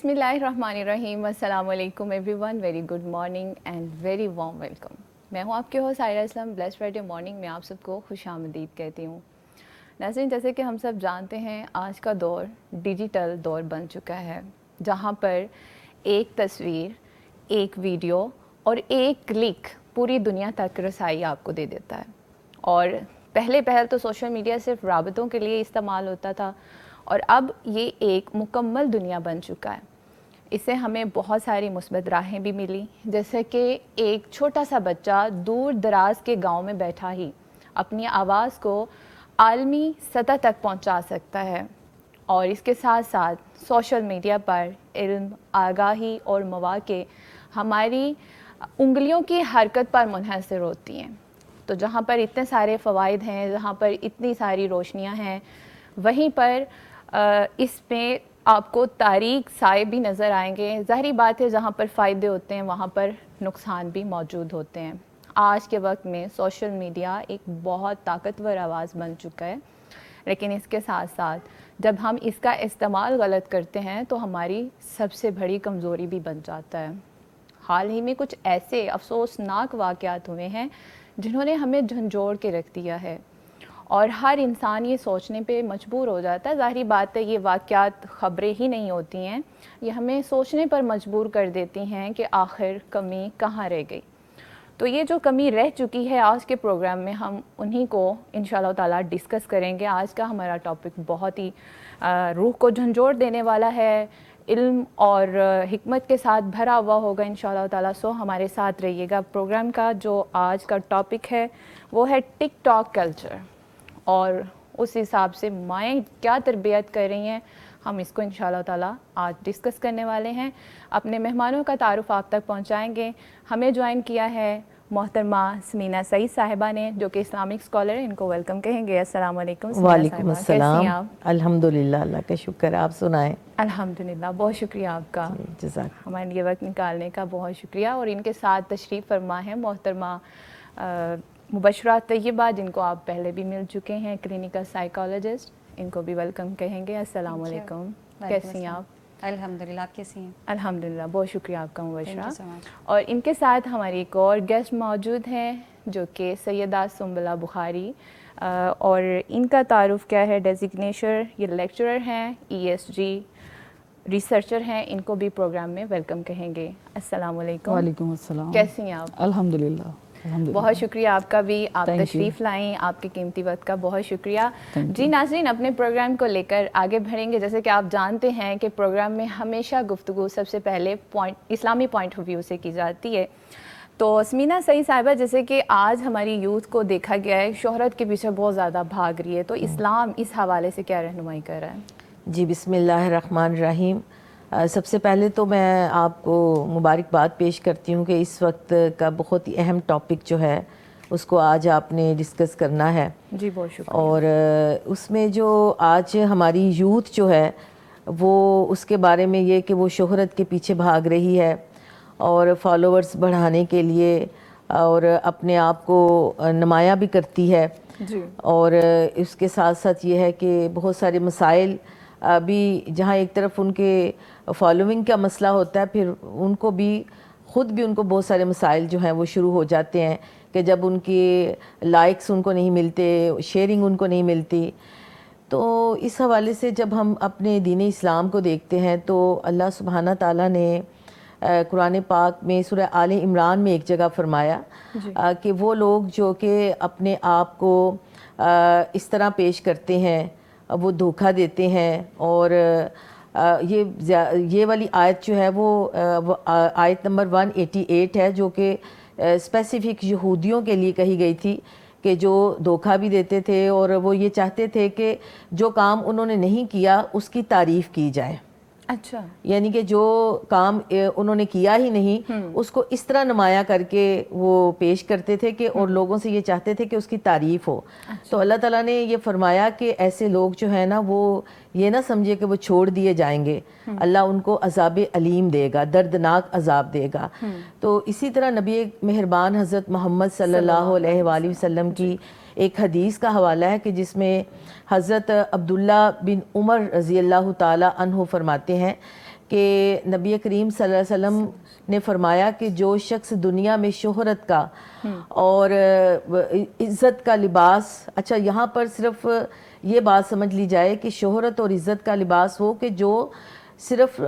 بسم اللہ الرحمن الرحیم. السلام علیکم every one. Very good morning and very warm welcome. میں ہوں آپ کے host Aira Aslam. Bless Friday morning میں آپ سب کو خوش آمدید کہتی ہوں. ناظرین، جیسے کہ ہم سب جانتے ہیں آج کا دور ڈیجیٹل دور بن چکا ہے، جہاں پر ایک تصویر، ایک ویڈیو اور ایک کلک پوری دنیا تک رسائی آپ کو دے دیتا ہے. اور پہلے تو سوشل میڈیا صرف رابطوں کے لیے استعمال ہوتا تھا، اور اب یہ ایک مکمل دنیا بن چکا ہے. اس سے ہمیں بہت ساری مثبت راہیں بھی ملی، جیسے کہ ایک چھوٹا سا بچہ دور دراز کے گاؤں میں بیٹھا ہی اپنی آواز کو عالمی سطح تک پہنچا سکتا ہے. اور اس کے ساتھ ساتھ سوشل میڈیا پر علم، آگاہی اور مواقع ہماری انگلیوں کی حرکت پر منحصر ہوتی ہیں. تو جہاں پر اتنے سارے فوائد ہیں، جہاں پر اتنی ساری روشنیاں ہیں، وہیں پر اس میں آپ کو تاریک سائے بھی نظر آئیں گے. ظاہری بات ہے، جہاں پر فائدے ہوتے ہیں وہاں پر نقصان بھی موجود ہوتے ہیں. آج کے وقت میں سوشل میڈیا ایک بہت طاقتور آواز بن چکا ہے، لیکن اس کے ساتھ ساتھ جب ہم اس کا استعمال غلط کرتے ہیں تو ہماری سب سے بڑی کمزوری بھی بن جاتا ہے. حال ہی میں کچھ ایسے افسوسناک واقعات ہوئے ہیں جنہوں نے ہمیں جھنجھوڑ کے رکھ دیا ہے، اور ہر انسان یہ سوچنے پہ مجبور ہو جاتا ہے. ظاہری بات ہے، یہ واقعات خبریں ہی نہیں ہوتی ہیں، یہ ہمیں سوچنے پر مجبور کر دیتی ہیں کہ آخر کمی کہاں رہ گئی. تو یہ جو کمی رہ چکی ہے، آج کے پروگرام میں ہم انہی کو انشاءاللہ تعالیٰ ڈسکس کریں گے. آج کا ہمارا ٹاپک بہت ہی روح کو جھنجھوڑ دینے والا ہے، علم اور حکمت کے ساتھ بھرا ہوا ہوگا انشاءاللہ تعالیٰ. سو ہمارے ساتھ رہیے گا. پروگرام کا جو آج کا ٹاپک ہے وہ ہے ٹک ٹاک کلچر، اور اس حساب سے مائیں کیا تربیت کر رہی ہیں، ہم اس کو انشاءاللہ تعالیٰ آج ڈسکس کرنے والے ہیں. اپنے مہمانوں کا تعارف آپ تک پہنچائیں گے. ہمیں جوائن کیا ہے محترمہ سمینہ سعید صاحبہ نے، جو کہ اسلامک اسکالر ہیں. ان کو ویلکم کہیں گے. السلام علیکم سمینہ وعلیکم صاحبہ، السلام. کیسی ہیں آپ؟ الحمدللہ، اللہ کا شکر. آپ سنائیں؟ الحمدللہ، بہت شکریہ آپ کا. جزاک. ہمارے لیے وقت نکالنے کا بہت شکریہ. اور ان کے ساتھ تشریف فرما ہے محترمہ مبشرہ طیبہ، جن کو آپ پہلے بھی مل چکے ہیں، کلینکل سائیکالوجسٹ. ان کو بھی ویلکم کہیں گے. السلام علیکم، کیسی ہیں آپ؟ الحمدللہ، آپ کیسی ہیں؟ الحمدللہ، بہت شکریہ آپ کا مبشرہ. اور ان کے ساتھ ہماری ایک اور گیسٹ موجود ہیں جو کہ سیدہ سنبلہ بخاری. اور ان کا تعارف کیا ہے؟ ڈیزگنیشن، یہ لیکچرر ہیں، ESG ریسرچر ہیں. ان کو بھی پروگرام میں ویلکم کہیں گے. السلام علیکم. وعلیکم السلام. کیسی ہیں آپ؟ الحمدللہ. بہت شکریہ آپ کا بھی، آپ تشریف لائیں. آپ کے قیمتی وقت کا بہت شکریہ. جی ناظرین، اپنے پروگرام کو لے کر آگے بڑھیں گے. جیسے کہ آپ جانتے ہیں کہ پروگرام میں ہمیشہ گفتگو سب سے پہلے اسلامی پوائنٹ آف ویو سے کی جاتی ہے. تو سمینہ سعید صاحبہ، جیسے کہ آج ہماری یوتھ کو دیکھا گیا ہے شہرت کے پیچھے بہت زیادہ بھاگ رہی ہے، تو اسلام اس حوالے سے کیا رہنمائی کر رہا ہے؟ جی، بسم اللہ الرحمن الرحیم. سب سے پہلے تو میں آپ کو مبارکباد پیش کرتی ہوں کہ اس وقت کا بہت ہی اہم ٹاپک جو ہے اس کو آج آپ نے ڈسکس کرنا ہے. جی بہت شکریہ. اور اس میں جو آج ہماری یوتھ جو ہے وہ اس کے بارے میں یہ کہ وہ شہرت کے پیچھے بھاگ رہی ہے، اور فالوورز بڑھانے کے لیے اور اپنے آپ کو نمایاں بھی کرتی ہے. جی. اور اس کے ساتھ ساتھ یہ ہے کہ بہت سارے مسائل بھی، جہاں ایک طرف ان کے فالوئنگ کا مسئلہ ہوتا ہے، پھر ان کو بھی خود بھی ان کو بہت سارے مسائل جو ہیں وہ شروع ہو جاتے ہیں کہ جب ان کے لائکس ان کو نہیں ملتے، شیئرنگ ان کو نہیں ملتی. تو اس حوالے سے جب ہم اپنے دین اسلام کو دیکھتے ہیں تو اللہ سبحانہ تعالیٰ نے قرآن پاک میں سورہ آل عمران میں ایک جگہ فرمایا کہ وہ لوگ جو کہ اپنے آپ کو اس طرح پیش کرتے ہیں، وہ دھوکہ دیتے ہیں. اور یہ والی آیت جو ہے وہ آیت نمبر 188 ہے، جو کہ اسپیسیفک یہودیوں کے لیے کہی گئی تھی کہ جو دھوکہ بھی دیتے تھے اور وہ یہ چاہتے تھے کہ جو کام انہوں نے نہیں کیا اس کی تعریف کی جائے. اچھا. یعنی کہ جو کام انہوں نے کیا ہی نہیں اس کو اس طرح نمایاں کر کے وہ پیش کرتے تھے کہ اور لوگوں سے یہ چاہتے تھے کہ اس کی تعریف ہو. تو اللہ تعالیٰ نے یہ فرمایا کہ ایسے لوگ جو ہیں نا، وہ یہ نہ سمجھے کہ وہ چھوڑ دیے جائیں گے، اللہ ان کو عذاب علیم دے گا، دردناک عذاب دے گا. تو اسی طرح نبی مہربان حضرت محمد صلی اللہ علیہ وآلہ وسلم کی ایک حدیث کا حوالہ ہے کہ جس میں حضرت عبداللہ بن عمر رضی اللہ تعالی عنہ فرماتے ہیں کہ نبی کریم صلی اللہ علیہ وسلم نے فرمایا کہ جو شخص دنیا میں شہرت کا اور عزت کا لباس، اچھا یہاں پر صرف یہ بات سمجھ لی جائے کہ شہرت اور عزت کا لباس ہو کہ جو صرف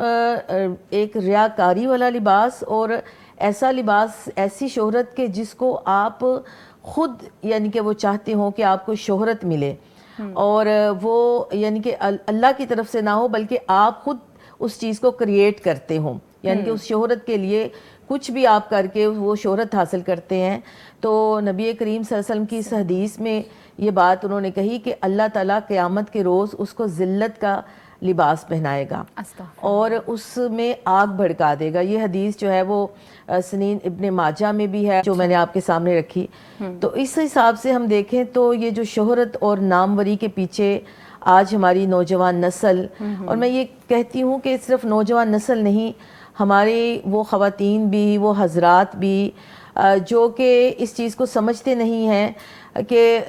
ایک ریاکاری والا لباس اور ایسا لباس، ایسی شہرت کہ جس کو آپ خود یعنی کہ وہ چاہتے ہوں کہ آپ کو شہرت ملے، اور وہ یعنی کہ اللہ کی طرف سے نہ ہو بلکہ آپ خود اس چیز کو کریٹ کرتے ہوں، یعنی کہ اس شہرت کے لیے کچھ بھی آپ کر کے وہ شہرت حاصل کرتے ہیں۔ تو نبی کریم صلی اللہ علیہ وسلم کی اس حدیث میں یہ بات انہوں نے کہی کہ اللہ تعالیٰ قیامت کے روز اس کو ذلت کا لباس پہنائے گا اور اس میں آگ بھڑکا دے گا۔ یہ حدیث جو ہے وہ سنین ابن ماجہ میں بھی ہے جو میں نے آپ کے سامنے رکھی۔ تو اس حساب سے ہم دیکھیں تو یہ جو شہرت اور ناموری کے پیچھے آج ہماری نوجوان نسل، اور میں یہ کہتی ہوں کہ صرف نوجوان نسل نہیں، ہمارے وہ خواتین بھی، وہ حضرات بھی جو کہ اس چیز کو سمجھتے نہیں ہیں کہ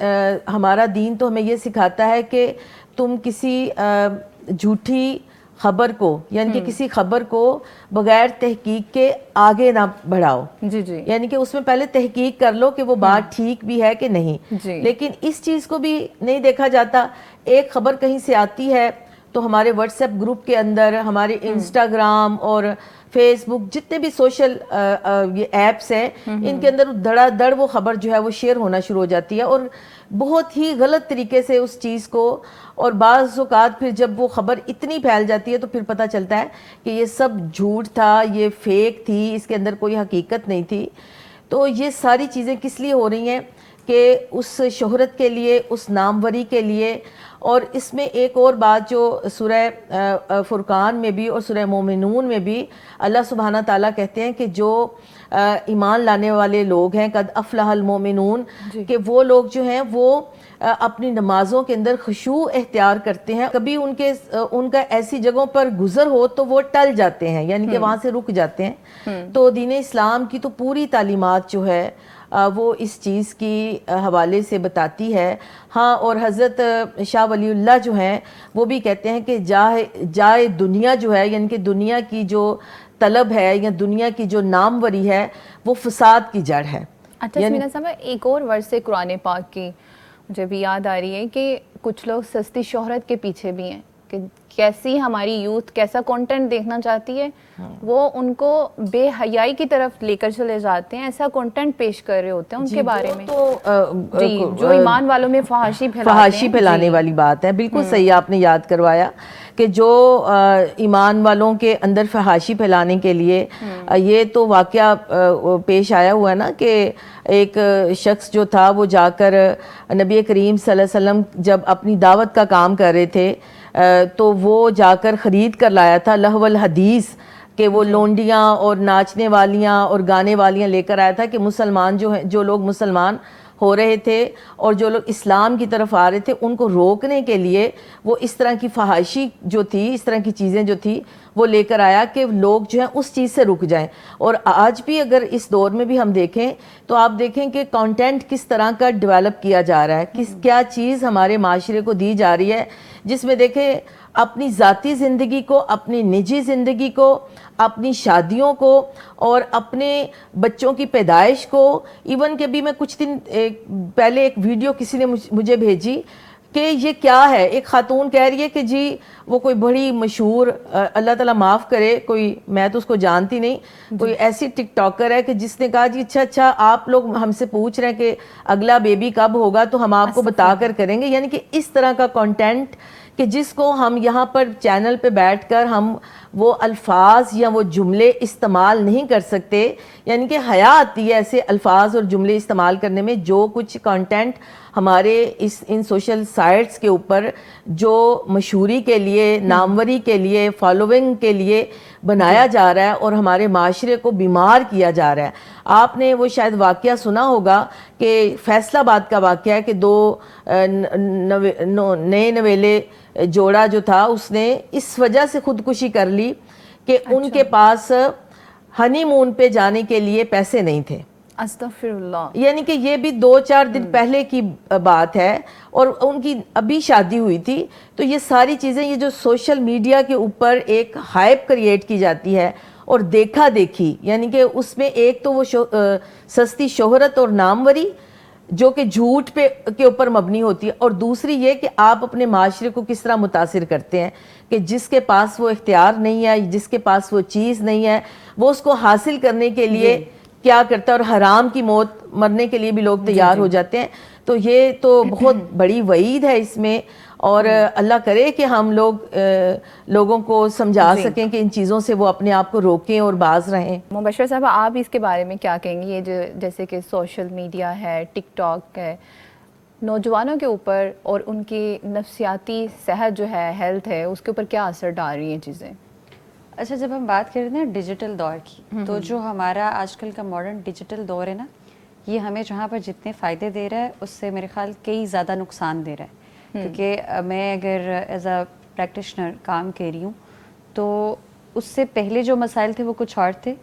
ہمارا دین تو ہمیں یہ سکھاتا ہے کہ تم کسی جھوٹی خبر کو یعنی کہ کسی خبر کو بغیر تحقیق کے آگے نہ بڑھاؤ، یعنی کہ اس میں پہلے تحقیق کر لو کہ وہ بات ٹھیک بھی ہے کہ نہیں۔ لیکن اس چیز کو بھی نہیں دیکھا جاتا، ایک خبر کہیں سے آتی ہے تو ہمارے واٹس ایپ گروپ کے اندر، ہمارے انسٹاگرام اور فیس بک، جتنے بھی سوشل یہ ایپس ہیں، ان کے اندر دھڑا دھڑ وہ خبر جو ہے وہ شیئر ہونا شروع ہو جاتی ہے، اور بہت ہی غلط طریقے سے اس چیز کو، اور بعض اوقات پھر جب وہ خبر اتنی پھیل جاتی ہے تو پھر پتہ چلتا ہے کہ یہ سب جھوٹ تھا، یہ فیک تھی، اس کے اندر کوئی حقیقت نہیں تھی۔ تو یہ ساری چیزیں کس لیے ہو رہی ہیں کہ اس شہرت کے لیے، اس ناموری کے لیے۔ اور اس میں ایک اور بات جو سورہ فرقان میں بھی اور سورہ مومنون میں بھی اللہ سبحانہ تعالیٰ کہتے ہیں کہ جو ایمان لانے والے لوگ ہیں، قد افلح المومنون، کہ وہ لوگ جو ہیں وہ اپنی نمازوں کے اندر خشوع اختیار کرتے ہیں، کبھی ان کا ایسی جگہوں پر گزر ہو تو وہ ٹل جاتے ہیں، یعنی کہ وہاں سے رک جاتے ہیں۔ تو دین اسلام کی تو پوری تعلیمات جو ہے وہ اس چیز کی حوالے سے بتاتی ہے۔ ہاں، اور حضرت شاہ ولی اللہ جو ہیں وہ بھی کہتے ہیں کہ جائے دنیا جو ہے، یعنی کہ دنیا کی جو طلب ہے یا دنیا کی جو ناموری ہے وہ فساد کی جڑ ہے۔ اچھا سمینا صاحبہ، ایک اور ورس ہے قرآن پاک کی مجھے بھی یاد آ رہی ہے کہ کچھ لوگ سستی شہرت کے پیچھے بھی ہیں کہ کیسی ہماری یوتھ کیسا کنٹینٹ دیکھنا چاہتی ہے، وہ ان کو بے حیائی کی طرف لے کر چلے جاتے ہیں، ایسا کنٹینٹ پیش کر رہے ہوتے ہیں ان کے بارے میں، جو ایمان والوں میں فحاشی پھیلانے والی بات ہے۔ بالکل صحیح آپ نے یاد کروایا کہ جو ایمان والوں کے اندر فحاشی پھیلانے کے لیے، یہ تو واقعہ پیش آیا ہوا ہے نا کہ ایک شخص جو تھا وہ جا کر نبی کریم صلی اللہ علیہ وسلم جب اپنی دعوت کا کام کر رہے تھے تو وہ جا کر خرید کر لایا تھا لہو الحدیث، کہ وہ لونڈیاں اور ناچنے والیاں اور گانے والیاں لے کر آیا تھا کہ مسلمان جو لوگ مسلمان ہو رہے تھے اور جو لوگ اسلام کی طرف آ رہے تھے ان کو روکنے کے لیے وہ اس طرح کی فحاشی جو تھی، اس طرح کی چیزیں جو تھی وہ لے کر آیا کہ لوگ جو ہیں اس چیز سے رک جائیں۔ اور آج بھی اگر اس دور میں بھی ہم دیکھیں تو آپ دیکھیں کہ کانٹینٹ کس طرح کا ڈیولپ کیا جا رہا ہے، کیا چیز ہمارے معاشرے کو دی جا رہی ہے، جس میں دیکھیں اپنی ذاتی زندگی کو، اپنی نجی زندگی کو، اپنی شادیوں کو اور اپنے بچوں کی پیدائش کو، ایون کہ بھی میں کچھ دن پہلے ایک ویڈیو کسی نے مجھے بھیجی کہ یہ کیا ہے، ایک خاتون کہہ رہی ہے کہ جی وہ کوئی بڑی مشہور، اللہ تعالیٰ معاف کرے، کوئی میں تو اس کو جانتی نہیں، کوئی ایسی ٹک ٹاکر ہے کہ جس نے کہا جی اچھا آپ لوگ ہم سے پوچھ رہے ہیں کہ اگلا بیبی کب ہوگا تو ہم آپ کو بتا کر کریں گے، یعنی کہ اس طرح کا کانٹینٹ کہ جس کو ہم یہاں پر چینل پہ بیٹھ کر ہم وہ الفاظ یا وہ جملے استعمال نہیں کر سکتے، یعنی کہ حیا آتی ہے ایسے الفاظ اور جملے استعمال کرنے میں۔ جو کچھ کانٹینٹ ہمارے ان سوشل سائٹس کے اوپر جو مشہوری کے لیے، ناموری کے لیے، فالوئنگ کے لیے بنایا جا رہا ہے اور ہمارے معاشرے کو بیمار کیا جا رہا ہے۔ آپ نے وہ شاید واقعہ سنا ہوگا کہ فیصل آباد کا واقعہ ہے کہ دو نئے نویلے جوڑا جو تھا اس نے اس وجہ سے خودکشی کر لی کہ ان کے پاس ہنی مون پہ جانے کے لیے پیسے نہیں تھے۔ استغفر اللہ. یعنی کہ یہ بھی 2-4 دن پہلے کی بات ہے اور ان کی ابھی شادی ہوئی تھی. تو یہ ساری چیزیں یہ جو سوشل میڈیا کے اوپر ایک ہائپ کریٹ کی جاتی ہے اور دیکھا دیکھی, یعنی کہ اس میں ایک تو وہ سستی شہرت اور ناموری جو کہ جھوٹ کے اوپر مبنی ہوتی ہے, اور دوسری یہ کہ آپ اپنے معاشرے کو کس طرح متاثر کرتے ہیں کہ جس کے پاس وہ اختیار نہیں ہے, جس کے پاس وہ چیز نہیں ہے, وہ اس کو حاصل کرنے کے لیے کیا کرتا ہے, اور حرام کی موت مرنے کے لیے بھی لوگ تیار ہو جاتے ہیں. تو یہ تو بہت بڑی وعید ہے اس میں, اور اللہ کرے کہ ہم لوگوں کو سمجھا سکیں کہ ان چیزوں سے وہ اپنے آپ کو روکیں اور باز رہیں. مبشر صاحب, آپ اس کے بارے میں کیا کہیں گے؟ یہ جو جیسے کہ سوشل میڈیا ہے, ٹک ٹاک ہے, نوجوانوں کے اوپر اور ان کی نفسیاتی صحت جو ہے, ہیلتھ ہے, اس کے اوپر کیا اثر ڈال رہی ہیں چیزیں؟ اچھا, جب ہم بات کر رہے ہیں ڈیجیٹل دور کی, تو جو ہمارا آج کل کا ماڈرن ڈیجیٹل دور ہے نا, یہ ہمیں جہاں پر جتنے فائدے دے رہا ہے اس سے میرے خیال کئی زیادہ نقصان دے رہا ہے. کیونکہ میں اگر ایز اے پریکٹیشنر کام کر رہی ہوں تو اس سے پہلے جو مسائل تھے وہ کچھ اور تھے,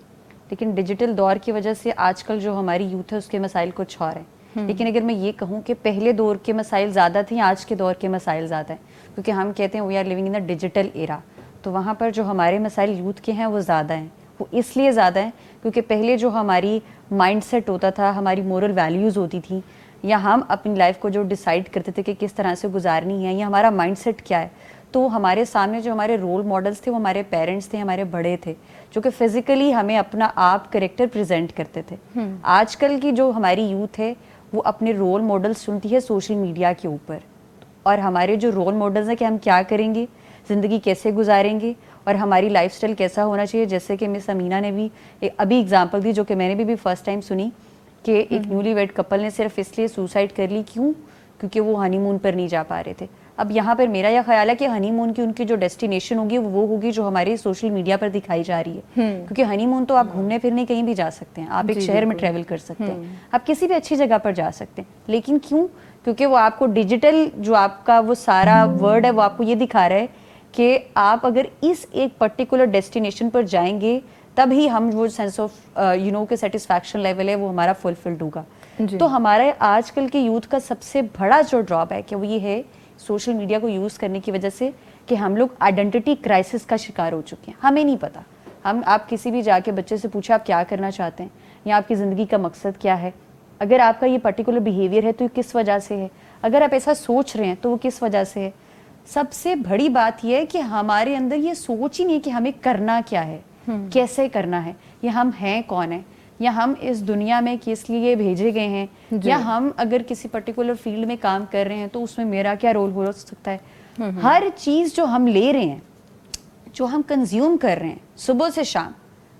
لیکن ڈیجیٹل دور کی وجہ سے آج کل جو ہماری یوتھ ہے اس کے مسائل کچھ اور ہیں. لیکن اگر میں یہ کہوں کہ پہلے دور کے مسائل زیادہ تھے, آج کے دور کے مسائل زیادہ ہیں, کیونکہ ہم کہتے ہیں we are living in a digital era, تو وہاں پر جو ہمارے مسائل یوتھ کے ہیں وہ زیادہ ہیں. وہ اس لیے زیادہ ہیں کیونکہ پہلے جو ہماری مائنڈ سیٹ ہوتا تھا, ہماری مورل ویلیوز ہوتی تھیں, یا ہم اپنی لائف کو جو ڈیسائیڈ کرتے تھے کہ کس طرح سے گزارنی ہے, یا ہمارا مائنڈ سیٹ کیا ہے, تو ہمارے سامنے جو ہمارے رول ماڈلس تھے وہ ہمارے پیرنٹس تھے, ہمارے بڑے تھے, جو کہ فزیکلی ہمیں اپنا آپ کریکٹر پریزنٹ کرتے تھے. آج کل کی جو ہماری یوتھ ہے وہ اپنے رول ماڈل سنتی ہے سوشل میڈیا کے اوپر, اور ہمارے جو رول ماڈلز ہیں کہ ہم کیا کریں گے, زندگی کیسے گزاریں گے, اور ہماری لائف سٹائل کیسا ہونا چاہیے. جیسے کہ مس امینہ نے بھی ابھی اگزامپل دی, جو کہ میں نے بھی فرسٹ ٹائم سنی, کہ ایک نیولی ویڈ کپل نے صرف اس لیے سوسائڈ کر لی, کیوں؟ کیونکہ وہ ہنی مون پر نہیں جا پا رہے تھے. اب یہاں پر میرا یہ خیال ہے کہ ہنی مون کی ان کی جو ڈیسٹینیشن ہوگی وہ ہوگی جو ہمارے سوشل میڈیا پر دکھائی جا رہی ہے. کیونکہ ہنی مون تو آپ گھومنے پھرنے کہیں بھی جا سکتے ہیں, آپ ایک شہر میں ٹریول کر سکتے ہیں, آپ کسی بھی اچھی جگہ پر جا سکتے ہیں, لیکن کیوں؟ کیونکہ وہ آپ کو ڈیجیٹل جو آپ کا وہ سارا ورڈ ہے وہ آپ کو یہ دکھا رہا ہے کہ آپ اگر اس ایک پرٹیکولر ڈیسٹینیشن پر جائیں گے تب ہی ہم وہ سینس آف کہ سیٹسفیکشن لیول ہے وہ ہمارا فلفلڈ ہوگا. تو ہمارے آج کل کے یوتھ کا سب سے بڑا جو ڈراپ ہے کہ وہ یہ ہے سوشل میڈیا کو یوز کرنے کی وجہ سے کہ ہم لوگ آئیڈینٹی کرائسس کا شکار ہو چکے ہیں. ہمیں نہیں پتا, آپ کسی بھی جا کے بچے سے پوچھیں آپ کیا کرنا چاہتے ہیں یا آپ کی زندگی کا مقصد کیا ہے, اگر آپ کا یہ پرٹیکولر بیہیویئر ہے تو یہ کس وجہ سے ہے, اگر آپ ایسا سوچ رہے ہیں تو وہ کس وجہ سے ہے. سب سے بڑی بات یہ ہے کہ ہمارے اندر یہ سوچ ہی نہیں کہ ہمیں کرنا کیا ہے, کیسے کرنا ہے, یا ہم ہیں کون ہیں, یا ہم اس دنیا میں کس لیے بھیجے گئے ہیں, یا ہم اگر کسی پرٹیکولر فیلڈ میں کام کر رہے ہیں تو اس میں میرا کیا رول ہو سکتا ہے. ہر چیز جو ہم لے رہے ہیں, جو ہم کنزیوم کر رہے ہیں صبح سے شام,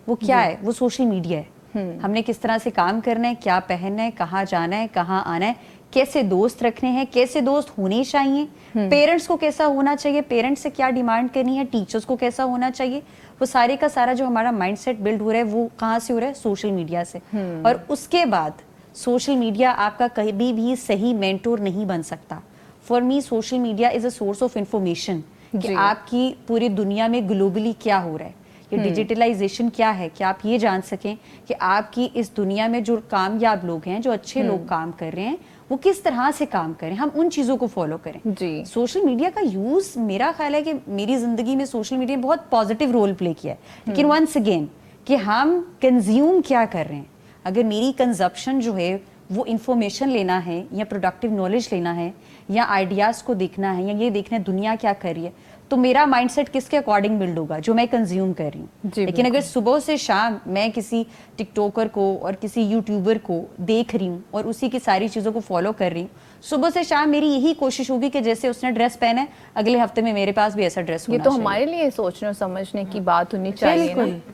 وہ کیا ہے؟ وہ سوشل میڈیا ہے. ہم نے کس طرح سے کام کرنا ہے, کیا پہننا ہے, کہاں جانا ہے, کہاں آنا ہے, کیسے دوست رکھنے ہیں, کیسے دوست ہونے چاہیے, پیرنٹس کو کیسا ہونا چاہیے, پیرنٹس سے کیا ڈیمانڈ کرنی ہے, ٹیچرس کو کیسا ہونا چاہیے, وہ سارے کا سارا جو ہمارا مائنڈ سیٹ بلڈ ہو رہا ہے وہ کہاں سے ہو رہا ہے؟ سوشل میڈیا سے. اور اس کے بعد سوشل میڈیا آپ کا کبھی بھی صحیح مینٹور نہیں بن سکتا. For me social media is a source of information کہ آپ کی پوری دنیا میں گلوبلی کیا ہو رہا ہے, یہ ڈیجیٹلائزیشن کیا ہے کہ آپ یہ جان سکیں کہ آپ کی اس دنیا میں جو کامیاب لوگ ہیں, جو اچھے لوگ کام کر رہے ہیں, وہ کس طرح سے کام کریں, ہم ان چیزوں کو فالو کریں. سوشل میڈیا کا یوز میرا خیال ہے کہ میری زندگی میں سوشل میڈیا نے بہت پازیٹیو رول پلے کیا ہے, لیکن ونس اگین کہ ہم کنزیوم کیا کر رہے ہیں. اگر میری کنزپشن جو ہے وہ انفارمیشن لینا ہے, یا پروڈکٹیو نالج لینا ہے, یا آئیڈیاز کو دیکھنا ہے, یا یہ دیکھنا ہے دنیا کیا کر رہی ہے, تو میرا مائنڈ سیٹ کس کے اکارڈنگ بلڈ ہوگا؟ جو میں کنزیوم کر رہی ہوں. لیکن اگر صبح سے شام میں کسی ٹک ٹاکر کو اور کسی یوٹیوبر کو دیکھ رہی ہوں اور اسی کی ساری چیزوں کو فالو کر رہی ہوں, صبح سے شام میری یہی کوشش ہوگی کہ جیسے اس نے ڈریس پہنا ہے اگلے ہفتے میں میرے پاس بھی ایسا ڈریس ہونا چاہیے. یہ تو ہمارے لیے سوچنے اور سمجھنے کی بات ہونی چاہیے.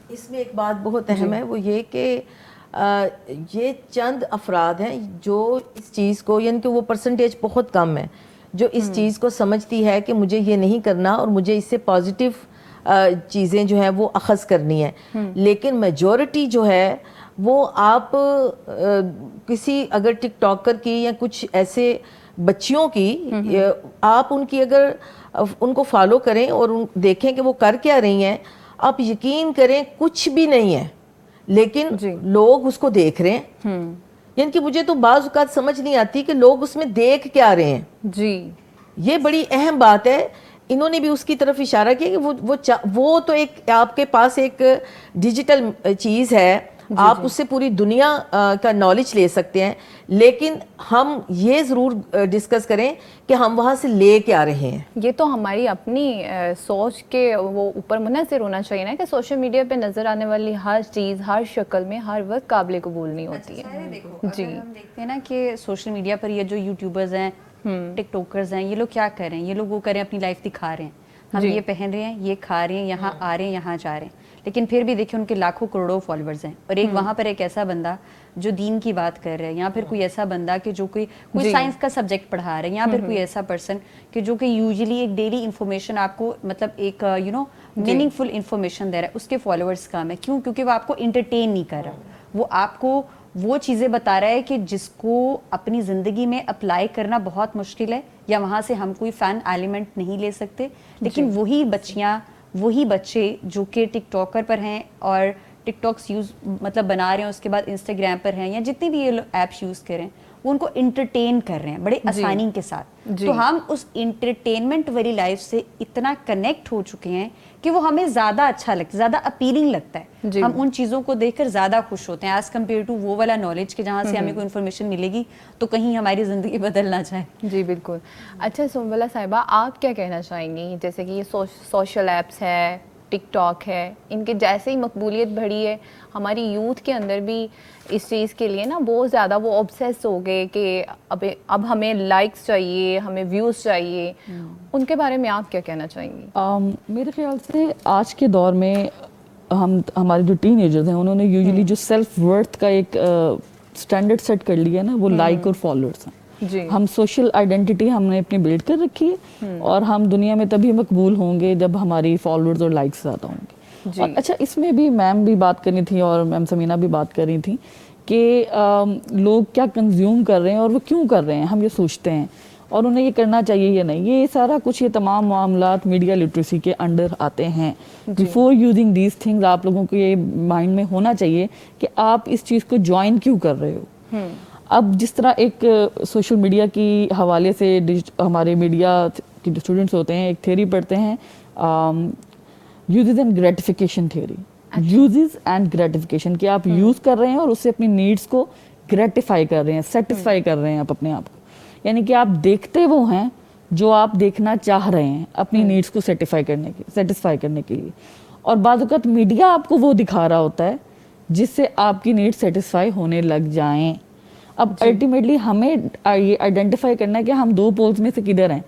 اس میں ایک بات بہت اہم ہے, وہ یہ کہ یہ چند افراد ہیں جو اس چیز کو, یعنی کہ وہ پرسنٹیج بہت کم ہے جو اس چیز کو سمجھتی ہے کہ مجھے یہ نہیں کرنا اور مجھے اس سے پازیٹیو چیزیں جو ہیں وہ اخذ کرنی ہیں. لیکن میجورٹی جو ہے وہ آپ کسی اگر ٹک ٹاکر کی یا کچھ ایسے بچیوں کی آپ ان کی اگر ان کو فالو کریں اور دیکھیں کہ وہ کر کیا رہی ہیں, آپ یقین کریں کچھ بھی نہیں ہے. لیکن لوگ اس کو دیکھ رہے ہیں. یعنی کہ مجھے تو بعض اوقات سمجھ نہیں آتی کہ لوگ اس میں دیکھ کیا رہے ہیں. جی یہ بڑی اہم بات ہے. انہوں نے بھی اس کی طرف اشارہ کیا کہ وہ تو ایک آپ کے پاس ایک ڈیجیٹل چیز ہے, آپ اس سے پوری دنیا کا نالج لے سکتے ہیں, لیکن ہم یہ ضرور ڈسکس کریں کہ ہم وہاں سے لے کے آ رہے ہیں. یہ تو ہماری اپنی سوچ کے وہ اوپر منحصر ہونا چاہیے نا کہ سوشل میڈیا پہ نظر آنے والی ہر چیز ہر شکل میں ہر وقت قابل قبول نہیں ہوتی ہے. جی ہم دیکھتے ہیں نا کہ سوشل میڈیا پر یہ جو یوٹیوبرز ہیں, ٹک ٹاکرز ہیں, یہ لوگ کیا کر رہے ہیں, یہ لوگ وہ کر رہے ہیں اپنی لائف دکھا رہے ہیں, ہم یہ پہن رہے ہیں, یہ کھا رہے ہیں, یہاں آ رہے ہیں, یہاں جا رہے ہیں, لیکن پھر بھی دیکھیں ان کے لاکھوں کروڑوں فالوورز ہیں, اور ایک وہاں پر ایک ایسا بندہ جو دین کی بات کر رہا ہے, یا پھر کوئی ایسا بندہ کہ جو کوئی سائنس کا سبجیکٹ پڑھا رہا ہے, یا پھر کوئی ایسا پرسن کہ جو کہ یوزلی ایک ڈیلی انفارمیشن آپ کو مطلب ایک میننگ فل انفارمیشن دے رہا ہے, اس کے فالوورز کم ہے. کیوں؟ کیونکہ وہ آپ کو انٹرٹین نہیں کر رہا, وہ آپ کو وہ چیزیں بتا رہا ہے کہ جس کو اپنی زندگی میں اپلائی کرنا بہت مشکل ہے, یا وہاں سے ہم کوئی فن ایلیمنٹ نہیں لے سکتے. لیکن وہی بچیاں, وہی بچے جو کہ ٹک ٹاکر پر ہیں اور ٹک ٹاکس یوز مطلب بنا رہے ہیں, اس کے بعد انسٹاگرام پر ہیں, یا جتنے بھی یہ ایپس یوز کریں, وہ ان کو انٹرٹین کر رہے ہیں بڑے آسانی کے ساتھ. تو ہم اس انٹرٹینمنٹ والی لائف سے اتنا کنیکٹ ہو چکے ہیں کہ وہ ہمیں زیادہ اچھا لگتا ہے, زیادہ اپیلنگ لگتا ہے. ہم ان چیزوں کو دیکھ کر زیادہ خوش ہوتے ہیں ایز کمپیئر ٹو وہ والا نالج کہ جہاں سے ہمیں کوئی انفارمیشن ملے گی تو کہیں ہماری زندگی بدل نہ جائے. جی بالکل. اچھا سنبلہ صاحبہ, آپ کیا کہنا چاہیں گی, جیسے کہ یہ سوشل ایپس ہے, ٹک ٹاک ہے, ان کے جیسے ہی مقبولیت بڑھی ہے, ہماری یوتھ کے اندر بھی اس چیز کے لیے نا بہت زیادہ وہ obsess ہو گئے کہ اب ہمیں لائکس چاہیے, ہمیں ویوز چاہیے, ان کے بارے میں آپ کیا کہنا چاہیں گی؟ میرے خیال سے آج کے دور میں ہمارے جو ٹین ایجرز ہیں انہوں نے یوزلی جو سیلف ورتھ کا ایک اسٹینڈرڈ سیٹ کر لیا نا, وہ لائک اور فالوورز ہیں. ہم سوشل آئیڈینٹی ہم نے اپنی بلڈ کر رکھی ہے, اور ہم دنیا میں تبھی مقبول ہوں گے جب ہماری فالوورز اور لائکس زیادہ ہوں گے. اور اچھا اس میں بھی میم بھی بات کرنی تھی اور میم سمینہ بھی بات کر رہی تھی کہ لوگ کیا کنزیوم کر رہے ہیں اور وہ کیوں کر رہے ہیں, ہم یہ سوچتے ہیں اور انہیں یہ کرنا چاہیے یا نہیں. یہ سارا کچھ, یہ تمام معاملات میڈیا لٹریسی کے انڈر آتے ہیں. بیفور یوزنگ دیز تھنگز آپ لوگوں کو یہ مائنڈ میں ہونا چاہیے کہ آپ اس چیز کو جوائن کیوں کر رہے ہو. اب جس طرح ایک سوشل میڈیا کی حوالے سے ہمارے میڈیا کے جو اسٹوڈنٹس ہوتے ہیں ایک تھیوری پڑھتے ہیں, uses and gratification theory. Uses and gratification, کہ آپ یوز کر رہے ہیں اور اس سے اپنی نیڈس کو گریٹیفائی کر رہے ہیں, سیٹسفائی کر رہے ہیں آپ اپنے آپ کو. یعنی کہ آپ دیکھتے وہ ہیں جو آپ دیکھنا چاہ رہے ہیں اپنی نیڈس کو سیٹسفائی کرنے کے لیے. اور بعض اوقات میڈیا آپ کو وہ دکھا رہا ہوتا ہے جس سے آپ کی نیڈ سیٹسفائی ہونے لگ جائیں. اب الٹیمیٹلی ہمیں یہ آئیڈینٹیفائی کرنا ہے کہ ہم دو پولز میں سے کدھر ہیں.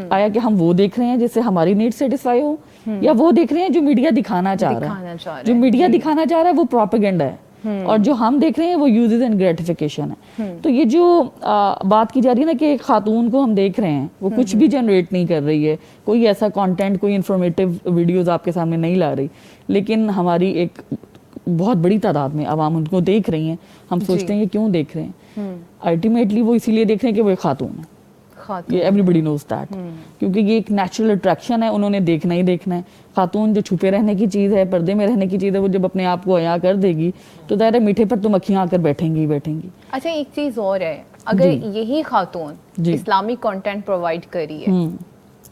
آیا کہ ہم وہ دیکھ رہے ہیں جس سے ہماری نیڈ سیٹسفائی ہو, یا وہ دیکھ رہے ہیں جو میڈیا دکھانا چاہ رہا ہے. جو میڈیا دکھانا چاہ رہا ہے وہ پروپیگنڈا ہے, اور جو ہم دیکھ رہے ہیں وہ یوزز اینڈ گریٹیفیکیشن ہے. تو یہ جو بات کی جا رہی ہے نا کہ ایک خاتون کو ہم دیکھ رہے ہیں, وہ کچھ بھی جنریٹ نہیں کر رہی ہے, کوئی ایسا کانٹینٹ, کوئی انفارمیٹیو ویڈیوز آپ کے سامنے نہیں لا رہی, لیکن ہماری ایک بہت بڑی تعداد میں عوام ان کو دیکھ رہی ہیں. ہم سوچتے ہیں یہ کیوں دیکھ رہے ہیں. الٹیمیٹلی وہ اسی لیے دیکھ رہے ہیں کہ وہ ایک خاتون ہے. یہ ایوری بڈی نوز دیٹ, کیونکہ یہ ایک نیچرل اٹریکشن ہے, انہوں نے دیکھنا ہی دیکھنا ہے. خاتون جو چھپے رہنے کی چیز ہے, پردے میں رہنے کی چیز ہے, وہ جب اپنے آپ کو عیاں کر دے گی تو ظاہر ہے میٹھے پر تو مکھیاں آ کر بیٹھیں گی. اچھا ایک چیز اور ہے, اگر یہی خاتون اسلامک کنٹینٹ پرووائڈ کری ہے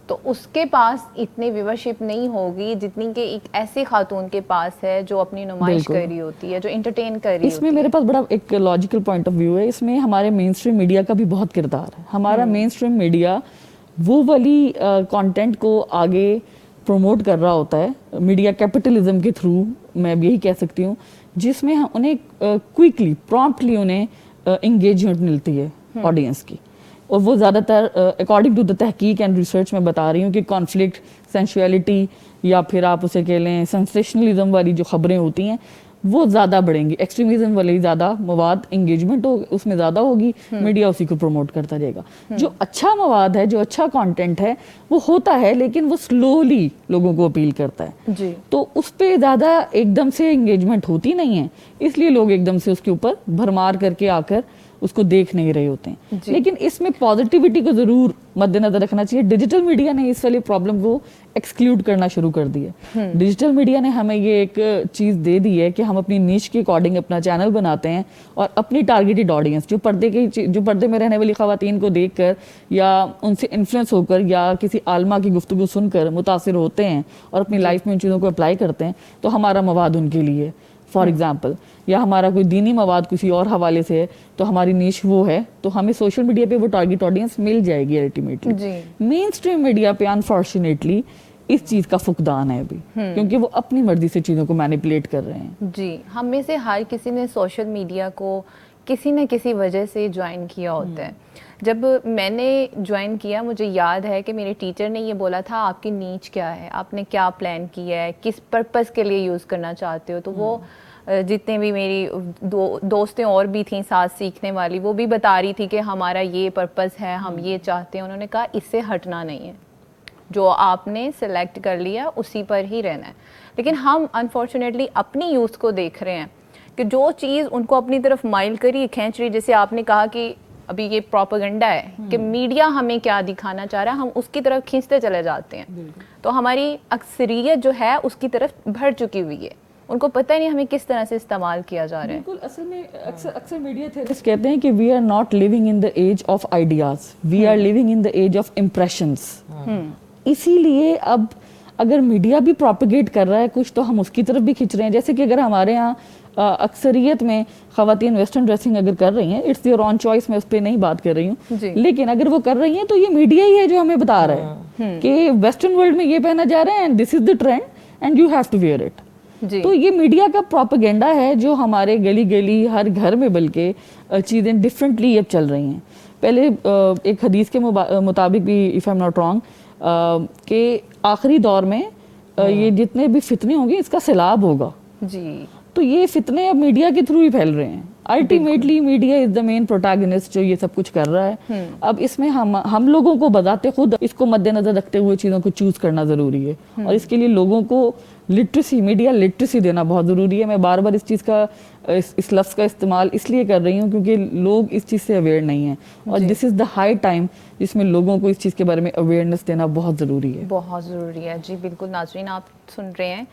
تو اس کے پاس اتنی ویورشپ نہیں ہوگی جتنی کہ ایک ایسی خاتون کے پاس ہے جو اپنی نمائش کر رہی ہوتی ہے, جو انٹرٹین کر رہی ہوتی ہے. اس میں میرے پاس بڑا ایک لاجیکل پوائنٹ آف ویو ہے. اس میں ہمارے مین اسٹریم میڈیا کا بھی بہت کردار ہے. ہمارا مین اسٹریم میڈیا وہ والی کانٹینٹ کو آگے پروموٹ کر رہا ہوتا ہے میڈیا کیپٹلزم کے تھرو, میں اب یہی کہہ سکتی ہوں, جس میں انہیں کوئکلی پرومپٹلی انہیں انگیجمنٹ ملتی ہے آڈینس کی. اور وہ زیادہ تر اکارڈنگ ٹو دا تحقیق اینڈ ریسرچ میں بتا رہی ہوں کہ کانفلکٹ, سینشویلٹی, یا پھر آپ اسے کہہ لیں سینسیشنلزم والی جو خبریں ہوتی ہیں وہ زیادہ بڑھیں گی. ایکسٹریمزم والی زیادہ مواد, انگیجمنٹ اس میں زیادہ ہوگی, میڈیا اسی کو پروموٹ کرتا جائے گا. جو اچھا مواد ہے, جو اچھا کانٹینٹ ہے وہ ہوتا ہے, لیکن وہ سلولی لوگوں کو اپیل کرتا ہے. تو اس پہ زیادہ ایک دم سے انگیجمنٹ ہوتی نہیں ہے, اس لیے لوگ ایک دم سے اس کے اوپر بھرمار کر کے آ کر اس کو دیکھ نہیں رہے ہوتے ہیں. لیکن اس میں پازیٹیوٹی کو ضرور مد نظر رکھنا چاہیے. ڈیجیٹل میڈیا نے اس والی پرابلم کو ایکسکلوڈ کرنا شروع کر دیا. ڈیجیٹل میڈیا نے ہمیں یہ ایک چیز دے دی ہے کہ ہم اپنی نیش کے اکارڈنگ اپنا چینل بناتے ہیں اور اپنی ٹارگیٹڈ آڈینس جو پردے میں رہنے والی خواتین کو دیکھ کر یا ان سے انفلوئنس ہو کر یا کسی عالمہ کی گفتگو سن کر متاثر ہوتے ہیں اور اپنی لائف میں ان چیزوں کو اپلائی کرتے ہیں, تو ہمارا مواد ان کے لیے فار ایگزامپل, یا ہمارا کوئی دینی مواد کسی اور حوالے سے ہے تو ہماری نیش وہ ہے, تو ہمیں سوشل میڈیا پہ وہ ٹارگیٹ آڈینس مل جائے گی الٹیمیٹلی. مین اسٹریم میڈیا پہ انفارچونیٹلی اس چیز کا فقدان ہے ابھی, کیونکہ وہ اپنی مرضی سے چیزوں کو مینیپولیٹ کر رہے ہیں. جی, ہم میں سے ہر کسی نے سوشل میڈیا کو کسی نہ کسی وجہ سے جوائن کیا ہوتا ہے. جب میں نے جوائن کیا مجھے یاد ہے کہ میرے ٹیچر نے یہ بولا تھا آپ کی نیچ کیا ہے, آپ نے کیا پلان کیا ہے, کس پرپس کے لیے یوز کرنا چاہتے ہو. تو وہ جتنے بھی میری دوستیں اور بھی تھیں ساتھ سیکھنے والی, وہ بھی بتا رہی تھی کہ ہمارا یہ پرپس ہے, ہم یہ چاہتے ہیں. انہوں نے کہا اس سے ہٹنا نہیں ہے, جو آپ نے سلیکٹ کر لیا اسی پر ہی رہنا ہے. لیکن ہم انفارچونیٹلی اپنی یوتھ کو دیکھ رہے ہیں کہ جو چیز ان کو اپنی طرف مائل کری کھینچ رہی, جیسے آپ نے کہا کہ ابھی یہ پروپیگنڈا ہے کہ میڈیا ہمیں کیا دکھانا چاہ رہا ہے, ہم اس کی طرف کھینچتے چلے جاتے ہیں. تو ہماری اکثریت جو ہے اس کی طرف بڑھ چکی ہوئی ہے, ان کو پتہ ہی نہیں ہمیں کس طرح سے استعمال کیا جا رہا ہے. بالکل, اصل میں اکثر میڈیا تھیورسٹ کہتے ہیں کہ we are not living in the age of ideas, we are living in the age of impressions. اسی لیے اب اگر میڈیا بھی پروپیگیٹ کر رہا ہے کچھ تو ہم اس کی طرف بھی کھنچ رہے ہیں. جیسے کہ اگر ہمارے ہاں اکثریت میں خواتین ویسٹرن ڈریسنگ اگر کر رہی ہیں, اٹس دیئر اون چوائس, میں اس پہ نہیں بات کر رہی ہوں, لیکن اگر وہ کر رہی ہیں تو یہ میڈیا ہی ہے جو ہمیں بتا رہا ہے کہ ویسٹرن ورلڈ میں یہ پہنا جا رہا ہے and this is the trend and you have to wear it. تو یہ میڈیا کا پروپیگنڈا ہے جو ہمارے گلی گلی ہر گھر میں بلکہ چیزیں ڈفرینٹلی اب چل رہی ہیں. پہلے ایک حدیث کے مطابق بھی if I am not wrong کہ آخری دور میں یہ جتنے بھی فتنے ہوں گے اس کا سیلاب ہوگا. جی, تو یہ فتنے اب میڈیا کے تھرو ہی پھیل رہے ہیں. Ultimately media is the main protagonist جو یہ سب کچھ کر رہا ہے. اب اس میں ہم لوگوں کو بذات خود اس کو مد نظر رکھتے ہوئے چیزوں کو چوز کرنا ضروری ہے, اور اس کے لیے لوگوں کو لٹریسی, میڈیا لٹریسی دینا بہت ضروری ہے. میں بار بار اس لفظ کا استعمال اس لیے کر رہی ہوں کیونکہ لوگ اس چیز سے اویئر نہیں ہیں, اور دس از دا ہائی ٹائم جس میں لوگوں کو اس چیز کے بارے میں اویئرنیس دینا بہت ضروری ہے. بہت ضروری ہے. جی بالکل. ناظرین, آپ سن رہے ہیں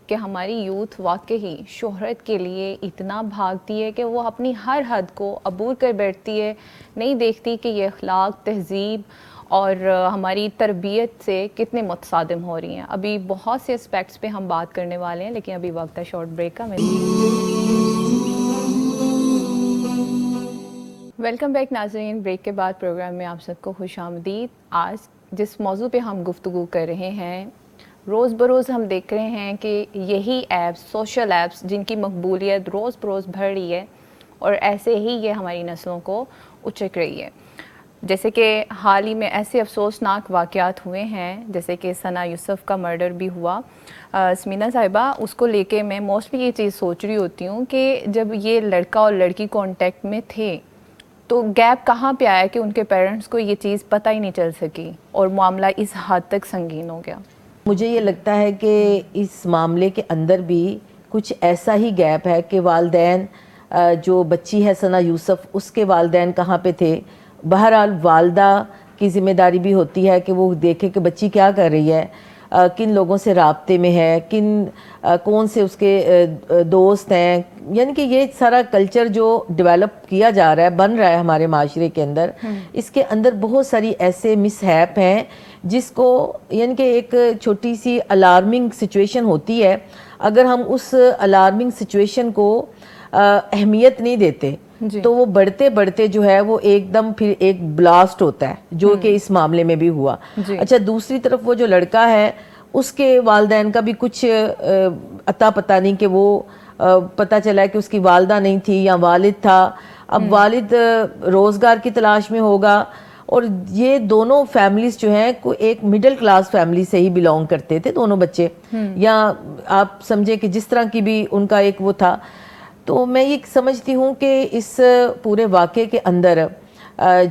کہ ہماری یوتھ واقعی شہرت کے لیے اتنا بھاگتی ہے کہ وہ اپنی ہر حد کو عبور کر بیٹھتی ہے, نہیں دیکھتی کہ یہ اخلاق, تہذیب اور ہماری تربیت سے کتنے متصادم ہو رہی ہیں. ابھی بہت سے اسپیکٹس پہ ہم بات کرنے والے ہیں, لیکن ابھی وقت ہے شارٹ بریک کا. ویلکم بیک ناظرین. بریک کے بعد پروگرام میں آپ سب کو خوش آمدید. آج جس موضوع پہ ہم گفتگو کر رہے ہیں, روز بروز ہم دیکھ رہے ہیں کہ یہی ایپس, سوشل ایپس جن کی مقبولیت روز بروز بڑھ رہی ہے اور ایسے ہی یہ ہماری نسلوں کو اچک رہی ہے. جیسے کہ حال ہی میں ایسے افسوسناک واقعات ہوئے ہیں, جیسے کہ ثنا یوسف کا مرڈر بھی ہوا. سمینا صاحبہ, اس کو لے کے میں موسٹلی یہ چیز سوچ رہی ہوتی ہوں کہ جب یہ لڑکا اور لڑکی کانٹیکٹ میں تھے تو گیپ کہاں پہ آیا کہ ان کے پیرنٹس کو یہ چیز پتہ ہی نہیں چل سکی اور معاملہ اس حد تک سنگین ہو گیا. مجھے یہ لگتا ہے کہ اس معاملے کے اندر بھی کچھ ایسا ہی گیپ ہے کہ والدین, جو بچی ہے ثنا یوسف, اس کے والدین کہاں پہ تھے. بہرحال والدہ کی ذمہ داری بھی ہوتی ہے کہ وہ دیکھے کہ بچی کیا کر رہی ہے, کن لوگوں سے رابطے میں ہے, کون سے اس کے دوست ہیں. یعنی کہ یہ سارا کلچر جو ڈیولپ کیا جا رہا ہے, بن رہا ہے ہمارے معاشرے کے اندر, اس کے اندر بہت ساری ایسے مس ہیپ ہیں جس کو, یعنی کہ ایک چھوٹی سی الارمنگ سچویشن ہوتی ہے, اگر ہم اس الارمنگ سچویشن کو اہمیت نہیں دیتے تو وہ بڑھتے بڑھتے جو ہے وہ ایک دم پھر ایک بلاسٹ ہوتا ہے, جو کہ اس معاملے میں بھی ہوا. اچھا, دوسری طرف وہ جو لڑکا ہے اس کے والدین کا بھی کچھ عطا پتہ نہیں, کہ وہ پتہ چلا ہے کہ اس کی والدہ نہیں تھی یا والد تھا. اب والد روزگار کی تلاش میں ہوگا, اور یہ دونوں فیملیز جو ہیں کو ایک مڈل کلاس فیملی سے ہی بیلونگ کرتے تھے دونوں بچے, یا آپ سمجھے کہ جس طرح کی بھی ان کا ایک وہ تھا. تو میں یہ سمجھتی ہوں کہ اس پورے واقعے کے اندر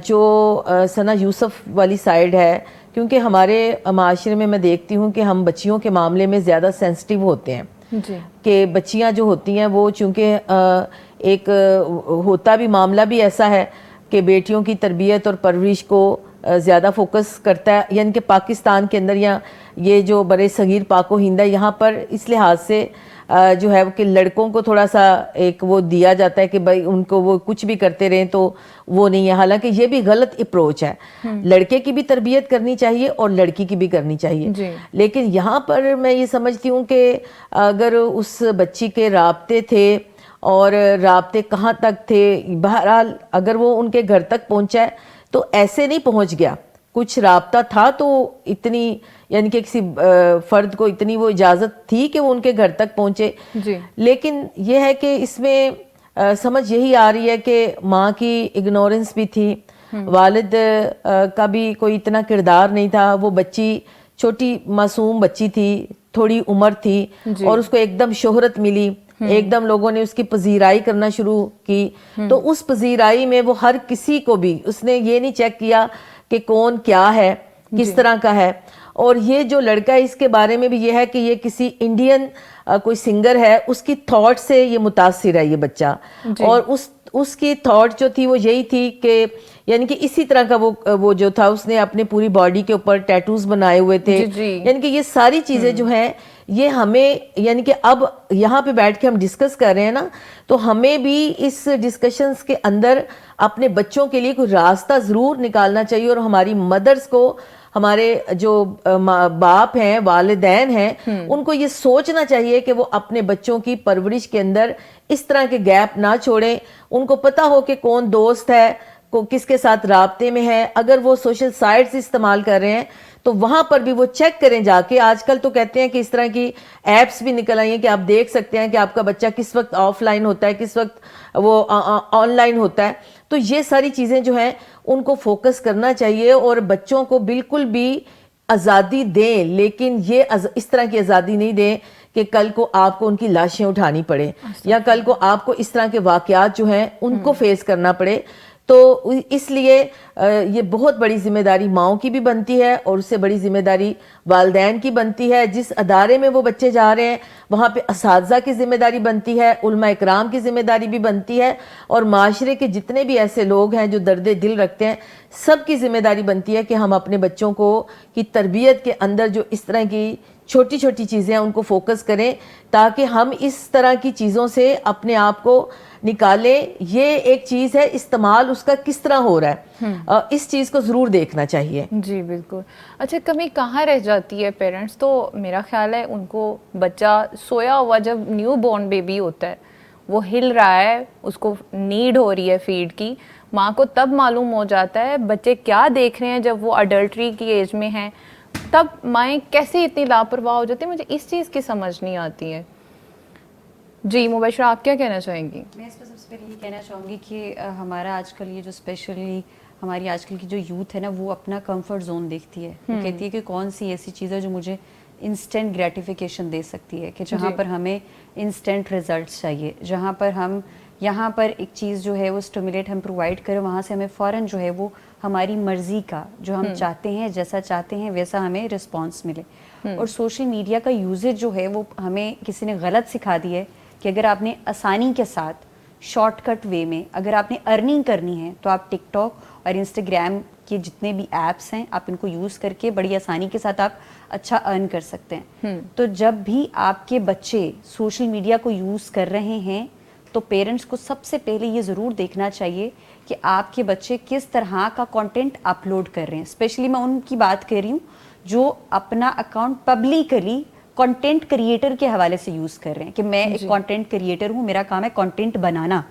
جو ثنا یوسف والی سائیڈ ہے, کیونکہ ہمارے معاشرے میں دیکھتی ہوں کہ ہم بچیوں کے معاملے میں زیادہ سینسٹیو ہوتے ہیں, جی کہ بچیاں جو ہوتی ہیں وہ چونکہ ایک ہوتا بھی معاملہ بھی ایسا ہے کہ بیٹیوں کی تربیت اور پرورش کو زیادہ فوکس کرتا ہے، یعنی کہ پاکستان کے اندر یا یہ جو برے صغیر پاک و ہند ہے یہاں پر اس لحاظ سے جو ہے کہ لڑکوں کو تھوڑا سا ایک وہ دیا جاتا ہے کہ بھائی ان کو وہ کچھ بھی کرتے رہیں تو وہ نہیں ہے، حالانکہ یہ بھی غلط اپروچ ہے. لڑکے کی بھی تربیت کرنی چاہیے اور لڑکی کی بھی کرنی چاہیے. لیکن یہاں پر میں یہ سمجھتی ہوں کہ اگر اس بچی کے رابطے تھے اور رابطے کہاں تک تھے، بہرحال اگر وہ ان کے گھر تک پہنچا ہے تو ایسے نہیں پہنچ گیا، کچھ رابطہ تھا تو اتنی یعنی کہ کسی فرد کو اتنی وہ اجازت تھی کہ وہ ان کے گھر تک پہنچے. لیکن یہ ہے کہ اس میں سمجھ یہی آ رہی ہے کہ ماں کی اگنورنس بھی تھی، والد کا بھی کوئی اتنا کردار نہیں تھا. وہ بچی چھوٹی معصوم بچی تھی، تھوڑی عمر تھی اور اس کو ایک دم شہرت ملی، ایک دم لوگوں نے اس کی پذیرائی کرنا شروع کی. تو اس پذیرائی میں وہ ہر کسی کو بھی اس نے یہ نہیں چیک کیا کہ کون کیا ہے، کس طرح کا ہے. اور یہ جو لڑکا ہے اس کے بارے میں بھی یہ ہے کہ یہ کسی انڈین کوئی سنگر ہے اس کی تھاٹ سے یہ متاثر ہے یہ بچہ. اور اس کی تھاٹ جو تھی وہ یہی تھی کہ یعنی کہ اسی طرح کا وہ جو تھا اس نے اپنے پوری باڈی کے اوپر ٹیٹوز بنائے ہوئے تھے. یعنی کہ یہ ساری چیزیں جو ہیں یہ ہمیں یعنی کہ اب یہاں پہ بیٹھ کے ہم ڈسکس کر رہے ہیں نا، تو ہمیں بھی اس ڈسکشنز کے اندر اپنے بچوں کے لیے کوئی راستہ ضرور نکالنا چاہیے. اور ہماری مدرز کو، ہمارے جو باپ ہیں، والدین ہیں، ان کو یہ سوچنا چاہیے کہ وہ اپنے بچوں کی پرورش کے اندر اس طرح کے گیپ نہ چھوڑیں. ان کو پتہ ہو کہ کون دوست ہے، کس کے ساتھ رابطے میں ہے. اگر وہ سوشل سائٹس استعمال کر رہے ہیں تو وہاں پر بھی وہ چیک کریں جا کے. آج کل تو کہتے ہیں کہ اس طرح کی ایپس بھی نکل آئی ہیں کہ آپ دیکھ سکتے ہیں کہ آپ کا بچہ کس وقت آف لائن ہوتا ہے، کس وقت وہ آن لائن ہوتا ہے. تو یہ ساری چیزیں جو ہیں ان کو فوکس کرنا چاہیے اور بچوں کو بالکل بھی آزادی دیں، لیکن یہ اس طرح کی آزادی نہیں دیں کہ کل کو آپ کو ان کی لاشیں اٹھانی پڑے یا کل کو آپ کو اس طرح کے واقعات جو ہیں ان کو فیس کرنا پڑے. تو اس لیے یہ بہت بڑی ذمہ داری ماؤں کی بھی بنتی ہے اور اس سے بڑی ذمہ داری والدین کی بنتی ہے. جس ادارے میں وہ بچے جا رہے ہیں وہاں پہ اساتذہ کی ذمہ داری بنتی ہے، علماء اکرام کی ذمہ داری بھی بنتی ہے، اور معاشرے کے جتنے بھی ایسے لوگ ہیں جو درد دل رکھتے ہیں سب کی ذمہ داری بنتی ہے کہ ہم اپنے بچوں کو کی تربیت کے اندر جو اس طرح کی چھوٹی چھوٹی چیزیں ہیں ان کو فوکس کریں تاکہ ہم اس طرح کی چیزوں سے اپنے آپ کو نکالیں. یہ ایک چیز ہے، استعمال اس کا کس طرح ہو رہا ہے، اس چیز کو ضرور دیکھنا چاہیے. جی بالکل. اچھا کمی کہاں رہ جاتی ہے پیرنٹس؟ تو میرا خیال ہے ان کو بچہ سویا ہوا جب نیو بورن بیبی ہوتا ہے وہ ہل رہا ہے، اس کو نیڈ ہو رہی ہے فیڈ کی، ماں کو تب معلوم ہو جاتا ہے بچے کیا دیکھ رہے ہیں. جب وہ اڈلٹری کی ایج میں ہیں تب مائیں کیسے اتنی لاپرواہ ہو جاتی ہیں، مجھے اس چیز کی سمجھ نہیں آتی ہے. جی مبشرہ آپ کیا کہنا چاہیں گی؟ میں اس پر سب سے پہلے یہ کہنا چاہوں گی کہ ہمارا آج کل یہ جو اسپیشلی ہماری آج کل کی جو یوتھ ہے نا وہ اپنا کمفرٹ زون دیکھتی ہے. وہ کہتی ہے کہ کون سی ایسی چیز ہے جو مجھے انسٹنٹ گریٹیفیکیشن دے سکتی ہے، کہ جہاں پر ہمیں انسٹنٹ ریزلٹس چاہیے، جہاں پر ہم یہاں پر ایک چیز جو ہے وہ اسٹیمولیٹ ہم پرووائڈ کریں، وہاں سے ہمیں فوراً جو ہے وہ ہماری مرضی کا جو ہم چاہتے ہیں، جیسا چاہتے ہیں ویسا ہمیں رسپانس ملے. اور سوشل میڈیا کا یوزیج جو ہے وہ ہمیں کسی نے غلط سکھا دی ہے کہ اگر آپ نے آسانی کے ساتھ شارٹ کٹ وے میں اگر آپ نے ارننگ کرنی ہے تو آپ ٹک ٹاک اور انسٹاگرام کے جتنے بھی ایپس ہیں آپ ان کو یوز کر کے بڑی آسانی کے ساتھ آپ اچھا ارن کر سکتے ہیں. تو جب بھی آپ کے بچے سوشل میڈیا کو یوز کر رہے ہیں تو پیرنٹس کو سب سے پہلے یہ ضرور دیکھنا چاہیے کہ آپ کے بچے کس طرح کا کنٹینٹ اپلوڈ کر رہے ہیں. اسپیشلی میں ان کی بات کر رہی ہوں جو اپنا اکاؤنٹ پبلکلی کنٹینٹ کریٹر کے حوالے سے یوز کر رہے ہیں کہ میں ایک کنٹینٹ کریٹر ہوں، میرا کام ہے کنٹینٹ بنانا.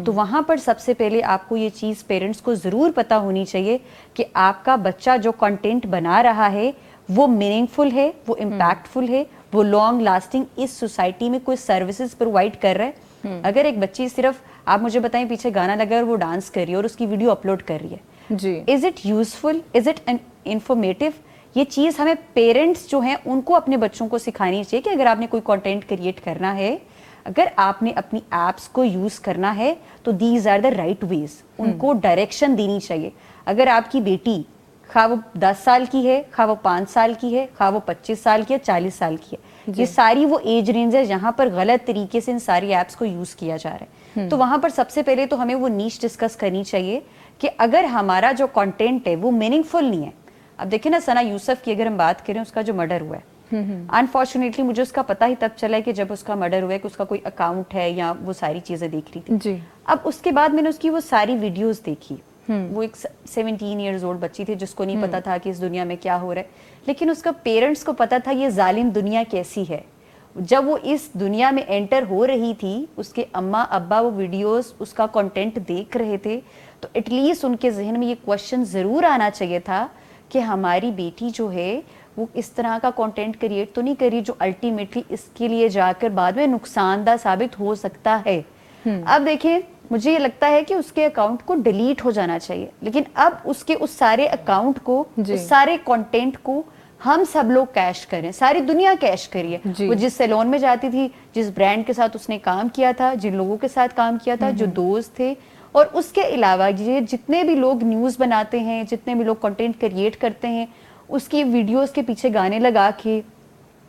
تو وہاں پر سب سے پہلے آپ کو یہ چیز پیرنٹس کو ضرور پتہ ہونی چاہیے کہ آپ کا بچہ جو کنٹینٹ بنا رہا ہے وہ میننگ فل ہے، وہ امپیکٹ فل ہے، وہ لانگ لاسٹنگ اس سوسائٹی میں کوئی سروسز پرووائڈ کر رہا ہے. اگر ایک بچی صرف آپ مجھے بتائیں پیچھے گانا لگا اور وہ ڈانس کر رہی ہے اور اس کی ویڈیو اپلوڈ کر رہی ہے، جی is it useful, is it informative? یہ چیز ہمیں پیرنٹس جو ہیں ان کو اپنے بچوں کو سکھانی چاہیے کہ اگر آپ نے کوئی کنٹینٹ کریٹ کرنا ہے، اگر آپ نے اپنی ایپس کو یوز کرنا ہے تو دیز آر دا رائٹ ویز. ان کو ڈائریکشن دینی چاہیے. اگر آپ کی بیٹی خواہ وہ 10 سال کی ہے، خواہ وہ 5 سال کی ہے، خواہ وہ 25 سال کی ہے، 40 سال کی ہے، یہ ساری وہ ایج رینج ہے جہاں پر غلط طریقے سے ان ساری ایپس کو یوز کیا جا رہا ہے. تو وہاں پر سب سے پہلے تو ہمیں وہ نیش ڈسکس کرنی چاہیے کہ اگر ہمارا جو کنٹینٹ ہے وہ میننگ فل نہیں ہے. اب دیکھیں نا ثنا یوسف کی اگر ہم بات کریں, اس کا جو مرڈر ہوا ہے, انفارچونیٹلی مجھے اس کا پتہ ہی تب چلا ہے کہ جب اس کا مرڈر ہوا ہے کہ اس کا کوئی اکاؤنٹ ہے یا وہ ساری چیزیں دیکھ رہی تھی. جی. اب اس کے بعد میں نے اس کی وہ ساری ویڈیوز دیکھی. وہ ایک 17 ایئرز اولڈ بچی تھی جس کو نہیں پتا تھا کہ اس دنیا میں کیا ہو رہا ہے, لیکن اس کا پیرنٹس کو پتا تھا یہ ظالم دنیا کیسی ہے. جب وہ اس دنیا میں انٹر ہو رہی تھی, اس کے اماں ابا وہ ویڈیوز, اس کا کنٹینٹ دیکھ رہے تھے, تو ایٹ لیسٹ ان کے ذہن میں یہ کوشچن ضرور آنا چاہیے تھا کہ ہماری بیٹی جو ہے وہ اس طرح کا کنٹینٹ کریٹ تو نہیں کری جو الٹیمیٹلی اس کے لیے جا کر بعد میں نقصان دہ ثابت ہو سکتا ہے. اب دیکھیں, مجھے یہ لگتا ہے کہ اس کے اکاؤنٹ کو ڈیلیٹ ہو جانا چاہیے, لیکن اب اس کے اس سارے اکاؤنٹ کو, اس سارے کنٹینٹ کو ہم سب لوگ کیش کریں, ساری دنیا کیش کریے. وہ جس سیلون میں جاتی تھی, جس برانڈ کے ساتھ اس نے کام کیا تھا, جن لوگوں کے ساتھ کام کیا تھا, جو دوست تھے, اور اس کے علاوہ یہ جتنے بھی لوگ نیوز بناتے ہیں, جتنے بھی لوگ کنٹینٹ کریٹ کرتے ہیں, اس کی ویڈیوز کے پیچھے گانے لگا کے,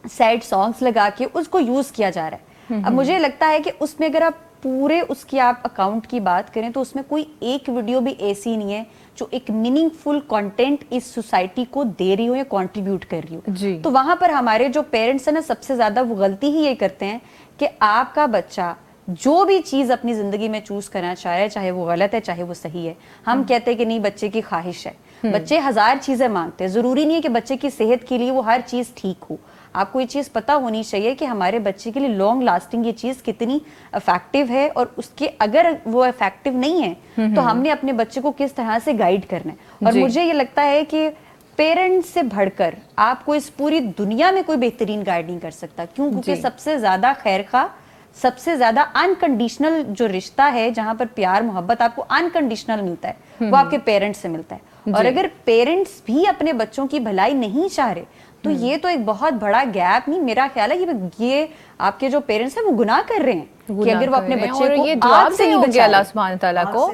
سیڈ سانگز لگا کے اس کو یوز کیا جا رہا ہے. اب مجھے لگتا ہے کہ اس میں اگر آپ پورے اس کی آپ اکاؤنٹ کی بات کریں تو اس میں کوئی ایک ویڈیو بھی ایسی نہیں ہے جو ایک میننگ فل کنٹینٹ اس سوسائٹی کو دے رہی ہو یا کنٹریبیوٹ کر رہی ہو. تو وہاں پر ہمارے جو پیرنٹس ہیں نا, سب سے زیادہ وہ غلطی ہی یہ کرتے ہیں کہ آپ کا بچہ جو بھی چیز اپنی زندگی میں چوز کرنا چاہ رہا ہے, چاہے وہ غلط ہے چاہے وہ صحیح ہے, ہم کہتے ہیں کہ نہیں بچے کی خواہش ہے. بچے ہزار چیزیں مانگتے ہیں, ضروری نہیں ہے کہ بچے کی صحت کے لیے وہ ہر چیز ٹھیک ہو. آپ کو یہ چیز پتہ ہونی چاہیے کہ ہمارے بچے کے لیے لانگ لاسٹنگ یہ چیز کتنی افیکٹو ہے, اور اس کے اگر وہ افیکٹو نہیں ہے تو ہم نے اپنے بچے کو کس طرح سے گائیڈ کرنا ہے. اور مجھے یہ لگتا ہے کہ پیرنٹس سے بڑھ کر آپ کو اس پوری دنیا میں کوئی بہترین گائیڈ نہیں کر سکتا. کیوں؟ کیونکہ سب سے زیادہ خیر خواہ, سب سے زیادہ انکنڈیشنل جو رشتہ ہے, جہاں پر پیار محبت آپ کو انکنڈیشنل ملتا ہے, وہ آپ کے پیرنٹس سے ملتا ہے. اور اگر پیرنٹس بھی اپنے بچوں کی بھلائی نہیں چاہ رہے تو یہ تو ایک بہت بڑا گیپ نہیں, میرا خیال ہے یہ آپ کے جو پیرنٹس ہیں وہ گناہ کر رہے ہیں کہ اگر وہ اپنے بچے کو آگ سے نہیں بچا اللہ سبحانہ تعالیٰ کو.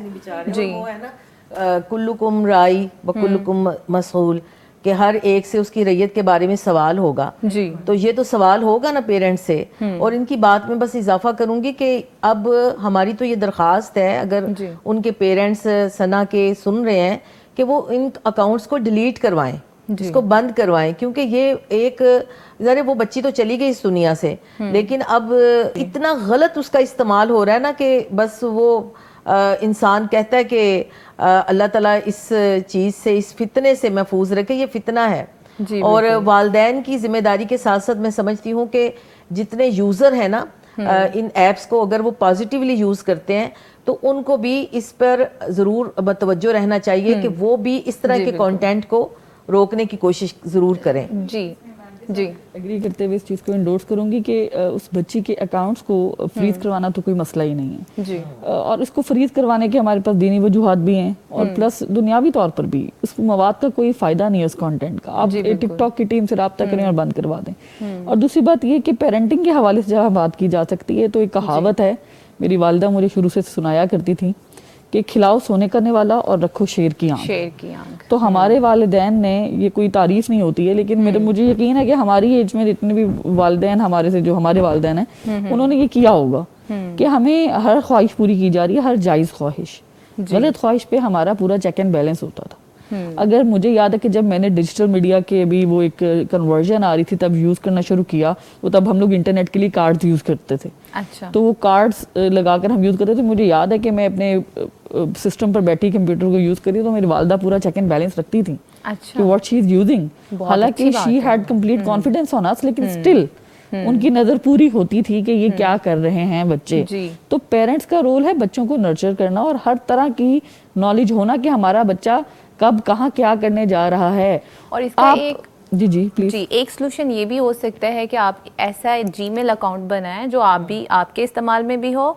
جی, وہ ہے نا کلکم رائی وکلکم مسئول, کہ ہر ایک سے اس کی ریت کے بارے میں سوال ہوگا. جی, تو یہ تو سوال ہوگا نا پیرنٹس سے. اور ان کی بات میں بس اضافہ کروں گی کہ اب ہماری تو یہ درخواست ہے, اگر ان کے پیرنٹس ثنا کے سن رہے ہیں, کہ وہ ان اکاؤنٹس کو ڈیلیٹ کروائیں, اس کو بند کروائیں, کیونکہ یہ ایک ذرا وہ بچی تو چلی گئی اس دنیا سے, لیکن اب اتنا غلط اس کا استعمال ہو رہا ہے نا کہ بس وہ انسان کہتا ہے کہ اللہ تعالیٰ اس چیز سے, اس فتنے سے محفوظ رکھے, یہ فتنہ ہے. اور والدین کی ذمہ داری کے ساتھ ساتھ میں سمجھتی ہوں کہ جتنے یوزر ہیں نا ان ایپس کو, اگر وہ پازیٹیولی یوز کرتے ہیں تو ان کو بھی اس پر ضرور متوجہ رہنا چاہیے کہ وہ بھی اس طرح کے کانٹینٹ کو روکنے کی کوشش ضرور کریں. جی جی, ایگری کرتے ہوئے اس چیز کو انڈورس کروں گی کہ اس بچی کے اکاؤنٹس کو فریز کروانا تو کوئی مسئلہ ہی نہیں ہے. جی, اور اس کو فریز کروانے کے ہمارے پاس دینی وجوہات بھی ہیں, اور پلس دنیاوی طور پر بھی اس مواد کا کوئی فائدہ نہیں ہے اس کانٹینٹ کا. آپ ٹک ٹاک کی ٹیم سے رابطہ کریں اور بند کروا دیں. اور دوسری بات یہ کہ پیرنٹنگ کے حوالے سے جہاں بات کی جا سکتی ہے تو ایک کہاوت ہے, میری والدہ مجھے شروع سے سنایا کرتی تھی کہ کھلاؤ سونے کرنے والا اور رکھو شیر کی آنکھ. شیر کی آنکھ. تو ہمارے والدین نے, یہ کوئی تعریف نہیں ہوتی ہے, لیکن مجھے یقین ہے کہ ہماری ایج میں جتنے بھی والدین ہمارے سے, جو ہمارے والدین ہیں, انہوں نے یہ کیا ہوگا کہ ہمیں ہر خواہش پوری کی جا رہی ہے, ہر جائز خواہش. غلط خواہش پہ ہمارا پورا چیک اینڈ بیلنس ہوتا تھا. اگر مجھے یاد ہے کہ جب میں نے ڈیجیٹل میڈیا کے بھی وہ ایک کنورژن آ رہی تھی تب یوز کرنا شروع کیا, وہ تب ہم لوگ انٹرنیٹ کے لیے کارڈز یوز کرتے تھے. اچھا, تو وہ کارڈز لگا کر ہم یوز کرتے تھے. مجھے یاد ہے کہ میں اپنے سسٹم پر بیٹھی کمپیوٹر کو یوز کری تو میری والدہ پورا چیک اینڈ بیلنس رکھتی تھی کہ واٹ شی از یوزنگ. حالانکہ she had complete confidence on us, لیکن اسٹل ان کی نظر پوری ہوتی تھی کہ یہ کیا کر رہے ہیں بچے. تو پیرنٹس کا رول ہے بچوں کو نرچر کرنا اور ہر طرح کی نالج ہونا کہ ہمارا بچہ کب کہاں کیا کرنے جا رہا ہے. اور اس کا ایک جی پلیز. جی, ایک سلوشن یہ بھی ہو سکتا ہے کہ آپ ایسا جی میل اکاؤنٹ بنائیں جو آپ کے استعمال میں بھی ہو,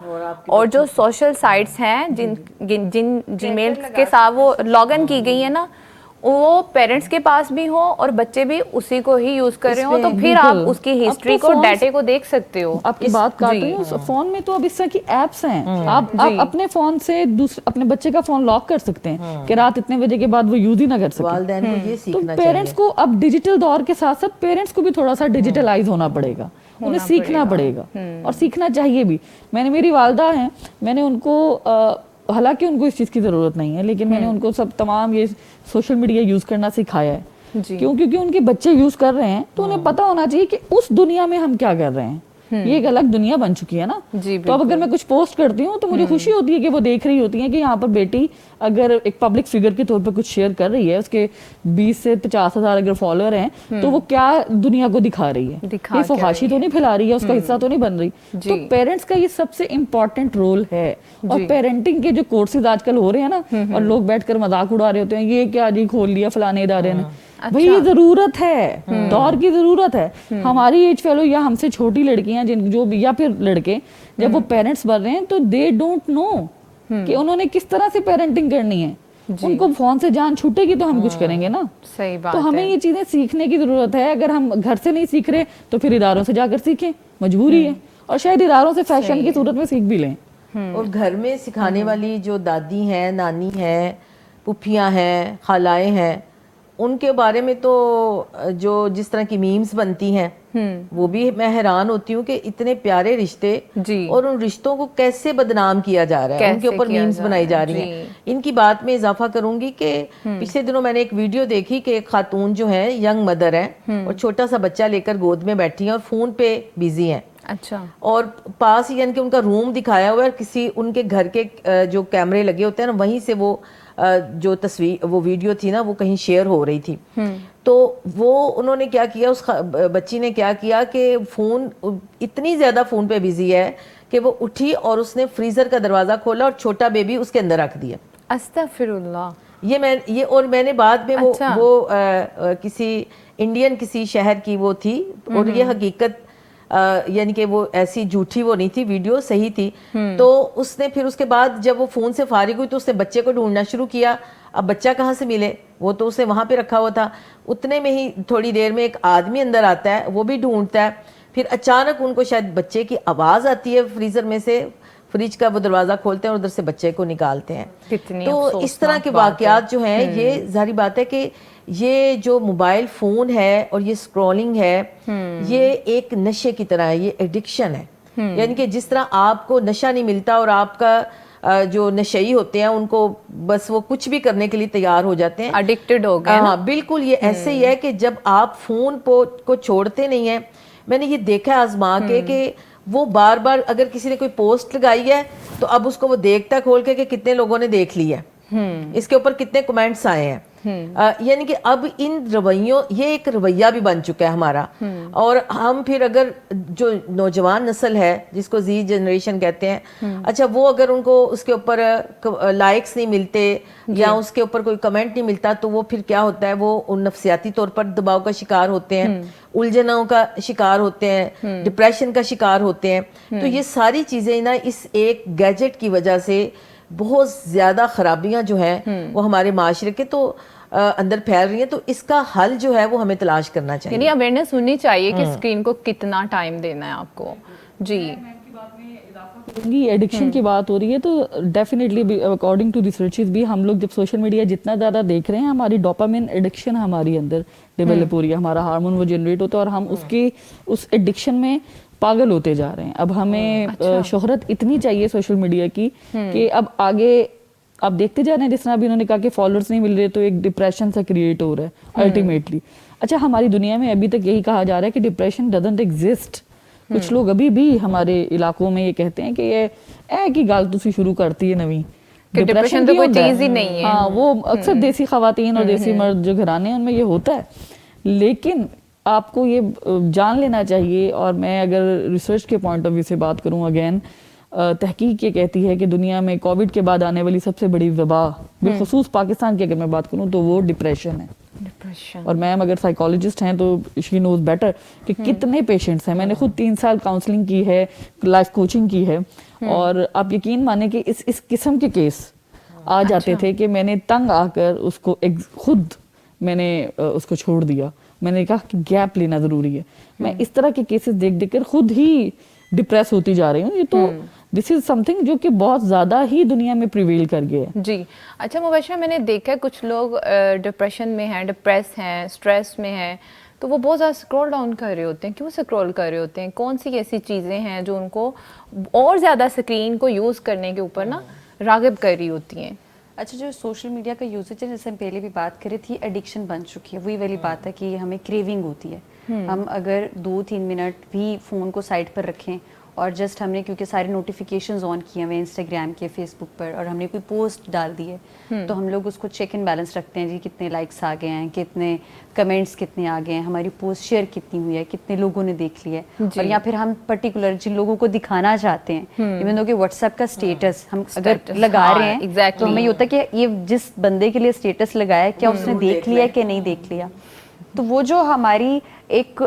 اور جو سوشل سائٹس ہیں جن جی میل کے ساتھ وہ لاگ ان کی گئی ہیں نا, وہ پیرنٹس کے پاس بھی ہو اور بچے بھی اسی کو ہی یوز کر رہے ہو, تو پھر آپ اس کی ہسٹری کو, ڈیٹے کو دیکھ سکتے ہو. آپ کی بات کر رہی ہوں, فون میں تو اب اس طرح کی ایپس ہیں, آپ اپنے فون سے اپنے بچے کا فون لاک کر سکتے ہیں کہ رات اتنے بجے کے بعد وہ یوز ہی نہ کر سکے. والدین کو یہ تو سیکھنا پیرنٹس کو اب ڈیجیٹل دور کے ساتھ ساتھ پیرنٹس کو بھی تھوڑا سا ڈیجیٹلائز ہونا پڑے گا, انہیں سیکھنا پڑے گا اور سیکھنا چاہیے بھی. میں نے, میری والدہ ہیں, میں نے ان کو, حالانکہ ان کو اس چیز کی ضرورت نہیں ہے, لیکن میں نے ان کو سب تمام یہ سوشل میڈیا یوز کرنا سکھایا ہے. کیونکہ ان کے بچے یوز کر رہے ہیں تو انہیں پتا ہونا چاہیے کہ اس دنیا میں ہم کیا کر رہے ہیں. یہ ایک الگ دنیا بن چکی ہے نا. تو اب اگر میں کچھ پوسٹ کرتی ہوں تو مجھے خوشی ہوتی ہے کہ وہ دیکھ رہی ہوتی ہیں کہ یہاں پر بیٹی اگر ایک پبلک فگر کے طور پر کچھ شیئر کر رہی ہے, اس کے 20 سے 50 ہزار اگر فالوور ہیں, تو وہ کیا دنیا کو دکھا رہی ہے, یہ فحاشی تو نہیں پھیلا رہی ہے, اس کا حصہ تو نہیں بن رہی. تو پیرنٹس کا یہ سب سے امپورٹنٹ رول ہے. اور پیرنٹنگ کے جو کورسز آج کل ہو رہے ہیں نا, اور لوگ بیٹھ کر مذاق اڑا رہے ہوتے ہیں, یہ کیا جی کھول لیا فلانے ادارے نے. بھئی یہ ضرورت ہے, دور کی ضرورت ہے. ہماری ایج فیلو یا ہم سے چھوٹی لڑکیاں جو یا پھر لڑکے جب وہ پیرنٹس بن رہے ہیں تو دے ڈونٹ نو کہ انہوں نے کس طرح سے پیرنٹنگ کرنی ہے. ان کو فون سے جان چھوٹے گی تو ہم کچھ کریں گے نا. صحیح بات. تو ہمیں یہ چیزیں سیکھنے کی ضرورت ہے. اگر ہم گھر سے نہیں سیکھ رہے تو پھر اداروں سے جا کر سیکھیں, مجبوری ہے, اور شاید اداروں سے فیشن کی صورت میں سیکھ بھی لیں. اور گھر میں سکھانے والی جو دادی ہیں, نانی ہیں, پھوپھیاں ہیں, خالائیں ہیں, ان کے بارے میں تو جو جس طرح کی میمز بنتی ہیں وہ بھی میں حیران ہوتی ہوں کہ اتنے پیارے رشتے, اور ان رشتوں کو کیسے بدنام کیا جا رہا ہے, ان کے اوپر میمز بنائی جا رہی ہیں. ان کی بات میں اضافہ کروں گی کہ پچھلے دنوں میں نے ایک ویڈیو دیکھی کہ ایک خاتون جو ہے ینگ مدر ہے, اور چھوٹا سا بچہ لے کر گود میں بیٹھی ہیں اور فون پہ بیزی ہیں. اچھا. اور پاس یعنی کہ ان کا روم دکھایا ہوا ہے, اور کسی ان کے گھر کے جو کیمرے لگے ہوتے ہیں نا, وہیں سے وہ جو تصویر, وہ ویڈیو تھی نا, وہ کہیں شیئر ہو رہی تھی. تو وہ انہوں نے کیا کیا, اس بچی نے کیا کیا کہ فون, اتنی زیادہ فون پہ بزی ہے کہ وہ اٹھی اور اس نے فریزر کا دروازہ کھولا اور چھوٹا بیبی اس کے اندر رکھ دیا. استغفر اللہ. اور میں نے بعد میں وہ کسی انڈین کسی شہر کی وہ تھی, اور یہ حقیقت یعنی کہ وہ ایسی جھوٹی وہ نہیں تھی, ویڈیو صحیح تھی. تو اس نے پھر اس کے بعد جب وہ فون سے فارغ ہوئی تو اس نے بچے کو ڈھونڈنا شروع کیا. اب بچہ کہاں سے ملے, وہ تو اسے وہاں پہ رکھا ہوا تھا. اتنے میں ہی تھوڑی دیر میں ایک آدمی اندر آتا ہے, وہ بھی ڈھونڈتا ہے. پھر اچانک ان کو شاید بچے کی آواز آتی ہے فریزر میں سے, فریج کا وہ دروازہ کھولتے ہیں اور ادھر سے بچے کو نکالتے ہیں. تو اس طرح کے واقعات جو ہیں, یہ ظاہری بات ہے کہ یہ جو موبائل فون ہے اور یہ سکرولنگ ہے, یہ ایک نشے کی طرح ہے, یہ ایڈکشن ہے. یعنی کہ جس طرح آپ کو نشہ نہیں ملتا اور آپ کا جو نشئی ہوتے ہیں ان کو بس وہ کچھ بھی کرنے کے لیے تیار ہو جاتے ہیں, ایڈکٹڈ ہو گئے. ہاں بالکل, یہ ایسے ہی ہے کہ جب آپ فون کو چھوڑتے نہیں ہیں. میں نے یہ دیکھا آزما کے کہ وہ بار بار اگر کسی نے کوئی پوسٹ لگائی ہے تو اب اس کو وہ دیکھتا کھول کے کہ کتنے لوگوں نے دیکھ لی ہے, اس کے اوپر کتنے کمنٹس آئے ہیں. یعنی کہ اب ان رویوں, یہ ایک رویہ بھی بن چکا ہے ہمارا. اور ہم پھر اگر جو نوجوان نسل ہے جس کو زی جنریشن کہتے ہیں, اچھا وہ اگر ان کو اس کے اوپر لائکس نہیں ملتے یا اس کے اوپر کوئی کمنٹ نہیں ملتا, تو وہ پھر کیا ہوتا ہے, وہ نفسیاتی طور پر دباؤ کا شکار ہوتے ہیں, الجھنوں کا شکار ہوتے ہیں, ڈپریشن کا شکار ہوتے ہیں. تو یہ ساری چیزیں نا اس ایک گیجٹ کی وجہ سے بہت زیادہ خرابیاں جو ہیں وہ ہمارے معاشرے کے تو اندر پھیل رہی ہیں. تو اس کا حل جو ہے وہ ہمیں تلاش کرنا چاہیے. یعنی اویئرنیس ہونی چاہیے کہ اسکرین کو کتنا ٹائم دینا ہے آپ کو. جی ایڈکشن کی بات ہو رہی ہے تو ڈیفینیٹلی اکارڈنگ ٹو ریسرچز بھی ہم لوگ جب سوشل میڈیا جتنا زیادہ دیکھ رہے ہیں, ہماری ڈوپامین ایڈکشن ہماری اندر ڈیولپ ہو رہی ہے, ہمارا ہارمون وہ جنریٹ ہوتا ہے اور ہم اس ایڈکشن میں پاگل ہوتے جا رہے ہیں. اب ہمیں شہرت اتنی چاہیے سوشل میڈیا کی کہ اب آگے آپ دیکھتے جا رہے ہیں, جس طرح ابھی انہوں نے کہا کہ فالوورز نہیں مل رہے تو ایک ڈپریشن سا کریٹ ہو رہا ہے الٹیمیٹلی. اچھا, ہماری دنیا میں ابھی تک یہی کہا جا رہا ہے کہ ڈپریشن ڈزنٹ ایگزسٹ. کچھ لوگ ابھی بھی ہمارے علاقوں میں یہ کہتے ہیں کہ یہ کی گل تسی شروع کرتی ہے نویں, ڈپریشن تو کوئی چیز ہی نہیں ہے. ہاں, وہ اکثر دیسی خواتین اور دیسی مرد جو گھرانے ہیں ان میں یہ ہوتا ہے. لیکن آپ کو یہ جان لینا چاہیے, اور میں اگر ریسرچ کے پوائنٹ آف ویو سے بات کروں, اگین تحقیق یہ کہتی ہے کہ دنیا میں کووڈ کے بعد آنے والی سب سے بڑی وبا بالخصوص پاکستان کی اگر میں بات کروں تو وہ ڈپریشن ہے. اور میم اگر سائیکالوجسٹ ہیں تو شی نوز بیٹر کہ کتنے پیشنٹس ہیں. میں نے خود 3 سال کاؤنسلنگ کی ہے, لائف کوچنگ کی ہے, اور آپ یقین مانیں کہ اس قسم کے کیس آ جاتے تھے کہ میں نے تنگ آ کر اس کو خود میں نے اس کو چھوڑ دیا. میں نے کہا کہ گیپ لینا ضروری ہے. میں اس طرح کے کیسز دیکھ دیکھ کر خود ہی ڈپریس ہوتی جا رہی ہوں. یہ تو دس از سم تھنگ جو کہ بہت زیادہ ہی دنیا میں پریویل کر گیا ہے. جی اچھا مبشرہ، میں نے دیکھا ہے کچھ لوگ ڈپریشن میں ہیں، ڈپریس ہیں، اسٹریس میں ہیں، تو وہ بہت زیادہ اسکرول ڈاؤن کر رہے ہوتے ہیں. کیوں اسکرول کر رہے ہوتے ہیں؟ کون سی ایسی چیزیں ہیں جو ان کو اور زیادہ اسکرین کو یوز کرنے کے اوپر نا راغب کر رہی ہوتی ہیں؟ اچھا، جو سوشل میڈیا کا یوزیج ہے، جیسے ہم پہلے بھی بات کری تھی، ایڈکشن بن چکی ہے. وہی والی بات ہے کہ ہمیں کریونگ ہوتی ہے. ہم اگر 2-3 منٹ بھی فون کو سائڈ پر رکھیں اور جسٹ ہم نے کیونکہ سارے نوٹیفیکیشنز آن کیے ہوئے انسٹاگرام کے، فیس بک پر، اور ہم نے کوئی پوسٹ ڈال دی ہے تو ہم لوگ اس کو چیک اینڈ بیلنس رکھتے ہیں. جی کتنے لائکس آ گئے ہیں، کتنے کمنٹس کتنے آ گئے ہیں، ہماری پوسٹ شیئر کتنی ہوئی ہے، کتنے لوگوں نے دیکھ لی ہے. اور یا پھر ہم پرٹیکولر جن لوگوں کو دکھانا چاہتے ہیں، ایون دو کہ واٹس ایپ کا اسٹیٹس ہم اگر لگا رہے ہیں تو ہمیں یہ ہوتا ہے کہ یہ جس بندے کے لیے اسٹیٹس لگایا کیا اس نے دیکھ لیا کہ نہیں دیکھ لیا. تو وہ جو ہماری ایک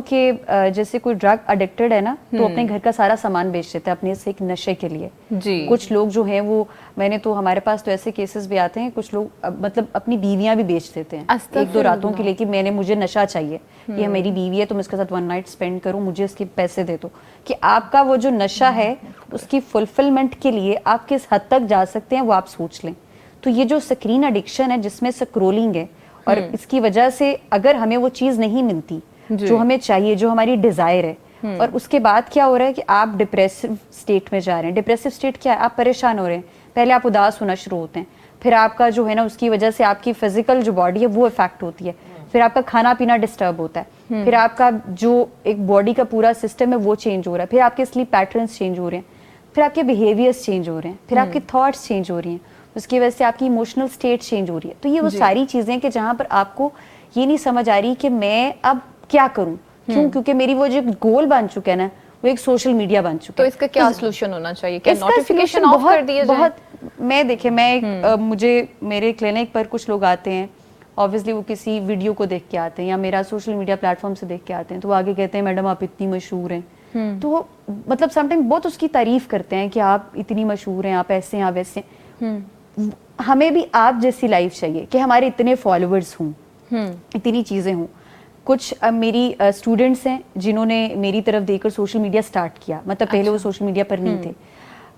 کہ جیسے کوئی ڈرگ اڈکٹڈ ہے نا، تو اپنے گھر کا سارا سامان بیچ دیتا ہے اپنے سے ایک نشے کے لیے. جی کچھ لوگ جو ہیں وہ، میں نے تو ہمارے پاس تو ایسے کیسز بھی آتے ہیں، کچھ لوگ مطلب اپنی بیویاں بھی بیچ دیتے ہیں 1-2 راتوں کے لیے کہ مجھے نشہ چاہیے، یہ میری بیوی ہے تو میں اس کے ساتھ 1 نائٹ اسپینڈ کروں، مجھے اس کے پیسے دے دو. کہ آپ کا وہ جو نشہ ہے اس کی فلفلمنٹ کے لیے آپ کس حد تک جا سکتے ہیں وہ آپ سوچ لیں. تو یہ جو اسکرین ایڈکشن ہے جس میں اسکرولنگ ہے، اور اس کی وجہ سے اگر ہمیں وہ چیز نہیں ملتی جو ہمیں چاہیے، جو ہماری ڈیزائر ہے، اور اس کے بعد کیا ہو رہا ہے کہ آپ ڈپریسو اسٹیٹ میں جا رہے ہیں. ڈپریسو اسٹیٹ کیا ہے؟ آپ پریشان ہو رہے ہیں. پہلے آپ اداس ہونا شروع ہوتے ہیں، پھر آپ کا جو ہے نا اس کی وجہ سے آپ کی فزیکل جو باڈی ہے وہ افیکٹ ہوتی ہے، پھر آپ کا کھانا پینا ڈسٹرب ہوتا ہے، پھر آپ کا جو ایک باڈی کا پورا سسٹم ہے وہ چینج ہو رہا ہے، پھر آپ کے سلیپ پیٹرنس چینج ہو رہے ہیں، پھر آپ کے بیہیویئرس چینج ہو رہے ہیں، پھر آپ کے تھاٹس چینج ہو رہی ہیں، اس کی وجہ سے آپ کی ایموشنل اسٹیٹ چینج ہو رہی ہے. تو یہ وہ ساری چیزیں کہ جہاں پر آپ کو یہ نہیں سمجھ آ رہی کہ میں اب کیا کروں. کیوں؟ کیونکہ میری وہ جو گول بن چکا ہے نا، وہ ایک سوشل میڈیا بن چکا ہے. تو اس کا کیا سولوشن ہونا چاہیے؟ کیا نوٹیفیکیشن آف کر دیے جائیں؟ میں دیکھیں، مجھے میرے کلینک پر کچھ لوگ آتے ہیں، obviously وہ کسی ویڈیو کو دیکھ کے آتے ہیں یا میرا سوشل میڈیا پلیٹ فارم سے دیکھ کے آتے ہیں، تو وہ آگے کہتے ہیں میڈم آپ اتنی مشہور ہیں. تو وہ مطلب سم ٹائم بہت اس کی تعریف کرتے ہیں کہ آپ اتنی مشہور ہیں، آپ ایسے ہیں، آپ ویسے ہیں. ہمیں بھی آپ جیسی لائف چاہیے کہ ہمارے اتنے فالوورز ہوں، اتنی چیزیں ہوں. کچھ میری اسٹوڈنٹس ہیں جنہوں نے میری طرف دیکھ کر سوشل میڈیا اسٹارٹ کیا، مطلب پہلے وہ سوشل میڈیا پر نہیں تھے.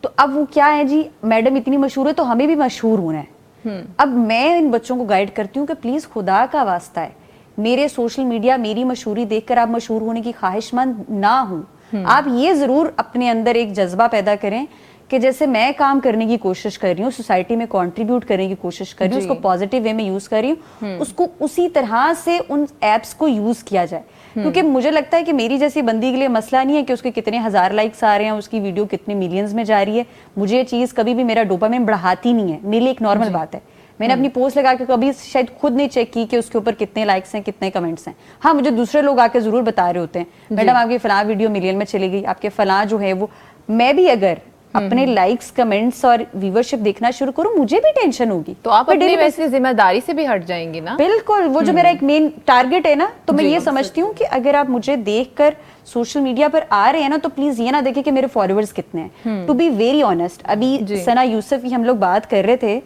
تو اب وہ کیا ہے، جی میڈم اتنی مشہور ہے تو ہمیں بھی مشہور ہونا ہے. اب میں ان بچوں کو گائیڈ کرتی ہوں کہ پلیز خدا کا واسطہ ہے، میرے سوشل میڈیا میری مشہوری دیکھ کر آپ مشہور ہونے کی خواہش مند نہ ہوں. آپ یہ ضرور اپنے اندر ایک جذبہ پیدا کریں کہ جیسے میں کام کرنے کی کوشش کر رہی ہوں، سوسائٹی میں کنٹریبیوٹ کرنے کی کوشش کر رہی ہوں، اس کو پازیٹیو وے میں یوز کر رہی ہوں، اس کو اسی طرح سے ان ایپس کو یوز کیا جائے. کیونکہ مجھے لگتا ہے کہ میری جیسی بندی کے لیے مسئلہ نہیں ہے کہ اس کے کتنے 1000 لائکس آ رہے ہیں، اس کی ویڈیو کتنے ملینز میں جا رہی ہے. مجھے یہ چیز کبھی بھی میرا ڈوپامین بڑھاتی نہیں ہے، میرے لیے ایک نارمل بات ہے. میں نے اپنی پوسٹ لگا کے کبھی شاید خود نہیں چیک کی کہ اس کے اوپر کتنے لائکس ہیں، کتنے کمنٹس ہیں. ہاں مجھے دوسرے لوگ آ کے ضرور بتا رہے ہوتے ہیں میڈم آپ کی فلاں ویڈیو ملین میں چلی گئی، آپ کے فلاں جو ہے وہ. میں بھی اگر اپنے لائکس، کمنٹس اور ویورشپ دیکھنا شروع کروں مجھے بھی ٹینشن ہوگی. تو آپ اپنی ویسے ذمہ داری سے بھی ہٹ جائیں گی نا؟ بالکل، وہ جو میرا ایک مین ٹارگٹ ہے نا، تو میں یہ سمجھتی ہوں کہ اگر آپ مجھے دیکھ کر سوشل میڈیا پر آ رہے ہیں نا، تو پلیز یہ نہ دیکھیں کہ میرے فالوورز کتنے ہیں. ٹو بی ویری آنیسٹ، ابھی ثنا یوسف کی ہم لوگ بات کر رہے تھے،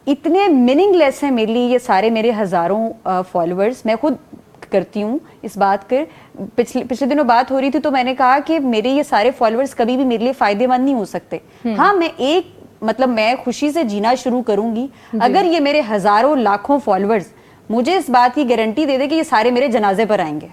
اتنے میننگ لیس ہیں میرے لیے یہ سارے میرے ہزاروں فالوورز. میں خود کرتی ہوں اس بات کر، پچھلے دنوں بات ہو رہی تھی تو میں نے کہا کہ میرے یہ سارے فالوورز کبھی بھی میرے لیے فائدے مند نہیں ہو سکتے. ہاں میں میں خوشی سے جینا شروع کروں گی اگر یہ میرے ہزاروں لاکھوں فالوورز مجھے اس بات کی گارنٹی دے دے کہ یہ سارے میرے جنازے پر آئیں گے.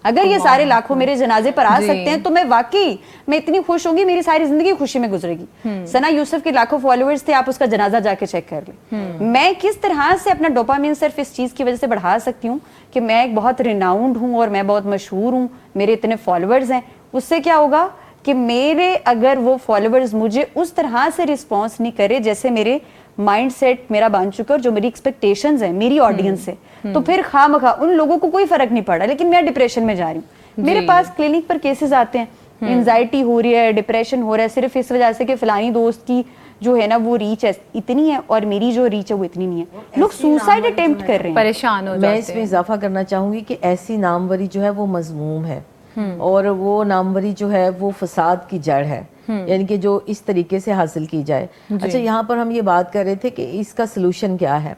اگر یہ سارے لاکھوں میرے جنازے پر آ سکتے ہیں تو میں واقعی میں اتنی خوش ہوں گی، میری ساری زندگی خوشی میں گزرے گی. ثنا یوسف کے لاکھوں فالوورز تھے، آپ اس کا جنازہ جا کے چیک کر لیں. میں کس طرح سے اپنا ڈوپامین صرف اس چیز کی وجہ سے بڑھا سکتی ہوں کہ میں ایک بہت ریناؤنڈ ہوں اور میں بہت مشہور ہوں، میرے اتنے فالوورز ہیں. اس سے کیا ہوگا کہ میرے اگر وہ فالوورز مجھے اس طرح سے رسپانس نہیں کرے جیسے میرے مائنڈ سیٹ میرا بن چکا اور جو میری ایکسپیکٹیشنز ہیں میری آڈینس سے، تو پھر خواہ مخواہ ان لوگوں کو کوئی فرق نہیں پڑا، لیکن میں ڈپریشن میں جا رہی ہوں. میرے پاس کلینک پر کیسز آتے ہیں، انزائٹی ہو رہی ہے، ڈپریشن ہو رہا ہے، صرف اس وجہ سے کہ فلانی دوست کی جو ہے نا وہ ریچ اتنی ہے اور میری جو ریچ ہے وہ اتنی نہیں ہے. لوگ سوسائڈ اٹیمپٹ کر رہے ہیں، پریشان ہو جاتے ہیں. میں اس میں اضافہ کرنا چاہوں گی کہ ایسی ناموری جو ہے وہ مذموم ہے، اور وہ ناموری جو ہے وہ فساد کی جڑ ہے. یعنی کہ جو اس طریقے سے حاصل کی جائے. اچھا یہاں پر ہم یہ بات کر رہے تھے کہ اس کا سلوشن کیا ہے.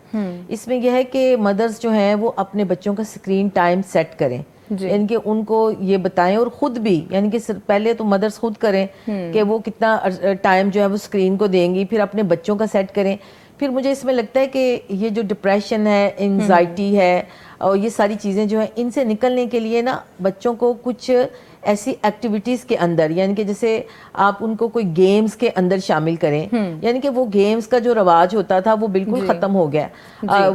اس میں یہ ہے کہ مدرز جو ہیں وہ اپنے بچوں کا اسکرین ٹائم سیٹ کریں, یعنی کہ ان کو یہ بتائیں, اور خود بھی یعنی کہ پہلے تو مدرس خود کریں کہ وہ کتنا ٹائم جو ہے وہ اسکرین کو دیں گی, پھر اپنے بچوں کا سیٹ کریں. پھر مجھے اس میں لگتا ہے کہ یہ جو ڈپریشن ہے, انزائٹی ہے, اور یہ ساری چیزیں جو ہیں ان سے نکلنے کے لیے نا بچوں کو کچھ ایسی ایکٹیویٹیز کے اندر, یعنی کہ جیسے آپ ان کو کوئی گیمز کے اندر شامل کریں, یعنی کہ وہ گیمز کا جو رواج ہوتا تھا وہ بالکل ختم ہو گیا.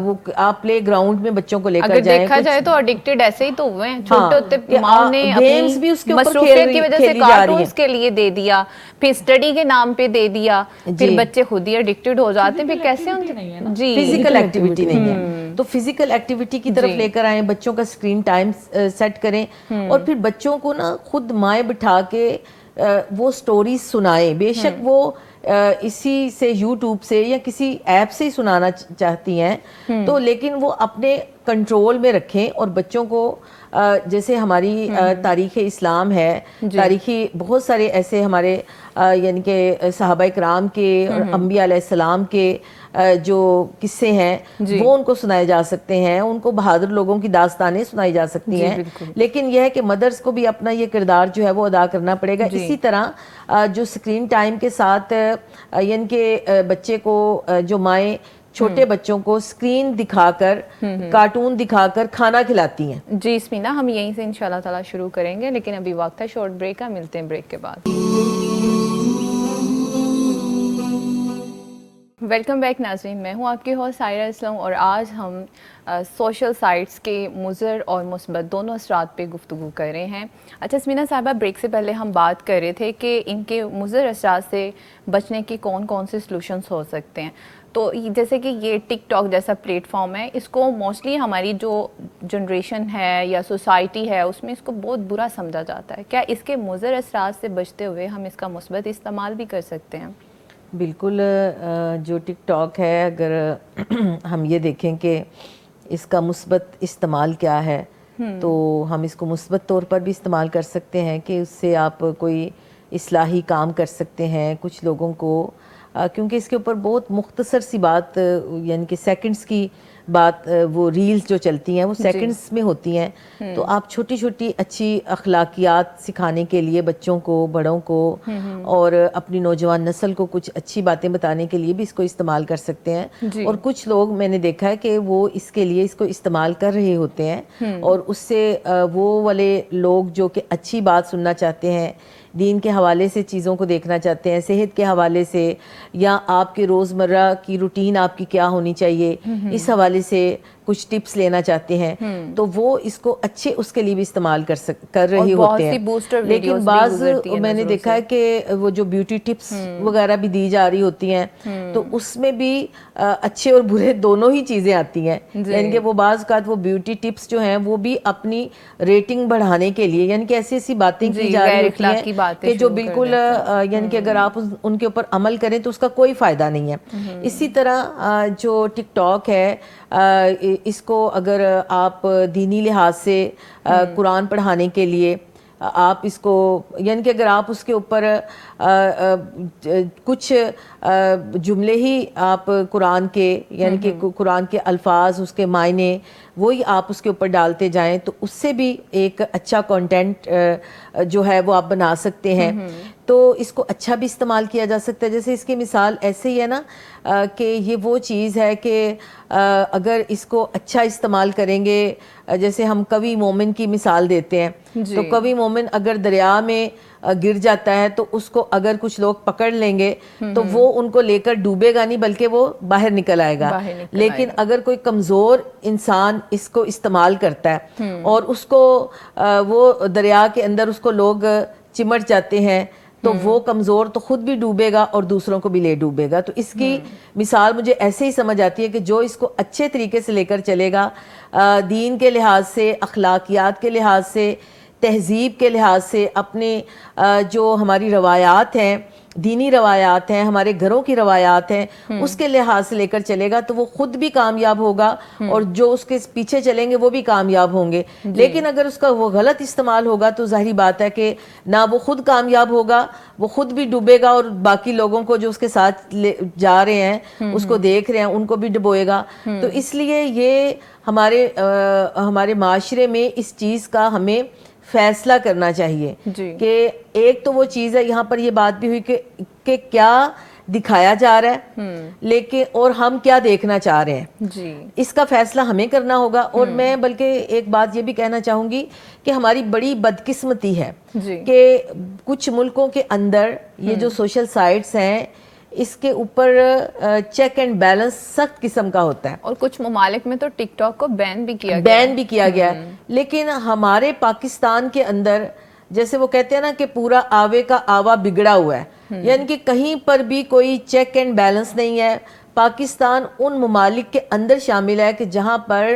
وہ آپ پلے گراؤنڈ میں بچوں کو لے کر جائیں, دیکھا جائے تو ایڈکٹڈ ایسے ہی تو ہوئے ہیں چھوٹے ہوتے, ماؤں نے گیمز بھی اس کے اوپر مصروفیت کی وجہ سے کارٹونز کے لیے دے دیا, پھر اسٹڈی کے نام پہ دے دیا, پھر بچے خود ہی ایڈکٹڈ ہو جاتے ہیں. پھر کیسے جی فزیکل ایکٹیویٹی نہیں ہے, تو فزیکل ایکٹیویٹی کی طرف لے کر آئیں, بچوں کا اسکرین ٹائم سیٹ کریں, اور پھر بچوں کو نا خود مائیں بٹھا کے وہ سٹوریز سنائیں. بے شک وہ اسی سے یوٹیوب سے یا کسی ایپ سے ہی سنانا چاہتی ہیں تو, لیکن وہ اپنے کنٹرول میں رکھیں. اور بچوں کو جیسے ہماری تاریخ اسلام ہے, تاریخی بہت سارے ایسے ہمارے یعنی کہ صحابہ کرام کے اور انبیاء علیہ السلام کے جو قصے ہیں وہ ان کو سنائے جا سکتے ہیں, ان کو بہادر لوگوں کی داستانیں سنائی جا سکتی ہیں. لیکن یہ ہے کہ مدرس کو بھی اپنا یہ کردار جو ہے وہ ادا کرنا پڑے گا. اسی طرح جو اسکرین ٹائم کے ساتھ یعنی کہ بچے کو جو مائیں چھوٹے بچوں کو اسکرین دکھا کر, کارٹون دکھا کر کھانا کھلاتی ہیں. جی اسمینا, ہم یہیں سے انشاءاللہ تعالی شروع کریں گے, لیکن ابھی وقت ہے شارٹ بریک کا, ملتے ہیں بریک کے بعد. ویلکم بیک ناظرین, میں ہوں آپ کی ہوسٹ سائرہ اسلم, اور آج ہم سوشل سائٹس کے مضر اور مثبت دونوں اثرات پہ گفتگو کر رہے ہیں. اچھا اسمینا صاحبہ, بریک سے پہلے ہم بات کر رہے تھے کہ ان کے مضر اثرات سے بچنے کے کون کون سے سلوشنز ہو سکتے ہیں. تو جیسے کہ یہ ٹک ٹاک جیسا پلیٹ فارم ہے, اس کو موسٹلی ہماری جو جنریشن ہے یا سوسائٹی ہے اس میں اس کو بہت برا سمجھا جاتا ہے. کیا اس کے مضر اثرات سے بچتے ہوئے ہم اس کا مثبت استعمال بھی کر سکتے ہیں؟ بالکل. جو ٹک ٹاک ہے, اگر ہم یہ دیکھیں کہ اس کا مثبت استعمال کیا ہے, تو ہم اس کو مثبت طور پر بھی استعمال کر سکتے ہیں کہ اس سے آپ کوئی اصلاحی کام کر سکتے ہیں کچھ لوگوں کو, کیونکہ اس کے اوپر بہت مختصر سی بات, یعنی کہ سیکنڈز کی بات, وہ ریلز جو چلتی ہیں وہ سیکنڈز میں ہوتی ہیں. تو آپ چھوٹی چھوٹی اچھی اخلاقیات سکھانے کے لیے بچوں کو, بڑوں کو, اور اپنی نوجوان نسل کو کچھ اچھی باتیں بتانے کے لیے بھی اس کو استعمال کر سکتے ہیں. اور کچھ لوگ میں نے دیکھا ہے کہ وہ اس کے لیے اس کو استعمال کر رہے ہوتے ہیں, اور اس سے وہ والے لوگ جو کہ اچھی بات سننا چاہتے ہیں, دین کے حوالے سے چیزوں کو دیکھنا چاہتے ہیں, صحت کے حوالے سے, یا آپ کے روزمرہ کی روٹین آپ کی کیا ہونی چاہیے اس حوالے سے کچھ ٹپس لینا چاہتے ہیں, تو وہ اس کو اچھے اس کے لیے بھی استعمال کر رہے ہوتے ہیں. لیکن بعض میں نے دیکھا ہے کہ وہ جو بیوٹی ٹپس وغیرہ بھی دی جا رہی ہوتی ہیں, تو اس میں بھی اچھے اور برے دونوں ہی چیزیں آتی ہیں. یعنی کہ وہ بعض اوقات وہ بیوٹی ٹپس جو ہیں وہ بھی اپنی ریٹنگ بڑھانے کے لیے, یعنی کہ ایسی ایسی باتیں کی جا رہی ہوتی ہیں کہ جو بالکل یعنی کہ اگر آپ ان کے اوپر عمل کریں تو اس کا کوئی فائدہ نہیں ہے. اسی طرح جو ٹک ٹاک ہے, اس کو اگر آپ دینی لحاظ سے قرآن پڑھانے کے لیے آپ اس کو, یعنی کہ اگر آپ اس کے اوپر کچھ جملے ہی آپ قرآن کے, یعنی کہ قرآن کے الفاظ, اس کے معنی وہی آپ اس کے اوپر ڈالتے جائیں, تو اس سے بھی ایک اچھا کنٹینٹ جو ہے وہ آپ بنا سکتے ہیں. تو اس کو اچھا بھی استعمال کیا جا سکتا ہے. جیسے اس کی مثال ایسے ہی ہے نا کہ یہ وہ چیز ہے کہ اگر اس کو اچھا استعمال کریں گے, جیسے ہم کوی مومن کی مثال دیتے ہیں, تو کوی مومن اگر دریا میں گر جاتا ہے تو اس کو اگر کچھ لوگ پکڑ لیں گے تو وہ ان کو لے کر ڈوبے گا نہیں, بلکہ وہ باہر نکل آئے گا. لیکن اگر کوئی کمزور انسان اس کو استعمال کرتا ہے اور اس کو وہ دریا کے اندر اس کو لوگ چمٹ جاتے ہیں, تو وہ کمزور تو خود بھی ڈوبے گا اور دوسروں کو بھی لے ڈوبے گا. تو اس کی مثال مجھے ایسے ہی سمجھ آتی ہے کہ جو اس کو اچھے طریقے سے لے کر چلے گا, دین کے لحاظ سے, اخلاقیات کے لحاظ سے, تہذیب کے لحاظ سے, اپنے جو ہماری روایات ہیں دینی روایات ہیں, ہمارے گھروں کی روایات ہیں, اس کے لحاظ سے لے کر چلے گا تو وہ خود بھی کامیاب ہوگا اور جو اس کے پیچھے چلیں گے وہ بھی کامیاب ہوں گے. لیکن اگر اس کا وہ غلط استعمال ہوگا تو ظاہری بات ہے کہ نہ وہ خود کامیاب ہوگا, وہ خود بھی ڈوبے گا اور باقی لوگوں کو جو اس کے ساتھ جا رہے ہیں اس کو دیکھ رہے ہیں ان کو بھی ڈبوئے گا. تو اس لیے یہ ہمارے معاشرے میں اس چیز کا ہمیں فیصلہ کرنا چاہیے کہ ایک تو وہ چیز ہے, یہاں پر یہ بات بھی ہوئی کہ کیا دکھایا جا رہا ہے لیکن اور ہم کیا دیکھنا چاہ رہے ہیں, اس کا فیصلہ ہمیں کرنا ہوگا. اور میں بلکہ ایک بات یہ بھی کہنا چاہوں گی کہ ہماری بڑی بدقسمتی ہے کہ کچھ ملکوں کے اندر یہ جو سوشل سائٹس ہیں اس کے اوپر چیک اینڈ بیلنس سخت قسم کا ہوتا ہے, اور کچھ ممالک میں تو ٹک ٹاک کو بین بھی کیا گیا ہے. لیکن ہمارے پاکستان کے اندر جیسے وہ کہتے ہیں نا کہ پورا آوے کا آوا بگڑا ہوا ہے, یعنی کہ کہیں پر بھی کوئی چیک اینڈ بیلنس نہیں ہے. پاکستان ان ممالک کے اندر شامل ہے کہ جہاں پر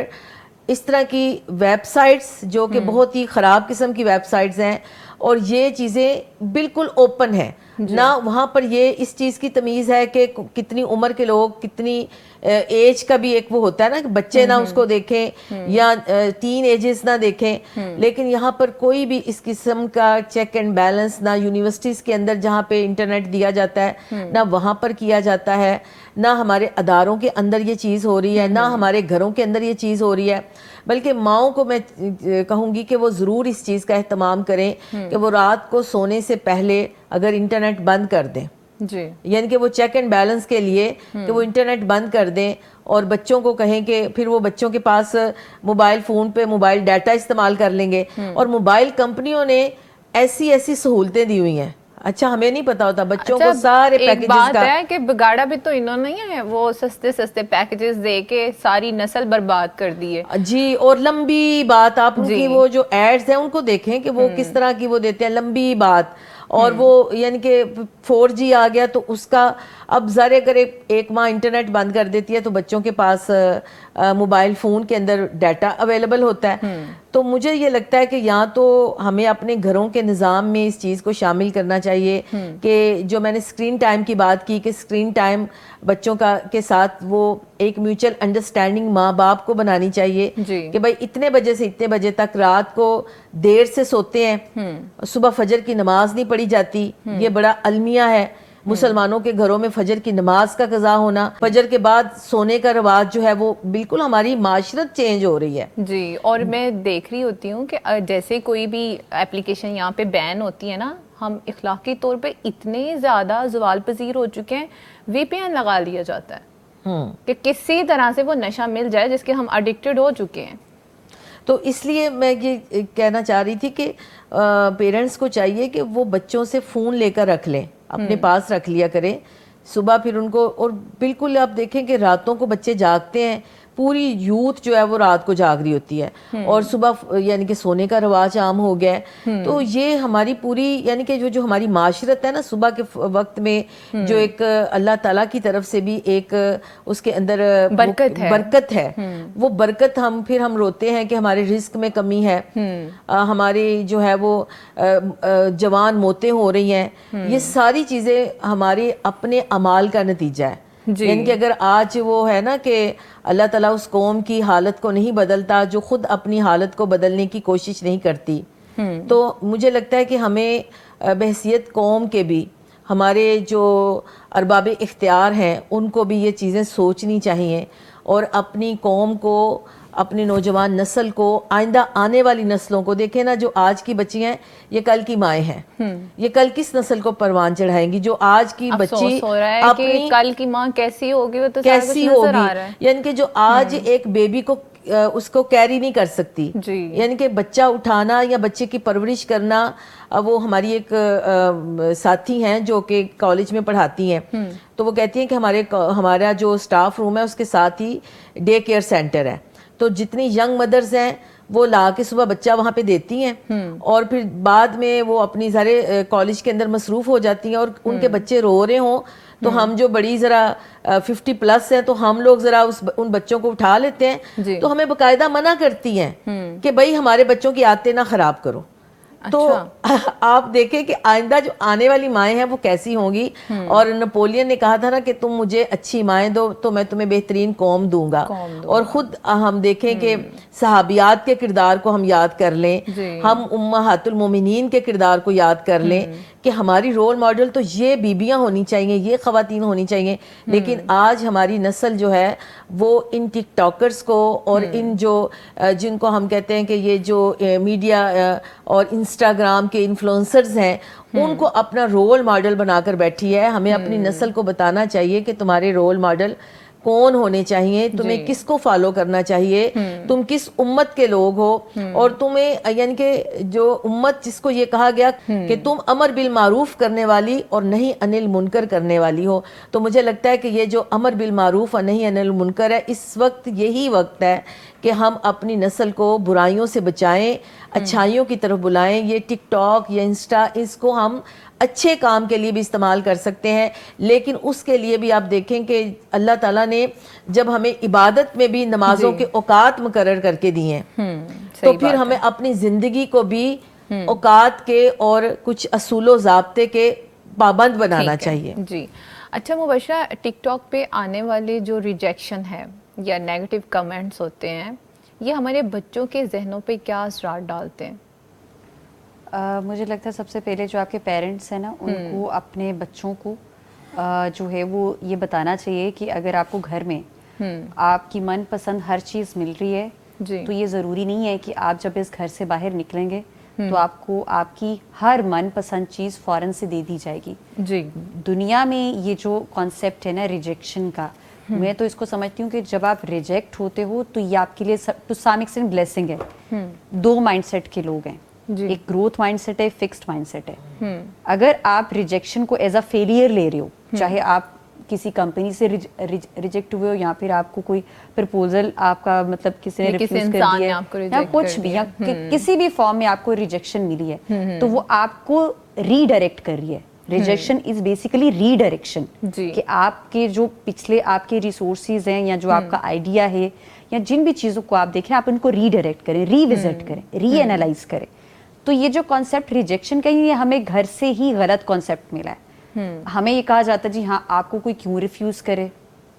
اس طرح کی ویب سائٹس جو کہ بہت ہی خراب قسم کی ویب سائٹس ہیں اور یہ چیزیں بالکل اوپن ہیں, نہ وہاں پر یہ اس چیز کی تمیز ہے کہ کتنی عمر کے لوگ, کتنی ایج کا بھی ایک وہ ہوتا ہے نا کہ بچے نہ اس کو دیکھیں یا تین ایجز نہ دیکھیں. لیکن یہاں پر کوئی بھی اس قسم کا چیک اینڈ بیلنس نہ یونیورسٹیز کے اندر جہاں پہ انٹرنیٹ دیا جاتا ہے نہ وہاں پر کیا جاتا ہے, نہ ہمارے اداروں کے اندر یہ چیز ہو رہی ہے, نہ ہمارے گھروں کے اندر یہ چیز ہو رہی ہے. بلکہ ماؤں کو میں کہوں گی کہ وہ ضرور اس چیز کا اہتمام کریں کہ وہ رات کو سونے سے پہلے اگر انٹرنیٹ بند کر دیں, یعنی کہ وہ چیک اینڈ بیلنس کے لیے کہ وہ انٹرنیٹ بند کر دیں اور بچوں کو کہیں کہ پھر وہ بچوں کے پاس موبائل فون پہ موبائل ڈیٹا استعمال کر لیں گے. اور موبائل کمپنیوں نے ایسی سہولتیں دی ہوئی ہیں, اچھا ہمیں نہیں پتا ہوتا بچوں کو سارے پیکیجز کا. ایک بات ہے کہ بگاڑا بھی تو انہوں نے نہیں ہے, وہ سستے پیکیجز دے کے ساری نسل برباد کر دی ہے. جی, اور لمبی بات آپ ان کی وہ جو ایڈز ہیں ان کو دیکھیں کہ وہ کس طرح کی وہ دیتے ہیں, لمبی بات. اور وہ یعنی کہ 4G آ گیا تو اس کا اب ذرا اگر ایک ماں انٹرنیٹ بند کر دیتی ہے تو بچوں کے پاس موبائل فون کے اندر ڈیٹا اویلیبل ہوتا ہے. تو مجھے یہ لگتا ہے کہ یہاں تو ہمیں اپنے گھروں کے نظام میں اس چیز کو شامل کرنا چاہیے کہ جو میں نے اسکرین ٹائم کی بات کی کہ اسکرین ٹائم بچوں کے ساتھ وہ ایک میوچل انڈرسٹینڈنگ ماں باپ کو بنانی چاہیے کہ بھائی اتنے بجے سے اتنے بجے تک رات کو دیر سے سوتے ہیں, صبح فجر کی نماز نہیں پڑھی جاتی. یہ بڑا المیہ ہے مسلمانوں کے گھروں میں فجر کی نماز کا قضا ہونا, فجر کے بعد سونے کا رواج جو ہے وہ بالکل ہماری معاشرت چینج ہو رہی ہے. جی, اور میں دیکھ رہی ہوتی ہوں کہ جیسے کوئی بھی اپلیکیشن یہاں پہ بین ہوتی ہے نا, ہم اخلاقی طور پہ اتنے زیادہ زوال پذیر ہو چکے ہیں, VPN لگا لیا جاتا ہے کہ کسی طرح سے وہ نشہ مل جائے جس کے ہم اڈکٹڈ ہو چکے ہیں. تو اس لیے میں یہ کہنا چاہ رہی تھی کہ پیرنٹس کو چاہیے کہ وہ بچوں سے فون لے کر رکھ لیں, اپنے پاس رکھ لیا کریں صبح. پھر ان کو, اور بالکل آپ دیکھیں کہ راتوں کو بچے جاگتے ہیں, پوری یوتھ جو ہے وہ رات کو جاگ رہی ہوتی ہے اور صبح یعنی کہ سونے کا رواج عام ہو گیا ہے. تو یہ ہماری پوری یعنی کہ جو ہماری معاشرت ہے نا صبح کے وقت میں جو ایک اللہ تعالیٰ کی طرف سے بھی ایک اس کے اندر برکت ہے, وہ برکت ہم روتے ہیں کہ ہمارے رزق میں کمی ہے, ہماری جو ہے وہ جوان موتیں ہو رہی ہیں. یہ ساری چیزیں ہمارے اپنے اعمال کا نتیجہ ہے. یعنی کہ اگر آج وہ ہے نا کہ اللہ تعالیٰ اس قوم کی حالت کو نہیں بدلتا جو خود اپنی حالت کو بدلنے کی کوشش نہیں کرتی, تو مجھے لگتا ہے کہ ہمیں بحیثیت قوم کے بھی ہمارے جو ارباب اختیار ہیں ان کو بھی یہ چیزیں سوچنی چاہیے اور اپنی قوم کو, اپنی نوجوان نسل کو, آئندہ آنے والی نسلوں کو. دیکھیں نا جو آج کی بچی ہیں یہ کل کی مائیں ہیں, یہ کل کس نسل کو پروان چڑھائیں گی. جو آج کی بچی اپنی کل کی ماں کیسی ہوگی وہ تو کیسی ہوگی, یعنی کہ جو آج ایک بیبی کو اس کو کیری نہیں کر سکتی, یعنی کہ بچہ اٹھانا یا بچے کی پرورش کرنا. وہ ہماری ایک ساتھی ہیں جو کہ کالج میں پڑھاتی ہیں, تو وہ کہتی ہیں کہ ہمارا جو اسٹاف روم ہے اس کے ساتھ ہی ڈے کیئر سینٹر ہے, تو جتنی ینگ مدرز ہیں وہ لا کے صبح بچہ وہاں پہ دیتی ہیں اور پھر بعد میں وہ اپنی سارے کالج کے اندر مصروف ہو جاتی ہیں. اور ان کے بچے رو رہے ہوں تو ہم جو بڑی ذرا 50+ ہیں تو ہم لوگ ذرا ان بچوں کو اٹھا لیتے ہیں, تو ہمیں باقاعدہ منع کرتی ہیں کہ بھائی ہمارے بچوں کی عادتیں نہ خراب کرو. تو آپ دیکھیں کہ آئندہ جو آنے والی مائیں ہیں وہ کیسی ہوں گی. اور نپولین نے کہا تھا نا کہ تم مجھے اچھی مائیں دو تو میں تمہیں بہترین قوم دوں گا. اور خود ہم دیکھیں کہ صحابیات کے کردار کو ہم یاد کر لیں, ہم امہات المومنین کے کردار کو یاد کر لیں کہ ہماری رول ماڈل تو یہ بیبیاں ہونی چاہیے, یہ خواتین ہونی چاہیے. لیکن آج ہماری نسل جو ہے وہ ان ٹک ٹاکرز کو اور ان جو جن کو ہم کہتے ہیں کہ یہ جو میڈیا اور انسٹاگرام کے انفلوئنسرز ہیں ان کو اپنا رول ماڈل بنا کر بیٹھی ہے. ہمیں اپنی نسل کو بتانا چاہیے کہ تمہارے رول ماڈل کون ہونے چاہیے, تمہیں کس کو فالو کرنا چاہیے, تم کس امت کے لوگ ہو, اور تمہیں یعنی کہ جو امت جس کو یہ کہا گیا کہ تم امر بالمعروف کرنے والی اور نہیں انل المنکر کرنے والی ہو. تو مجھے لگتا ہے کہ یہ جو امر بالمعروف اور نہیں انل المنکر ہے, اس وقت یہی وقت ہے کہ ہم اپنی نسل کو برائیوں سے بچائیں, اچھائیوں کی طرف بلائیں. یہ ٹک ٹاک یا انسٹا, اس کو ہم اچھے کام کے لیے بھی استعمال کر سکتے ہیں, لیکن اس کے لیے بھی آپ دیکھیں کہ اللہ تعالیٰ نے جب ہمیں عبادت میں بھی نمازوں کے اوقات مقرر کر کے دیے ہیں, تو پھر ہمیں اپنی زندگی کو بھی اوقات کے اور کچھ اصول و ضابطے کے پابند بنانا چاہیے. جی اچھا مبشرہ, ٹک ٹاک پہ آنے والے جو ریجیکشن ہے یا نیگیٹو کمنٹس ہوتے ہیں, یہ ہمارے بچوں کے ذہنوں پہ کیا اثرات ڈالتے ہیں؟ مجھے لگتا ہے سب سے پہلے جو آپ کے پیرنٹس ہیں نا, ان کو اپنے بچوں کو جو ہے وہ یہ بتانا چاہیے کہ اگر آپ کو گھر میں آپ کی من پسند ہر چیز مل رہی ہے تو یہ ضروری نہیں ہے کہ آپ جب اس گھر سے باہر نکلیں گے تو آپ کو آپ کی ہر من پسند چیز فوراً سے دے دی جائے گی. جی دنیا میں یہ جو کانسیپٹ ہے نا ریجیکشن کا, میں تو اس کو سمجھتی ہوں کہ جب آپ ریجیکٹ ہوتے ہو تو یہ آپ کے لیے ٹو سم ایکسٹینٹ بلیسنگ ہے. دو مائنڈ سیٹ کے لوگ ہیں, ایک گروتھ مائنڈ سیٹ ہے, فکسڈ مائنڈ سیٹ ہے. اگر آپ ریجیکشن کو ایز اے فیلئر لے رہے ہو, چاہے آپ کسی کمپنی سے ریجیکٹ ہوئے ہو یا پھر آپ کو کوئی پرپوزل آپ کا مطلب کسی نے ریفیوز کر دیا یا کچھ بھی, یا کسی بھی فارم میں آپ کو ریجیکشن ملی ہے, تو وہ آپ کو ری ڈائریکٹ کر رہی ہے. Rejection is basically redirection, کہ آپ کے جو پچھلے آپ کے ریسورسز ہیں یا جو آپ کا آئیڈیا ہے یا جن بھی چیزوں کو آپ دیکھ رہے ہیں, آپ ان کو ری ڈائریکٹ کریں, ری وزٹ کریں, ری اینالائز کریں. تو یہ جو کانسیپٹ ریجیکشن کا یہ ہمیں گھر سے ہی غلط کانسیپٹ ملا ہے. ہمیں یہ کہا جاتا ہے جی ہاں آپ کو کوئی کیوں ریفیوز کرے,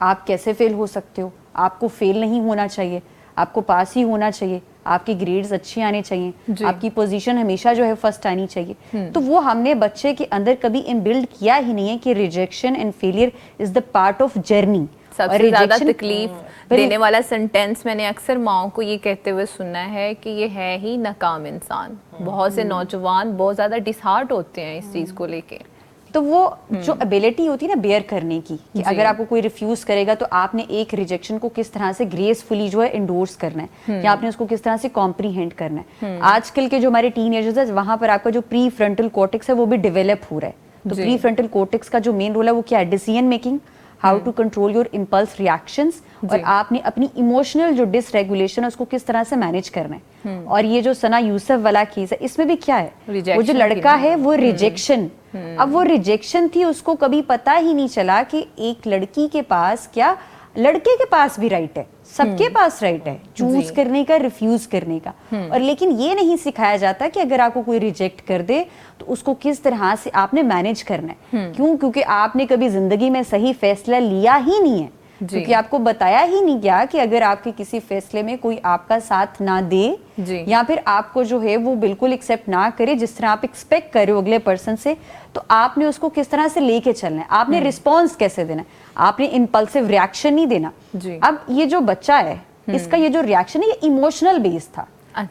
آپ کیسے فیل ہو سکتے ہو, آپ کو فیل نہیں ہونا چاہیے, آپ کو پاس ہی ہونا چاہیے, آپ کی گریڈز اچھی آنے چاہیے, آپ کی پوزیشن ہمیشہ جو ہے فرسٹ آنی چاہیے. تو وہ ہم نے بچے کے اندر کبھی انبلڈ کیا ہی نہیں ہے کہ rejection and failure is the part of journey. سب سے زیادہ تکلیف دینے والا سینٹینس میں نے اکثر ماؤں کو یہ کہتے ہوئے سنا ہے کہ یہ ہے ہی ناکام انسان. بہت سے نوجوان بہت زیادہ ڈس ہارٹ ہوتے ہیں اس چیز کو لے کے. تو وہ جو ابیلٹی ہوتی ہے نا بیئر کرنے کی, کہ اگر آپ کو کوئی ریفیوز کرے گا تو آپ نے ایک ریجیکشن کو کس طرح سے گریسفلی جو ہے انڈورس کرنا ہے, یا آپ نے اس کو کس طرح سے کمپریہینڈ کرنا ہے. آج کل کے جو ہمارے ٹین ایجرز ہیں وہاں پر آپ کا جو پری فرنٹل کورٹکس ہے وہ بھی ڈیولپ ہو رہا ہے. تو پری فرنٹل کورٹکس کا جو مین رول ہے وہ کیا ہے, decision making, how to control your impulse reactions, اور آپ نے اپنی ایموشنل جو ڈس ریگولیشن ہے اس کو کس طرح سے مینیج کرنا ہے. اور یہ جو ثنا یوسف والا کیس ہے اس میں بھی کیا ہے, وہ جو لڑکا ہے وہ ریجیکشن, اب وہ ریجیکشن تھی, اس کو کبھی پتا ہی نہیں چلا کہ ایک لڑکی کے پاس کیا, لڑکے کے پاس بھی رائٹ ہے, سب کے پاس رائٹ ہے چوز کرنے کا, ریفیوز کرنے کا. اور لیکن یہ نہیں سکھایا جاتا کہ اگر آپ کو کوئی ریجیکٹ کر دے تو اس کو کس طرح سے آپ نے مینیج کرنا ہے. کیونکہ آپ نے کبھی زندگی میں صحیح فیصلہ لیا ہی نہیں ہے, کیونکہ آپ کو بتایا ہی نہیں گیا کہ اگر آپ کے کسی فیصلے میں کوئی آپ کا ساتھ نہ دے یا پھر آپ کو جو ہے وہ بالکل ایکسیپٹ نہ کرے جس طرح آپ ایکسپیکٹ کر رہے ہو اگلے پرسن سے, تو آپ نے اس کو کس طرح سے لے کے چلنا ہے, آپ نے رسپانس کیسے دینا ہے, آپ نے امپلسو ریئیکشن نہیں دینا. اب یہ جو بچہ ہے اس کا یہ جو ریئیکشن ہے یہ ایموشنل بیس تھا.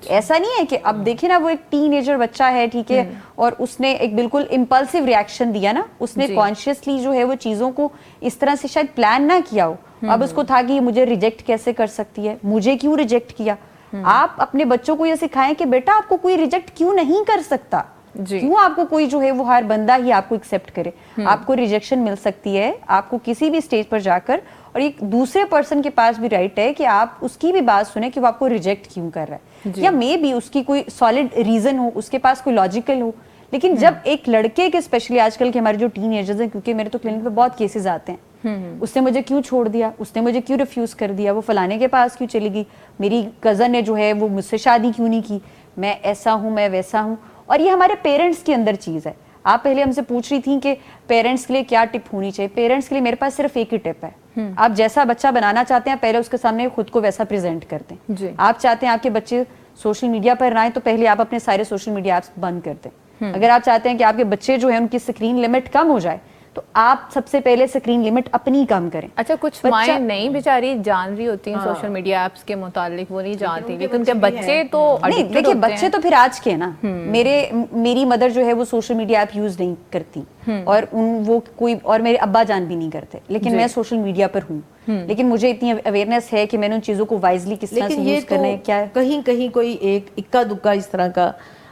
ایسا نہیں ہے کہ اب دیکھیں نا وہ ایک ٹین ایجر بچہ ہے, ٹھیک ہے, اور اس نے ایک بالکل امپلسو ریئیکشن دیا نا, اس نے کانشیسلی جو ہے وہ چیزوں کو اس طرح سے شاید پلان نہ کیا ہو. اب اس کو تھا کہ یہ مجھے ریجیکٹ کیسے کر سکتی ہے, مجھے کیوں ریجیکٹ کیا. آپ اپنے بچوں کو یہ سکھائیں کہ بیٹا آپ کو کوئی ریجیکٹ کیوں نہیں کر سکتا, کیوں آپ کو کوئی جو ہے وہ ہر بندہ ہی آپ کو ایکسیپٹ کرے. آپ کو ریجیکشن مل سکتی ہے, آپ کو کسی بھی اسٹیج پر جا کر, اور ایک دوسرے پرسن کے پاس بھی رائٹ ہے کہ آپ اس کی بھی بات سنیں کہ وہ آپ کو ریجیکٹ کیوں کر رہا ہے, یا مے بی اس کی کوئی سالڈ ریزن ہو, اس کے پاس کوئی لاجیکل ہو. لیکن جب ایک لڑکے کے اسپیشلی آج کل کے ہمارے جو ٹین ایجرز ہیں, کیونکہ میرے تو کلینک پہ بہت کیسز آتے ہیں, اس نے مجھے کیوں چھوڑ دیا, اس نے مجھے کیوں ریفیوز کر دیا, وہ فلانے کے پاس کیوں چلی گئی, میری کزن نے جو ہے وہ مجھ سے شادی کیوں نہیں کی, میں ایسا ہوں, میں ویسا ہوں. اور یہ ہمارے پیرنٹس کے اندر چیز ہے. آپ پہلے ہم سے پوچھ رہی تھیں کہ پیرنٹس کے لیے کیا ٹپ ہونی چاہیے. پیرنٹس کے لیے میرے پاس صرف ایک ہی ٹپ ہے, آپ جیسا بچہ بنانا چاہتے ہیں پہلے اس کے سامنے خود کو ویسا پریزنٹ کرتے ہیں. آپ چاہتے ہیں آپ کے بچے سوشل میڈیا پر نہ آئیں تو پہلے آپ اپنے سارے سوشل میڈیا ایپس بند کر دیں. اگر آپ چاہتے ہیں کہ آپ کے بچے جو ہیں ان کی اسکرین لمٹ کم ہو جائے تو آپ سب سے پہلے اسکرین لمٹ اپنی کم کریں. اچھا, کچھ مائیں نہیں بیچاری جان رہی ہوتی ہیں سوشل میڈیا ایپس کے متعلق, وہ نہیں جانتی, لیکن ان کے بچے تو نہیں, دیکھیے بچے تو پھر آج کے نا, میری مدر جو ہے وہ سوشل میڈیا ایپ یوز نہیں کرتی, اور وہ کوئی, اور میرے ابا جان بھی نہیں کرتے, لیکن میں سوشل میڈیا پر ہوں. لیکن مجھے اتنی اویئرنیس ہے کہ میں نے ان چیزوں کو وائزلی کس طرح سے یوز کرنا ہے. کیا کہیں کہیں کوئی ایک اکا دکا اس طرح کا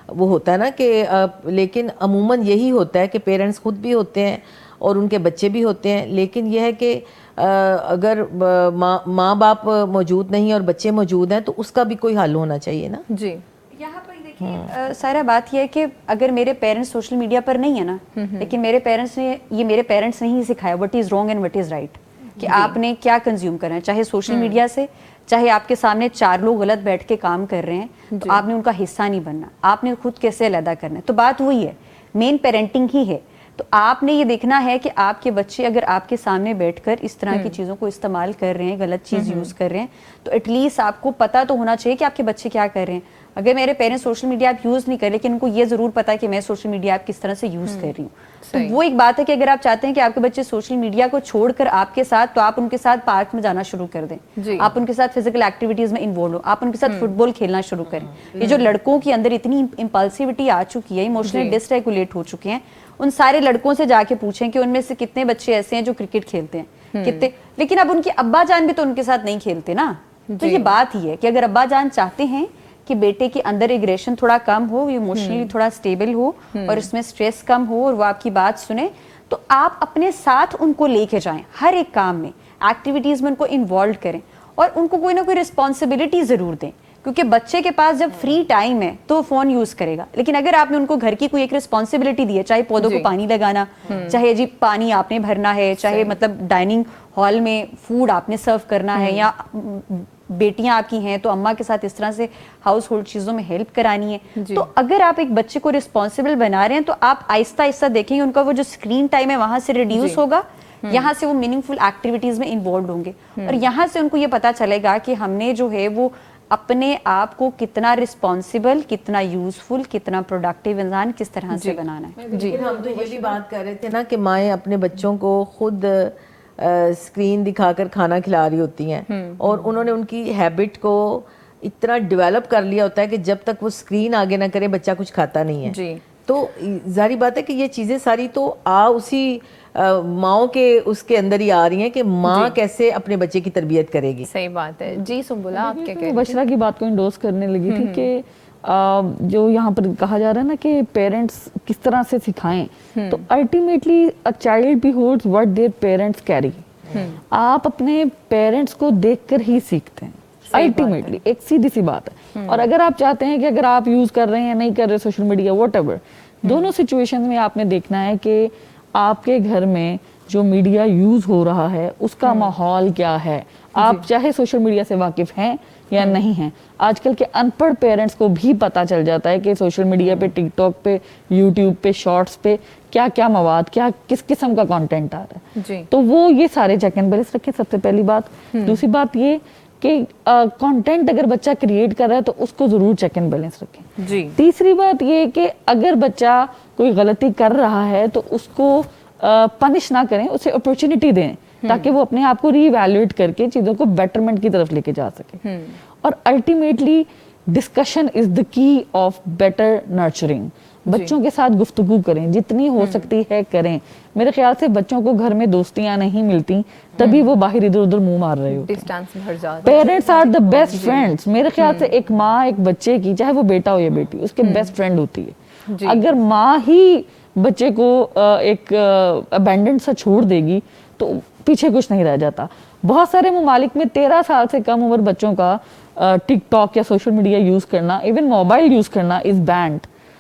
وہ ہوتا ہے نا کہ, لیکن عموماً یہی ہوتا ہے کہ پیرنٹس خود بھی ہوتے ہیں اور ان کے بچے بھی ہوتے ہیں. لیکن یہ ہے کہ اگر ماں باپ موجود نہیں اور بچے موجود ہیں تو اس کا بھی کوئی حل ہونا چاہیے نا. جی, یہاں پر دیکھیے سارا بات یہ ہے کہ اگر میرے پیرنٹس سوشل میڈیا پر نہیں ہے نا, لیکن میرے پیرنٹس نے ہی سکھایا what is wrong and what is right, کہ آپ نے کیا کنزیوم کرنا ہے, چاہے سوشل میڈیا سے, چاہے آپ کے سامنے 4 لوگ غلط بیٹھ کے کام کر رہے ہیں تو آپ نے ان کا حصہ نہیں بننا, آپ نے خود کیسے علیحدہ کرنا ہے. تو بات وہی ہے, مین پیرنٹنگ ہی ہے. تو آپ نے یہ دیکھنا ہے کہ آپ کے بچے اگر آپ کے سامنے بیٹھ کر اس طرح کی چیزوں کو استعمال کر رہے ہیں, غلط چیز یوز کر رہے ہیں, تو ایٹ لیسٹ آپ کو پتہ تو ہونا چاہیے کہ آپ کے بچے کیا کر رہے ہیں. اگر میرے parents social media app use نہیں کر لیکن ان کو یہ ضرور پتا ہے کہ میں سوشل میڈیا ایپ کس طرح سے یوز کر رہی ہوں, تو وہ ایک بات ہے کہ اگر آپ چاہتے ہیں کہ آپ کے بچے سوشل میڈیا کو چھوڑ کر آپ کے ساتھ, تو آپ ان کے ساتھ پارک میں جانا شروع کر دیں, آپ ان کے ساتھ فزیکل ایکٹیویٹیز میں انوالو ہو, آپ ان کے ساتھ فٹ بال کھیلنا شروع کریں. یہ جو لڑکوں کے اندر اتنی امپلسیوٹی آ چکی ہے, ایموشنلی ڈس ریگولیٹ ہو چکے ہیں, ان سارے لڑکوں سے جا کے پوچھیں کہ ان میں سے کتنے بچے ایسے ہیں جو کرکٹ کھیلتے ہیں, کتنے, لیکن اب ان کے ابا جان بھی تو ان کے ساتھ نہیں کھیلتے نا. تو یہ بات ہی ہے کہ اگر ابا جان چاہتے ہیں کہ بیٹے کے اندر ایگریشن تھوڑا کم ہو, ایموشنلی تھوڑا سٹیبل ہو, اور اس میں سٹریس کم ہو, اور وہ آپ کی بات سنیں, تو آپ اپنے ساتھ ان کو لے کے جائیں, ہر ایک کام میں, ایکٹیویٹیز میں ان کو انوالو کریں, اور ان کو کوئی نہ کوئی رسپانسبلٹی ضرور دیں. کیونکہ بچے کے پاس جب فری ٹائم ہے تو فون یوز کرے گا, لیکن اگر آپ نے ان کو گھر کی کوئی ایک رسپانسبلٹی دی ہے, چاہے پودوں کو پانی لگانا, چاہے جی پانی آپ نے بھرنا ہے, چاہے مطلب ڈائننگ ہال میں فوڈ آپ نے سرو کرنا ہے, یا بیٹیاں آپ کی ہیں تو اماں کے ساتھ اس طرح سے ہاؤس ہولڈ چیزوں میں ہیلپ کرانی ہے, تو اگر آپ ایک بچے کو رسپانسبل بنا رہے ہیں تو آپ آہستہ آہستہ دیکھیں گے ان کا وہ جو اسکرین ٹائم ہے وہاں سے ریڈیوس ہوگا, یہاں سے وہ میننگ فل ایکٹیویٹیز میں انوالوڈ ہوں گے, اور یہاں سے ان کو یہ پتا چلے گا کہ ہم نے جو ہے وہ اپنے آپ کو کتنا رسپانسبل, کتنا یوزفل, کتنا پروڈکٹیو انسان کس طرح سے بنانا ہے. جی, ہم تو یہ بھی بات کر رہے تھے نا کہ مائیں اپنے بچوں کو خود اسکرین دکھا کر کھانا کھلا رہی ہوتی ہیں, اور انہوں نے ان کی ہیبٹ کو اتنا ڈیولپ کر لیا ہوتا ہے کہ جب تک وہ اسکرین آگے نہ کرے بچہ کچھ کھاتا نہیں ہے. تو ظاہری بات ہے کہ یہ چیزیں ساری تو اسی ماؤں کے اس کے اندر ہی آ رہی ہیں کہ ماں کیسے اپنے بچے کی تربیت کرے گی. صحیح بات ہے. جی سنبلا, آپ کیا کہہ رہی تھی؟ بشرا کی بات کو انڈورس کرنے لگی تھی کہ جو یہاں پر کہا جا رہا ہے نا کہ پیرنٹس کس طرح سے سکھائیں, تو ultimately a child beholds what their parents carry. آپ اپنے پیرنٹس کو دیکھ کر ہی سیکھتے ہیں الٹیمیٹلی, ایک سیدھی سی بات ہے. اور اگر آپ چاہتے ہیں کہ اگر آپ یوز کر رہے ہیں, نہیں کر رہے سوشل میڈیا, واٹ ایور, دونوں سچویشن میں آپ نے دیکھنا ہے کہ آپ کے گھر میں جو میڈیا یوز ہو رہا ہے اس کا ماحول کیا ہے. آپ چاہے سوشل میڈیا سے واقف ہیں یا نہیں ہیں, آج کل کے ان پڑھ پیرنٹس کو بھی پتا چل جاتا ہے کہ سوشل میڈیا پہ, ٹک ٹاک پہ, یوٹیوب پہ, شارٹس پہ کیا کیا مواد, کیا کس قسم کا کانٹینٹ آ رہا ہے. تو وہ یہ سارے چیک اینڈ بیلنس رکھیں, سب سے پہلی بات. دوسری بات یہ کہ کانٹینٹ اگر بچہ کریٹ کر رہا ہے تو اس کو ضرور چیک اینڈ بیلنس رکھیں. تیسری بات یہ کہ اگر بچہ کوئی غلطی کر رہا ہے تو اس کو پنش نہ کریں, اسے اپرچونٹی دیں تاکہ وہ اپنے آپ کو ری ایویلویٹ کر کے چیزوں کو بیٹرمنٹ کی طرف لے کے جا سکے. اور الٹیمیٹلی ڈسکشن از دا کی آف بیٹر نرچرنگ. بچوں کے ساتھ گفتگو کریں, جتنی ہو سکتی ہے کریں. میرے خیال سے بچوں کو گھر میں دوستیاں نہیں ملتی تبھی وہ باہر ادھر ادھر منہ مار رہے ہوتے ہیں. Parents are the best friends. میرے خیال سے ایک ماں ایک بچے کی, چاہے وہ بیٹا ہو یا بیٹی, اس کے بیسٹ فرینڈ ہوتی ہے. اگر ماں ہی بچے کو ایک ابینڈنڈ سا چھوڑ دے گی تو پیچھے کچھ نہیں رہ جاتا. بہت سارے ممالک میں 13 سال سے کم عمر بچوں کا ٹک ٹاک یا سوشل میڈیا یوز کرنا, ایون موبائل یوز کرنا از بینڈ.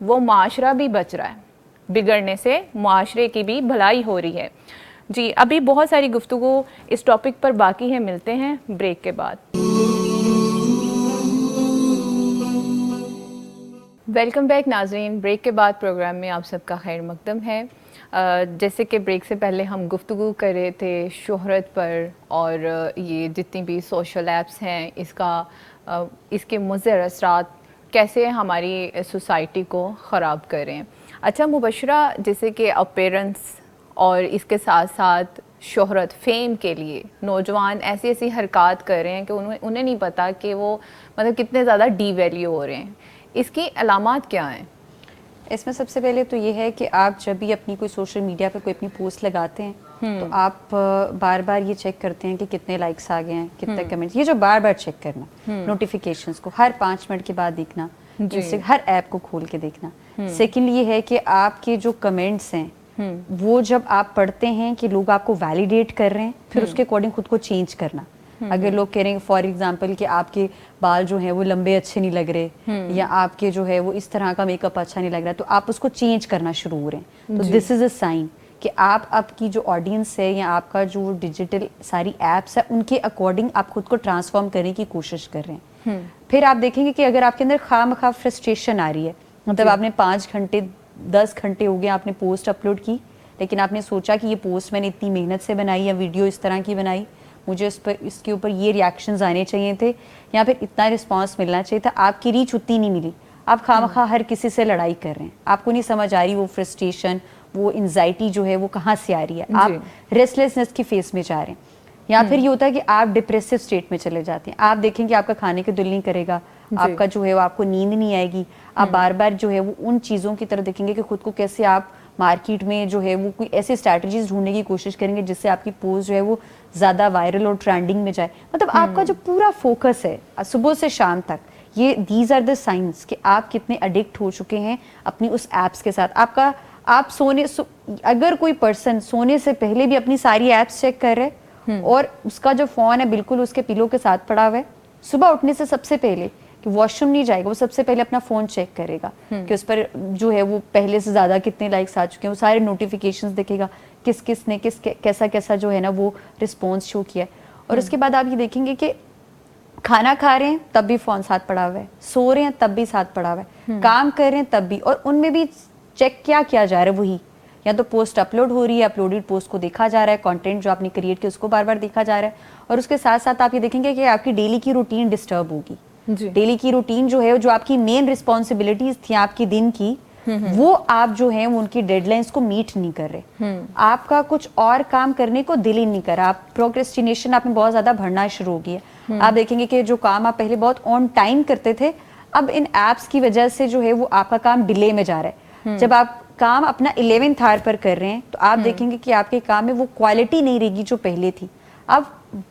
وہ معاشرہ بھی بچ رہا ہے, بگڑنے سے معاشرے کی بھی بھلائی ہو رہی ہے. جی ابھی بہت ساری گفتگو اس ٹاپک پر باقی ہے, ملتے ہیں بریک کے بعد. ویلکم بیک ناظرین, بریک کے بعد پروگرام میں آپ سب کا خیر مقدم ہے. جیسے کہ بریک سے پہلے ہم گفتگو کر رہے تھے شہرت پر, اور یہ جتنی بھی سوشل ایپس ہیں اس کے مضر اثرات کیسے ہماری سوسائٹی کو خراب کر رہے ہیں. اچھا مبشرہ, جیسے کہ اپیرنس اور اس کے ساتھ ساتھ شہرت, فیم کے لیے نوجوان ایسی ایسی حرکات کر رہے ہیں کہ انہیں نہیں پتہ کہ وہ مطلب کتنے زیادہ ڈی ویلیو ہو رہے ہیں. اس کی علامات کیا ہیں؟ اس میں سب سے پہلے تو یہ ہے کہ آپ جب بھی اپنی کوئی سوشل میڈیا پہ کوئی اپنی پوسٹ لگاتے ہیں تو آپ بار بار یہ چیک کرتے ہیں کہ کتنے لائکس آ گئے ہیں, کتنے کمنٹس, یہ جو بار بار چیک کرنا, نوٹیفیکیشنز کو ہر 5 منٹ کے بعد دیکھنا, ہر ایپ کو کھول کے دیکھنا. سیکنڈ یہ ہے کہ آپ کے جو کمنٹس ہیں وہ جب آپ پڑھتے ہیں کہ لوگ آپ کو ویلیڈیٹ کر رہے ہیں, پھر اس کے اکارڈنگ خود کو چینج کرنا. اگر لوگ کہہ رہے ہیں فار ایگزامپل کہ آپ کے بال جو ہیں وہ لمبے اچھے نہیں لگ رہے, یا آپ کے جو ہے وہ اس طرح کا میک اپ اچھا نہیں لگ رہا, تو آپ اس کو چینج کرنا شروع ہو رہے ہیں. تو دس از اے سائن کہ آپ کی جو آڈینس ہے یا آپ کا جو ڈیجیٹل ساری ایپس ہے ان کے اکارڈنگ آپ خود کو ٹرانسفارم کرنے کی کوشش کر رہے ہیں. پھر آپ دیکھیں گے کہ اگر آپ کے اندر خواہ مخواہ فرسٹریشن آ رہی ہے, مطلب آپ نے 5 گھنٹے 10 گھنٹے ہو گئے آپ نے پوسٹ اپلوڈ کی, لیکن آپ نے سوچا کہ یہ پوسٹ میں نے اتنی محنت سے بنائی یا ویڈیو اس طرح کی بنائی, مجھے اس کے اوپر یہ ریاکشنز آنے چاہیے تھے یا پھر اتنا رسپانس ملنا چاہیے تھا, آپ کی ریچ اتنی نہیں ملی, آپ خواہ مخواہ ہر کسی سے لڑائی کر رہے ہیں, آپ کو نہیں سمجھ آ رہی وہ فرسٹریشن, وہ انزائٹی جو ہے وہ کہاں سے آ رہی ہے, آپ ریسٹلیسنس کی فیس میں جا رہے ہیں. یا پھر یہ ہوتا ہے کہ آپ ڈپریسو اسٹیٹ میں چلے جاتے ہیں, آپ دیکھیں کہ آپ کا کھانے کا دل نہیں کرے گا, آپ کا جو ہے وہ آپ کو نیند نہیں آئے گی, آپ بار بار جو ہے وہ ان چیزوں کی طرف دیکھیں گے کہ خود کو کیسے آپ مارکیٹ میں جو ہے وہ کوئی ایسی اسٹریٹجیز ڈھونڈنے کی کوشش کریں گے جس سے آپ کی پوسٹ جو ہے وہ زیادہ وائرل اور ٹرینڈنگ میں جائے. مطلب آپ کا جو پورا فوکس ہے صبح سے شام تک, یہ دیز آر دا سائنس کہ آپ کتنے اڈکٹ ہو چکے ہیں اپنی اس ایپس کے ساتھ. آپ اگر کوئی پرسن سونے سے پہلے بھی اپنی ساری ایپس چیک کر رہے اور اس کا جو فون ہے بالکل اس کے پیلو کے ساتھ پڑا ہوا ہے, صبح اٹھنے سے سب سے پہلے کہ واش روم نہیں جائے گا, وہ سب سے پہلے اپنا فون چیک کرے گا کہ اس پر جو ہے وہ پہلے سے زیادہ کتنے لائکس آ چکے ہیں, وہ سارے نوٹیفیکیشنز دیکھے گا, کس نے کیسا جو ہے نا وہ رسپانس شو کیا ہے. اور اس کے بعد آپ یہ دیکھیں گے کہ کھانا کھا رہے ہیں تب بھی فون ساتھ پڑا ہوا ہے, سو رہے ہیں تب بھی ساتھ پڑا ہوا ہے, کام کر رہے ہیں تب بھی, اور ان میں بھی چیک کیا جا رہا ہے, وہی یا تو پوسٹ اپلوڈ ہو رہی ہے, اپلوڈیڈ پوسٹ کو دیکھا جا رہا ہے, کانٹینٹ جو آپ نے کریٹ کیا اس کو بار بار دیکھا جا رہا ہے. اور اس کے ساتھ ساتھ آپ یہ دیکھیں گے کہ آپ کی ڈیلی کی روٹین ڈسٹرب ہوگی. ڈیلی کی روٹین جو ہے, جو آپ کی مین رسپانسبلٹیز تھیں آپ کی دن کی, وہ آپ جو ہیں ان کی ڈیڈ لائنس کو میٹ نہیں کر رہے, آپ کا کچھ اور کام کرنے کو دل ہی نہیں کر رہا, آپ پروکریسٹینیشن آپ میں بہت زیادہ بڑھنا شروع ہو گیا. آپ دیکھیں گے کہ جو کام آپ پہلے بہت آن ٹائم کرتے تھے, اب ان ایپس کی وجہ سے جو ہے وہ آپ کا کام ڈیلے میں جا رہا ہے. جب آپ کام اپنا 11th آور پر کر رہے ہیں تو آپ دیکھیں گے کہ آپ کے کام میں وہ کوالٹی نہیں رہے گی جو پہلے تھی. اب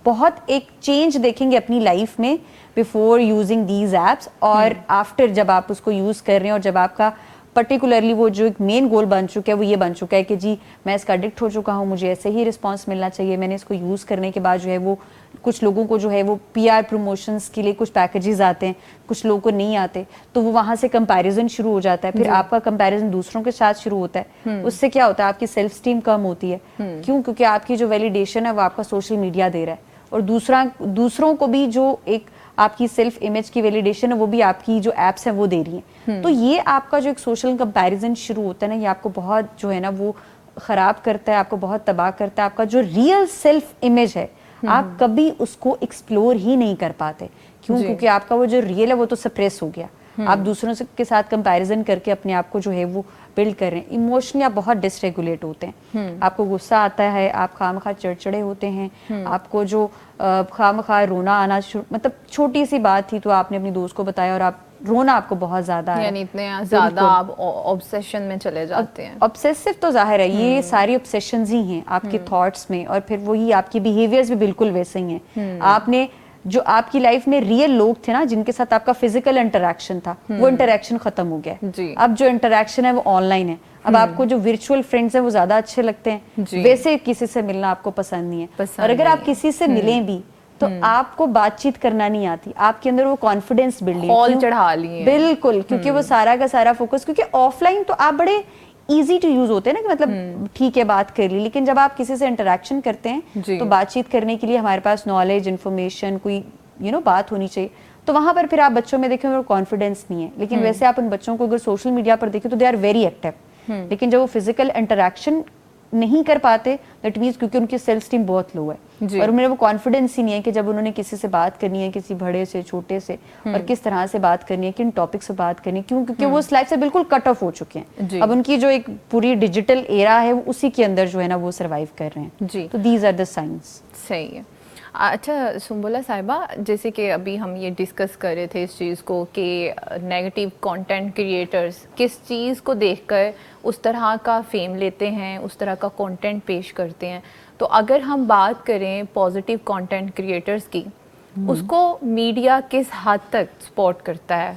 بہت ایک چینج دیکھیں گے اپنی لائف میں بیفور یوزنگ دیز ایپس, اور آفٹر جب آپ اس کو یوز کر رہے ہیں, اور جب آپ کا پرٹیکولرلی وہ جو ایک مین گول بن چکا ہے وہ یہ بن چکا ہے کہ جی میں اس کا ایڈکٹ ہو چکا ہوں, مجھے ایسے ہی رسپانس ملنا چاہیے, میں نے اس کو یوز کرنے کے بعد جو ہے وہ کچھ لوگوں کو جو ہے وہ پی آر پروموشنز کے لیے کچھ پیکیجز آتے ہیں, کچھ لوگوں کو نہیں آتے, تو وہ وہاں سے کمپیریزن شروع ہو جاتا ہے. پھر آپ کا کمپیریزن دوسروں کے ساتھ شروع ہوتا ہے, اس سے کیا ہوتا ہے آپ کی سیلف اسٹیم کم ہوتی ہے. کیوں؟ کیونکہ آپ کی جو ویلیڈیشن ہے وہ آپ کا سوشل میڈیا دے رہا ہے, اور دوسروں کو بھی جو ایک آپ کی سیلف امیج کی ویلیڈیشن ہے وہ بھی آپ کی جو ایپس ہیں وہ دے رہی ہیں. تو یہ آپ کا جو ایک سوشل کمپیریزن شروع ہوتا ہے نا, یہ آپ کو بہت جو ہے نا وہ خراب کرتا ہے, آپ کو بہت تباہ کرتا ہے. آپ کا جو ریئل سیلف امیج ہے آپ کبھی اس کو ایکسپلور ہی نہیں کر پاتے. کیوں؟ کیونکہ آپ کا وہ جو ریئل ہے وہ تو سپریس ہو گیا, آپ دوسروں کے ساتھ کمپیریزن کر کے اپنے آپ کو جو ہے وہ بلڈ کر رہے ہیں. ایموشنلی آپ بہت ڈس ریگولیٹ ہوتے ہیں, آپ کو غصہ آتا ہے, آپ خواہ مخواہ چڑچڑے ہوتے ہیں, آپ کو جو خواہ مخواہ رونا آنا, مطلب چھوٹی سی بات تھی تو آپ نے اپنی دوست کو بتایا اور آپ رونا آپ کو بہت زیادہ ہے, یعنی اتنے زیادہ آپ اوبسیشن میں چلے جاتے ہیں. obsessive تو ظاہر ہے یہ ساری اوبسیشنز ہی ہیں آپ کے تھاٹس میں, اور پھر وہی آپ کی بیہیویئرز بھی بالکل ویسے ہی ہیں. آپ نے جو آپ کی لائف میں ریئل لوگ تھے نا جن کے ساتھ آپ کا فزیکل انٹریکشن تھا, وہ انٹریکشن ختم ہو گیا ہے. اب جو انٹریکشن ہے وہ آن لائن ہے. اب آپ کو جو ورچوئل فرینڈز ہیں وہ زیادہ اچھے لگتے ہیں, ویسے کسی سے ملنا آپ کو پسند نہیں ہے. اور اگر آپ کسی سے ملیں بھی تو آپ کو بات چیت کرنا نہیں آتی, آپ کے اندر وہ کانفیڈینس بلڈ ہال چڑھا لیے بالکل, کیونکہ وہ سارا کا سارا فوکس, کیونکہ آف لائن تو آپ بڑے ایزی ٹو یوز ہوتے ہیں نا, کہ مطلب ٹھیک ہے بات کر لی, لیکن جب آپ کسی سے انٹریکشن کرتے ہیں تو بات چیت کرنے کے لیے ہمارے پاس نالج, انفارمیشن, کوئی بات ہونی چاہیے, تو وہاں پر پھر آپ بچوں میں دیکھیں وہ کانفیڈینس نہیں ہے. لیکن ویسے آپ ان بچوں کو اگر سوشل میڈیا پر دیکھیں تو دے آر ویری ایکٹیو, لیکن جب وہ فزیکل انٹریکشن نہیں کر پاتے, دیٹ مینس کیونکہ ان کی سیلف اسٹیم بہت لو ہے, اور میرے وہ کانفیڈینس ہی نہیں ہے کہ جب انہوں نے کسی سے بات کرنی ہے, کسی بڑے سے چھوٹے سے, اور کس طرح سے بات کرنی ہے, کن ٹاپک سے بات کرنی ہے, کیونکہ وہ اس لائف سے بالکل کٹ آف ہو چکے ہیں. اب ان کی جو ایک پوری ڈیجیٹل ایرا ہے اسی کے اندر جو ہے نا وہ سروائیو کر رہے ہیں. تو دیز آر دا سائنس. صحیح ہے. اچھا سنبلہ صاحبہ, جیسے کہ ابھی ہم یہ ڈسکس کر رہے تھے اس چیز کو کہ نیگیٹو کانٹینٹ کریٹرز کس چیز کو دیکھ کر اس طرح کا فیم لیتے ہیں, اس طرح کا کانٹینٹ پیش کرتے ہیں. تو اگر ہم بات کریں پازیٹیو کانٹینٹ کریٹرز کی, اس کو میڈیا کس حد تک سپورٹ کرتا ہے؟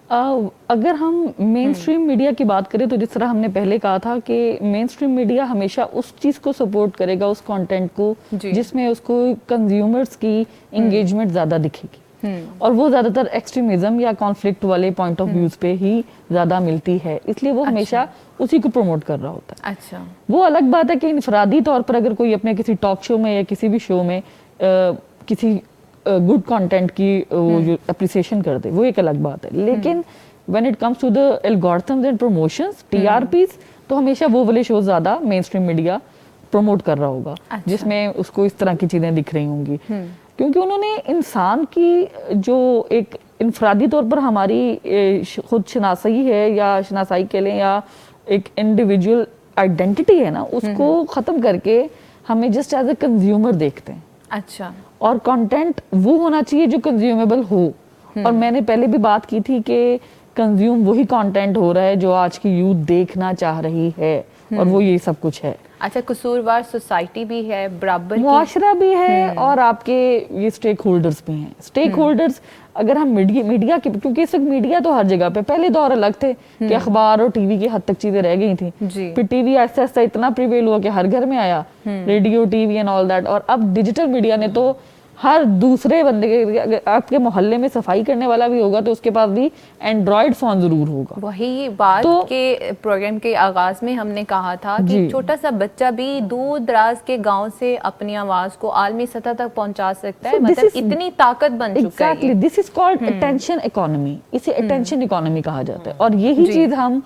اگر ہم مین اسٹریم میڈیا کی بات کریں تو جس طرح ہم نے پہلے کہا تھا کہ مین اسٹریم میڈیا ہمیشہ اس چیز کو سپورٹ کرے گا, اس کانٹینٹ کو جس میں اس کو کنزیومرز کی انگیجمنٹ زیادہ دکھے گی, اور وہ زیادہ تر ایکسٹریمزم یا کانفلکٹ والے پوائنٹ آف ویوز پہ ہی زیادہ ملتی ہے, اس لیے وہ ہمیشہ اسی کو پروموٹ کر رہا ہوتا ہے. اچھا, وہ الگ بات ہے کہ انفرادی طور پر اگر کوئی اپنے کسی ٹاک شو میں یا کسی بھی شو میں کسی گڈ کانٹینٹ کی جو اپریسیشن کر دے, وہ ایک الگ بات ہے. لیکن when it comes to the algorithms and promotions, TRPs, تو ہمیشہ وہ والے شوز زیادہ مین اسٹریم میڈیا پروموٹ کر رہا ہوگا جس میں اس کو اس طرح کی چیزیں دکھ رہی ہوں گی, کیونکہ انہوں نے انسان کی جو ایک انفرادی طور پر ہماری خود شناسائی ہے یا شناسائی کے لیں یا ایک انڈیویجول آئیڈینٹی ہے نا, اس کو ختم کر کے ہمیں جسٹ ایز اے کنزیومر دیکھتے ہیں. اچھا, اور کنٹینٹ وہ ہونا چاہیے جو کنزیومیبل ہو. اور میں نے پہلے بھی بات کی تھی کہ کنزیوم وہی کنٹینٹ ہو رہا ہے جو آج کی یوتھ دیکھنا چاہ رہی ہے, اور وہ یہ سب کچھ ہے. اچھا, قصوروار سوسائٹی بھی ہے, برابر معاشرہ بھی ہے, اور آپ کے یہ اسٹیک ہولڈرز بھی ہیں. اسٹیک ہولڈرز اگر ہم میڈیا کی, کیونکہ اس وقت میڈیا تو ہر جگہ پہ, پہلے دور الگ تھے کہ اخبار اور ٹی وی کی حد تک چیزیں رہ گئی تھیں, پھر ٹی وی آہستہ آہستہ اتنا پریویل ہوا کہ ہر گھر میں آیا, radio, T V and all that. اور اب ڈیجیٹل میڈیا نے تو ہر دوسرے بندے کے, آپ کے محلے میں صفائی کرنے والا بھی ہوگا تو اس کے پاس بھی اینڈرائڈ فون ضرور ہوگا. وہی بات کہ پروگرام کے آغاز میں ہم نے کہا تھا کہ چھوٹا سا بچہ بھی دور دراز کے گاؤں سے اپنی آواز کو عالمی سطح تک پہنچا سکتا ہے. مطلب اتنی طاقت بن چکا ہے. Exactly, this is called attention economy. اسے attention economy کہا جاتا ہے, اور یہی چیز ہم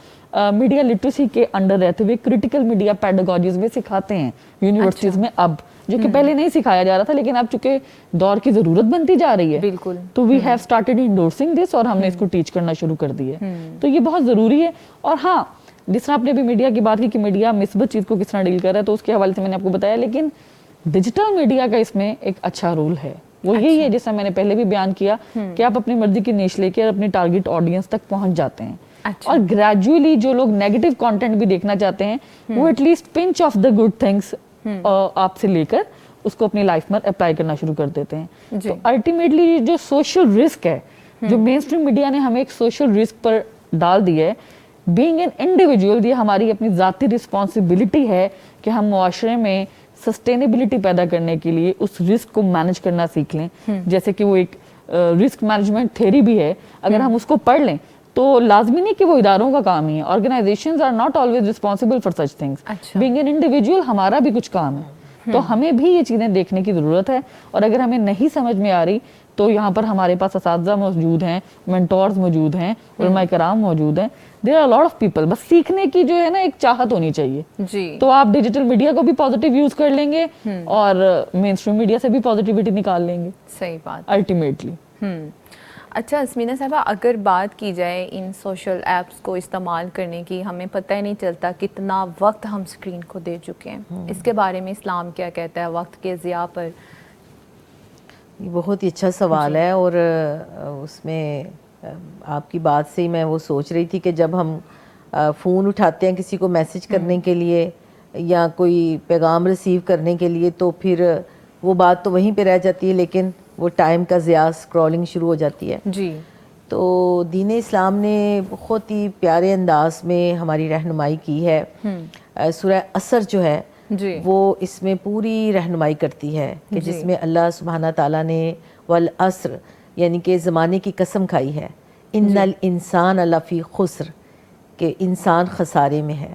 میڈیا لٹریسی کے انڈر رہتے ہوئے کریٹیکل میڈیا پیڈاگوجیز میں سکھاتے ہیں یونیورسٹیز میں اب, جو کہ پہلے نہیں سکھایا جا رہا تھا, لیکن اب چونکہ دور کی ضرورت بنتی جا رہی ہے, بالکل, تو وی ہیو اسٹارٹیڈ انڈورسنگ دس, اور ہم نے اس کو ٹیچ کرنا شروع کر دیا ہے. تو یہ بہت ضروری ہے. اور ہاں, جس طرح آپ نے بھی میڈیا کی بات کی کہ میڈیا مثبت چیز کو کس طرح ڈیل کر رہا ہے, تو اس کے حوالے سے میں نے آپ کو بتایا, لیکن ڈیجیٹل میڈیا کا اس میں ایک اچھا رول ہے. وہ یہی ہے جیسا میں نے پہلے بھی بیان کیا کہ آپ اپنی مرضی کی نیش لے کے اور اپنی ٹارگٹ آڈینس تک پہنچ جاتے ہیں. اور گریجولی جو لوگ نیگیٹو کانٹینٹ بھی دیکھنا چاہتے ہیں, وہ at least pinch of the good things آپ سے لے کر اس کو اپنی لائف میں اپلائی کرنا شروع کر دیتے ہیں. تو الٹیمیٹلی جو سوشل رسک ہے, جو مین اسٹریم میڈیا نے ہمیں ایک سوشل رسک پر ڈال دیا ہے, بینگ این انڈیویجول, یہ ہماری اپنی ذاتی رسپانسبلٹی ہے کہ ہم معاشرے میں سسٹینیبلٹی پیدا کرنے کے لیے اس رسک کو مینج کرنا سیکھ لیں. جیسے کہ وہ ایک رسک مینجمنٹ تھیوری بھی ہے, اگر ہم اس کو پڑھ لیں تو لازمی نہیں کہ وہ اداروں کا کام ہی ہے. Organisations are not always responsible for such things. Being an individual ہمارا بھی کچھ کام ہے, تو ہمیں بھی یہ چیزیں دیکھنے کی ضرورت ہے. اور اگر ہمیں نہیں سمجھ میں آ رہی تو یہاں پر ہمارے پاس اساتذہ موجود ہیں, مینٹورز موجود ہیں, علماء کرام موجود ہیں. There are lot of people. بس سیکھنے کی جو ہے نا ایک چاہت ہونی چاہیے. تو آپ ڈیجیٹل میڈیا کو بھی پازیٹیو یوز کر لیں گے اور مین اسٹریم میڈیا سے بھی پازیٹیوٹی نکال لیں گے. صحیح بات, الٹیمیٹلی. اچھا اسمینا صاحبہ, اگر بات کی جائے ان سوشل ایپس کو استعمال کرنے کی, ہمیں پتہ ہی نہیں چلتا کتنا وقت ہم اسکرین کو دے چکے ہیں. اس کے بارے میں اسلام کیا کہتا ہے وقت کے ضیاع پر؟ یہ بہت ہی اچھا سوال ہے, اور اس میں آپ کی بات سے ہی میں وہ سوچ رہی تھی کہ جب ہم فون اٹھاتے ہیں کسی کو میسج کرنے کے لیے یا کوئی پیغام ریسیو کرنے کے لیے, تو پھر وہ بات تو وہیں پہ رہ جاتی ہے, لیکن وہ ٹائم کا ضیاع, اسکرولنگ شروع ہو جاتی ہے. جی. تو دین اسلام نے بہت ہی پیارے انداز میں ہماری رہنمائی کی ہے. سورہ عصر جو ہے جی وہ اس میں پوری رہنمائی کرتی ہے کہ جس میں اللہ سبحانہ تعالیٰ نے والعصر یعنی کہ زمانے کی قسم کھائی ہے، ان الانسان لفی خسر، کہ انسان خسارے میں ہے.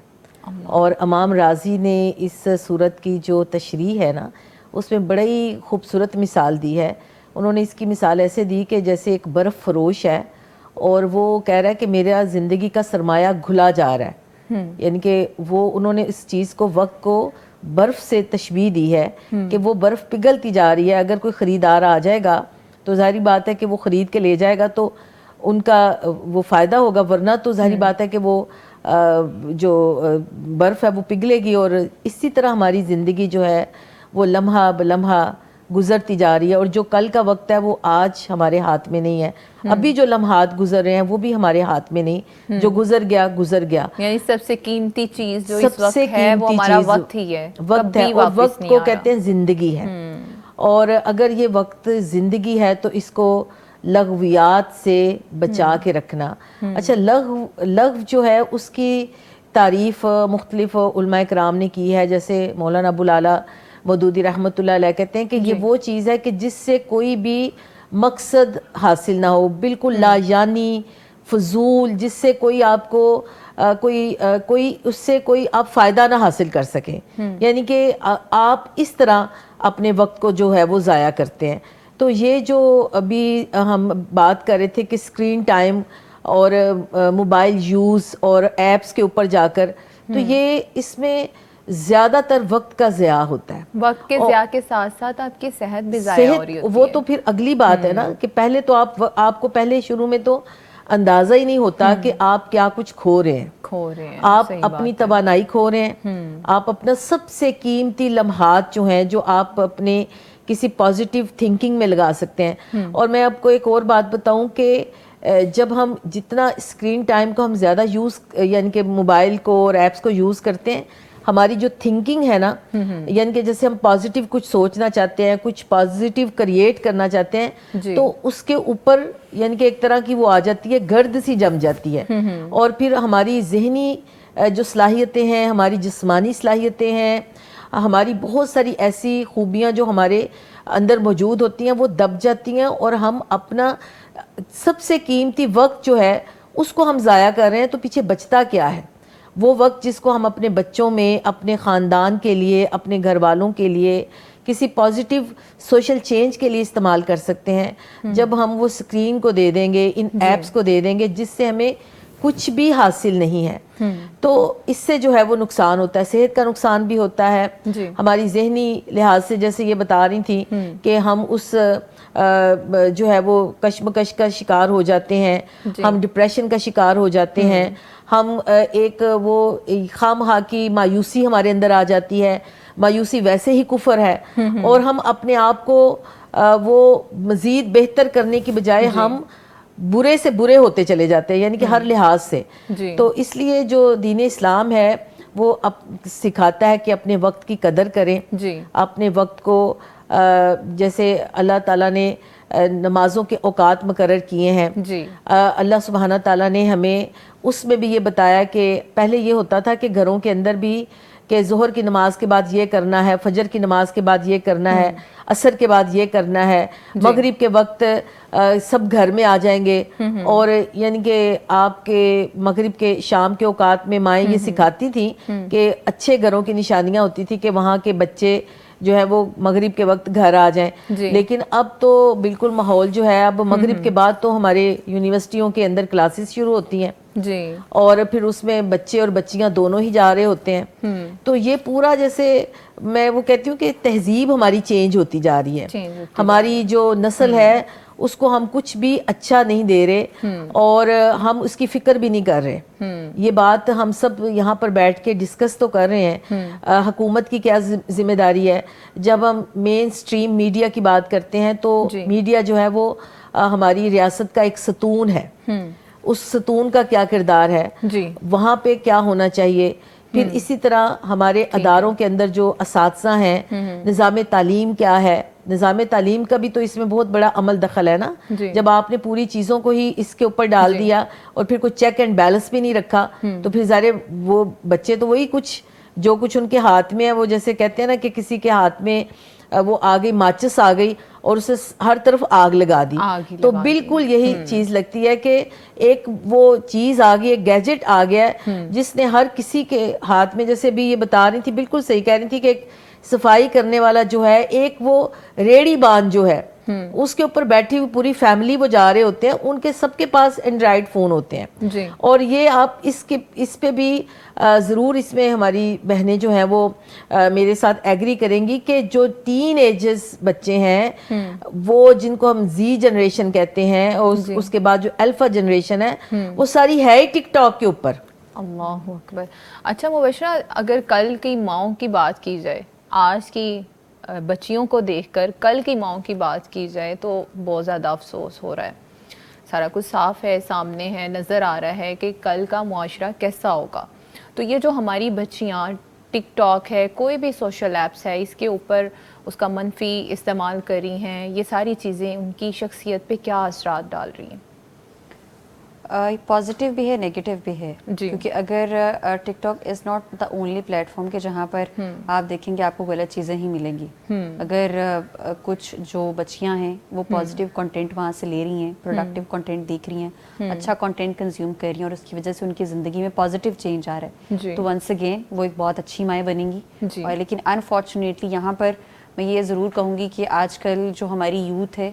اور امام رازی نے اس صورت کی جو تشریح ہے نا اس میں بڑی خوبصورت مثال دی ہے. انہوں نے اس کی مثال ایسے دی کہ جیسے ایک برف فروش ہے اور وہ کہہ رہا ہے کہ میرا زندگی کا سرمایہ گھلا جا رہا ہے، یعنی کہ وہ انہوں نے اس چیز کو وقت کو برف سے تشبیہ دی ہے کہ وہ برف پگھلتی جا رہی ہے. اگر کوئی خریدار آ جائے گا تو ظاہری بات ہے کہ وہ خرید کے لے جائے گا تو ان کا وہ فائدہ ہوگا، ورنہ تو ظاہری بات ہے کہ وہ جو برف ہے وہ پگھلے گی. اور اسی طرح ہماری زندگی جو ہے وہ لمحہ بلمحہ گزرتی جا رہی ہے، اور جو کل کا وقت ہے وہ آج ہمارے ہاتھ میں نہیں ہے. ابھی جو لمحات گزر رہے ہیں وہ بھی ہمارے ہاتھ میں نہیں، جو گزر گیا گزر گیا. یعنی سب سے قیمتی چیز جو اس سب وقت سے ہے وہ قیمتی ہمارا چیز وقت ہی ہے، وقت ہے، کبھی اور واپس وقت نہیں کو آ رہا. کہتے ہیں زندگی ہے. اور اگر یہ وقت زندگی ہے تو اس کو لغویات سے بچا کے رکھنا. اچھا، لغو جو ہے اس کی تعریف مختلف علماء کرام نے کی ہے. جیسے مولانا ابوالعلا مودودی رحمۃ اللہ علیہ کہتے ہیں کہ یہ وہ چیز ہے کہ جس سے کوئی بھی مقصد حاصل نہ ہو، بالکل لا یعنی فضول، جس سے کوئی آپ کو کوئی اس سے کوئی آپ فائدہ نہ حاصل کر سکیں. یعنی کہ آپ اس طرح اپنے وقت کو جو ہے وہ ضائع کرتے ہیں. تو یہ جو ابھی ہم بات کر رہے تھے کہ اسکرین ٹائم اور موبائل یوز اور ایپس کے اوپر جا کر، تو یہ اس میں زیادہ تر وقت کا ضیاع ہوتا ہے. وقت کے ضیاع کے ساتھ ساتھ آپ کی صحت بھی ضائع ہو رہی ہوتی وہ ہے. تو پھر اگلی بات ہے نا کہ پہلے تو آپ کو پہلے شروع میں تو اندازہ ہی نہیں ہوتا کہ آپ کیا کچھ کھو رہے ہیں. کھو رہے ہیں، آپ صحیح اپنی بات ہے. توانائی کھو رہے ہیں، آپ اپنا سب سے قیمتی لمحات جو ہیں جو آپ اپنے کسی پازیٹیو تھنکنگ میں لگا سکتے ہیں. اور میں آپ کو ایک اور بات بتاؤں کہ جب ہم جتنا اسکرین ٹائم کو ہم زیادہ یوز یعنی کہ موبائل کو اور ایپس کو یوز کرتے ہیں، ہماری جو تھنکنگ ہے نا، یعنی کہ جیسے ہم پازیٹیو کچھ سوچنا چاہتے ہیں، کچھ پازیٹیو کریٹ کرنا چاہتے ہیں، تو اس کے اوپر یعنی کہ ایک طرح کی وہ آ جاتی ہے، گرد سی جم جاتی ہے. اور پھر ہماری ذہنی جو صلاحیتیں ہیں، ہماری جسمانی صلاحیتیں ہیں، ہماری بہت ساری ایسی خوبیاں جو ہمارے اندر موجود ہوتی ہیں وہ دب جاتی ہیں، اور ہم اپنا سب سے قیمتی وقت جو ہے اس کو ہم ضائع کر رہے ہیں. تو پیچھے بچتا کیا ہے؟ وہ وقت جس کو ہم اپنے بچوں میں، اپنے خاندان کے لیے، اپنے گھر والوں کے لیے، کسی پازیٹیو سوشل چینج کے لیے استعمال کر سکتے ہیں. جب ہم وہ اسکرین کو دے دیں گے، ان ایپس کو دے دیں گے جس سے ہمیں کچھ بھی حاصل نہیں ہے، تو اس سے جو ہے وہ نقصان ہوتا ہے. صحت کا نقصان بھی ہوتا ہے، ہماری ذہنی لحاظ سے جیسے یہ بتا رہی تھی کہ ہم اس جو ہے وہ کشمکش کا شکار ہو جاتے ہیں، ہم ڈپریشن کا شکار ہو جاتے ہیں، ہم ایک وہ خواہ کی مایوسی ہمارے اندر آ جاتی ہے. مایوسی ویسے ہی کفر ہے، اور ہم اپنے آپ کو وہ مزید بہتر کرنے کی بجائے ہم برے سے برے ہوتے چلے جاتے ہیں، یعنی کہ ہر لحاظ سے. تو اس لیے جو دین اسلام ہے وہ سکھاتا ہے کہ اپنے وقت کی قدر کریں. اپنے وقت کو جیسے اللہ تعالیٰ نے نمازوں کے اوقات مقرر کیے ہیں، اللہ سبحانہ تعالیٰ نے ہمیں اس میں بھی یہ بتایا کہ پہلے یہ ہوتا تھا کہ گھروں کے اندر بھی کہ ظہر کی نماز کے بعد یہ کرنا ہے، فجر کی نماز کے بعد یہ کرنا ہے، عصر کے بعد یہ کرنا ہے، مغرب کے وقت سب گھر میں آ جائیں گے. اور یعنی کہ آپ کے مغرب کے شام کے اوقات میں مائیں یہ سکھاتی تھیں کہ اچھے گھروں کی نشانیاں ہوتی تھی کہ وہاں کے بچے جو ہے وہ مغرب کے وقت گھر آ جائیں. لیکن اب تو بالکل ماحول جو ہے، اب مغرب کے بعد تو ہمارے یونیورسٹیوں کے اندر کلاسز شروع ہوتی ہیں، اور پھر اس میں بچے اور بچیاں دونوں ہی جا رہے ہوتے ہیں. تو یہ پورا جیسے میں وہ کہتی ہوں کہ تہذیب ہماری چینج ہوتی جا رہی ہے. ہماری جو نسل ہے اس کو ہم کچھ بھی اچھا نہیں دے رہے، اور ہم اس کی فکر بھی نہیں کر رہے. یہ بات ہم سب یہاں پر بیٹھ کے ڈسکس تو کر رہے ہیں. حکومت کی کیا ذمہ داری ہے؟ جب ہم مین سٹریم میڈیا کی بات کرتے ہیں تو میڈیا جو ہے وہ ہماری ریاست کا ایک ستون ہے. اس ستون کا کیا کردار ہے، وہاں پہ کیا ہونا چاہیے. پھر اسی طرح ہمارے اداروں کے اندر جو اساتذہ ہیں، نظام تعلیم کیا ہے. نظام تعلیم کا بھی تو اس میں بہت بڑا عمل دخل ہے نا. جب آپ نے پوری چیزوں کو ہی اس کے اوپر ڈال دیا اور پھر کوئی چیک اینڈ بیلنس بھی نہیں رکھا، تو پھر ظاہر وہ بچے تو وہی کچھ جو کچھ ان کے ہاتھ میں ہے وہ جیسے کہتے ہیں نا کہ کسی کے ہاتھ میں وہ آ گئی ماچس آ گئی اور اسے ہر طرف آگ لگا دی, تو بالکل یہی چیز لگتی ہے کہ ایک وہ چیز آ گئی, ایک گیجٹ آ گیا ہے جس نے ہر کسی کے ہاتھ میں, جیسے بھی یہ بتا رہی تھی بالکل صحیح کہہ رہی تھی کہ ایک صفائی کرنے والا جو ہے, ایک وہ ریڑی بان جو ہے اس کے اوپر بیٹھی ہوئی پوری فیملی وہ جا رہے ہوتے ہیں, ان کے سب کے پاس اینڈرائڈ فون ہوتے ہیں. اور یہ آپ اس پہ بھی ضرور اس میں ہماری بہنیں جو ہیں وہ میرے ساتھ ایگری کریں گی کہ جو ٹین ایجز بچے ہیں وہ جن کو ہم زی جنریشن کہتے ہیں اور اس کے بعد جو الفا جنریشن ہے وہ ساری ہے ہی ٹک ٹاک کے اوپر. اللہ اکبر. اچھا مبشرہ, اگر کل کی ماؤں کی بات کی جائے, آج کی بچیوں کو دیکھ کر کل کی ماؤں کی بات کی جائے تو بہت زیادہ افسوس ہو رہا ہے. سارا کچھ صاف ہے, سامنے ہے, نظر آ رہا ہے کہ کل کا معاشرہ کیسا ہوگا. تو یہ جو ہماری بچیاں ٹک ٹاک ہے, کوئی بھی سوشل ایپس ہے, اس کے اوپر اس کا منفی استعمال کر رہی ہیں, یہ ساری چیزیں ان کی شخصیت پہ کیا اثرات ڈال رہی ہیں؟ پازیٹیو بھی ہے, نیگیٹیو بھی ہے, کیونکہ اگر TikTok is not the only platform کہ جہاں پر آپ دیکھیں گے آپ کو غلط چیزیں ہی ملیں گی. اگر کچھ جو بچیاں ہیں وہ پازیٹیو کنٹینٹ وہاں سے لے رہی ہیں, پروڈکٹیو کنٹینٹ دیکھ رہی ہیں, اچھا کنٹینٹ کنزیوم کر رہی ہیں اور اس کی وجہ سے ان کی زندگی میں پازیٹیو چینج آ رہا ہے, تو ونس اگین وہ ایک بہت اچھی مائیں بنیں گی. اور لیکن انفارچونیٹلی یہاں پر میں یہ ضرور کہوں گی کہ آج کل جو ہماری یوتھ ہے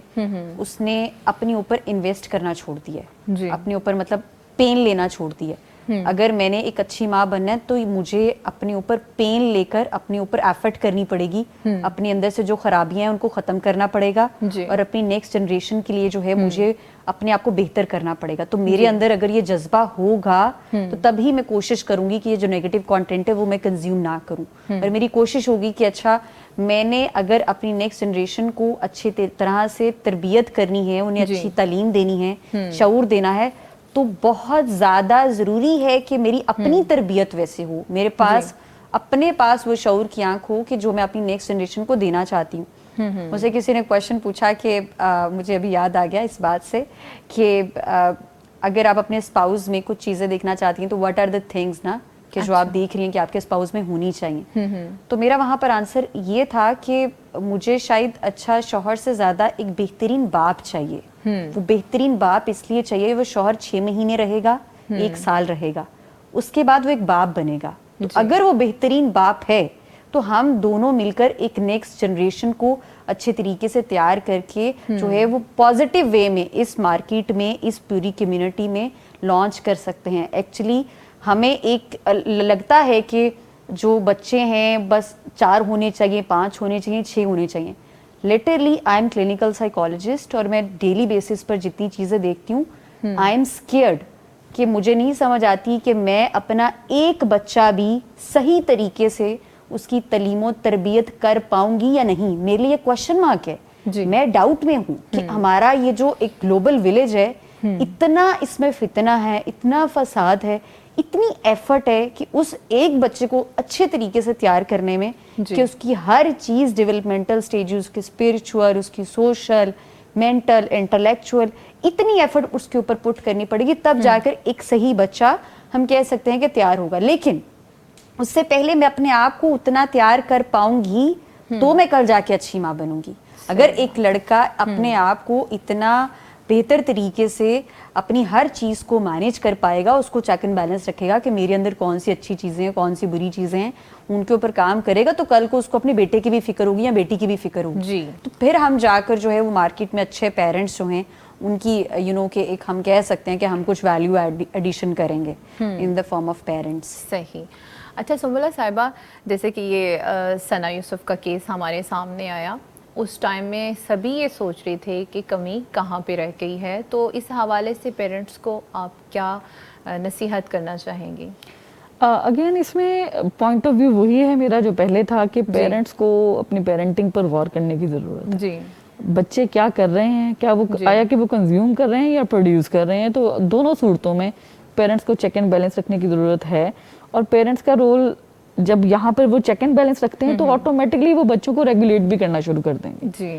اس نے اپنے اوپر انویسٹ کرنا چھوڑ دیا ہے, اپنے اوپر مطلب پین لینا چھوڑ دیا ہے. اگر میں نے ایک اچھی ماں بننا ہے تو مجھے اپنے اوپر پین لے کر اپنے اوپر ایفرٹ کرنی پڑے گی, اپنے اندر سے جو خرابیاں ہیں ان کو ختم کرنا پڑے گا, اور اپنی نیکسٹ جنریشن کے لیے جو ہے مجھے اپنے آپ کو بہتر کرنا پڑے گا. تو میرے اندر اگر یہ جذبہ ہوگا تو تبھی میں کوشش کروں گی کہ یہ جو نیگیٹو کانٹینٹ ہے وہ میں کنزیوم نہ کروں, اور میری کوشش ہوگی کہ اچھا میں نے اگر اپنی نیکسٹ جنریشن کو اچھی طرح سے تربیت کرنی ہے, انہیں اچھی تعلیم دینی ہے, شعور دینا ہے, تو بہت زیادہ ضروری ہے کہ میری اپنی تربیت ویسے ہو, میرے پاس اپنے پاس وہ شعور کی آنکھ ہو کہ جو میں اپنی نیکسٹ جنریشن کو دینا چاہتی ہوں. مجھے کسی نے کویشچن پوچھا کہ مجھے ابھی یاد آ گیا اس بات سے کہ اگر آپ اپنے اسپاؤز میں کچھ چیزیں دیکھنا چاہتی ہیں تو واٹ آر دا تھنگز نا کہ جو آپ دیکھ رہی ہیں کہ آپ کے اسپاؤز میں ہونی چاہیے. تو میرا وہاں پر آنسر یہ تھا کہ مجھے شاید اچھا شوہر سے زیادہ ایک بہترین باپ چاہیے. وہ بہترین باپ اس لیے چاہیے, وہ شوہر 6 مہینے رہے گا, 1 سال رہے گا, اس کے بعد وہ ایک باپ بنے گا. تو اگر وہ بہترین باپ ہے تو ہم دونوں مل کر ایک نیکسٹ جنریشن کو اچھے طریقے سے تیار کر کے جو ہے وہ پازیٹیو وے میں اس مارکیٹ میں, اس پوری کمیونٹی میں لانچ کر سکتے ہیں. ایکچولی ہمیں ایک لگتا ہے کہ جو بچے ہیں بس 4 ہونے چاہیے, 5 ہونے چاہیے, 6 ہونے چاہیے. Literally I am clinical psychologist, اور میں ڈیلی بیسس پر جتنی چیزیں دیکھتی ہوں آئی ایم اسکیئرڈ کہ مجھے نہیں سمجھ آتی کہ میں اپنا ایک بچہ بھی صحیح طریقے سے اس کی تعلیم و تربیت کر پاؤں گی یا نہیں. میرے لیے کوشچن مارک ہے. میں ڈاؤٹ میں ہوں کہ ہمارا یہ جو ایک گلوبل ولیج ہے, اتنا اس میں فتنہ ہے, اتنا فساد ہے, اتنی ایفرٹ ہے کہ اس ایک بچے کو اچھے طریقے سے تیار کرنے میں کہ اس کی ہر چیز ڈیولپمنٹل سٹیج, اس کی اسپرچول, اس کی سوشل, مینٹل, انٹلیکچوئل, اتنی ایفرٹ اس کے اوپر پٹ کرنی پڑے گی, تب جا کر ایک صحیح بچہ ہم کہہ سکتے ہیں کہ تیار ہوگا. لیکن اس سے پہلے میں اپنے آپ کو اتنا تیار کر پاؤں گی تو میں کل جا کے اچھی ماں بنوں گی. اگر ایک لڑکا اپنے آپ کو اتنا بہتر طریقے سے اپنی ہر چیز کو مینیج کر پائے گا, اس کو چیک اینڈ بیلنس رکھے گا کہ میرے اندر کون سی اچھی چیزیں ہیں, کون سی بری چیزیں ہیں, ان کے اوپر کام کرے گا, تو کل کو اس کو اپنے بیٹے کی بھی فکر ہوگی یا بیٹی کی بھی فکر ہوگی. تو پھر ہم جا کر جو ہے وہ مارکیٹ میں اچھے پیرنٹس جو ہیں ان کی کہ ایک ہم کہہ سکتے ہیں کہ ہم کچھ ویلیو ایڈیشن کریں گے ان دا فارم آف پیرنٹس. صحیح. اچھا سنبلہ صاحبہ, جیسے کہ یہ ثنا یوسف کا کیس ہمارے سامنے آیا, اس ٹائم میں سبھی یہ سوچ رہے تھے کہ کمی کہاں پہ رہ گئی ہے, تو اس حوالے سے پیرنٹس کو آپ کیا نصیحت کرنا چاہیں گی؟ اگین اس میں پوائنٹ آف ویو وہی ہے میرا جو پہلے تھا کہ پیرنٹس کو اپنی پیرنٹنگ پر غور کرنے کی ضرورت ہے. جی, بچے کیا کر رہے ہیں, کیا وہ آیا کہ وہ کنزیوم کر رہے ہیں یا پروڈیوس کر رہے ہیں, تو دونوں صورتوں میں پیرنٹس کو چیک اینڈ بیلنس رکھنے کی ضرورت ہے. اور پیرنٹس کا رول جب یہاں پر وہ چیک اینڈ بیلنس رکھتے ہیں تو آٹومیٹکلی وہ بچوں کو ریگولیٹ بھی کرنا شروع کر دیں گے. جی,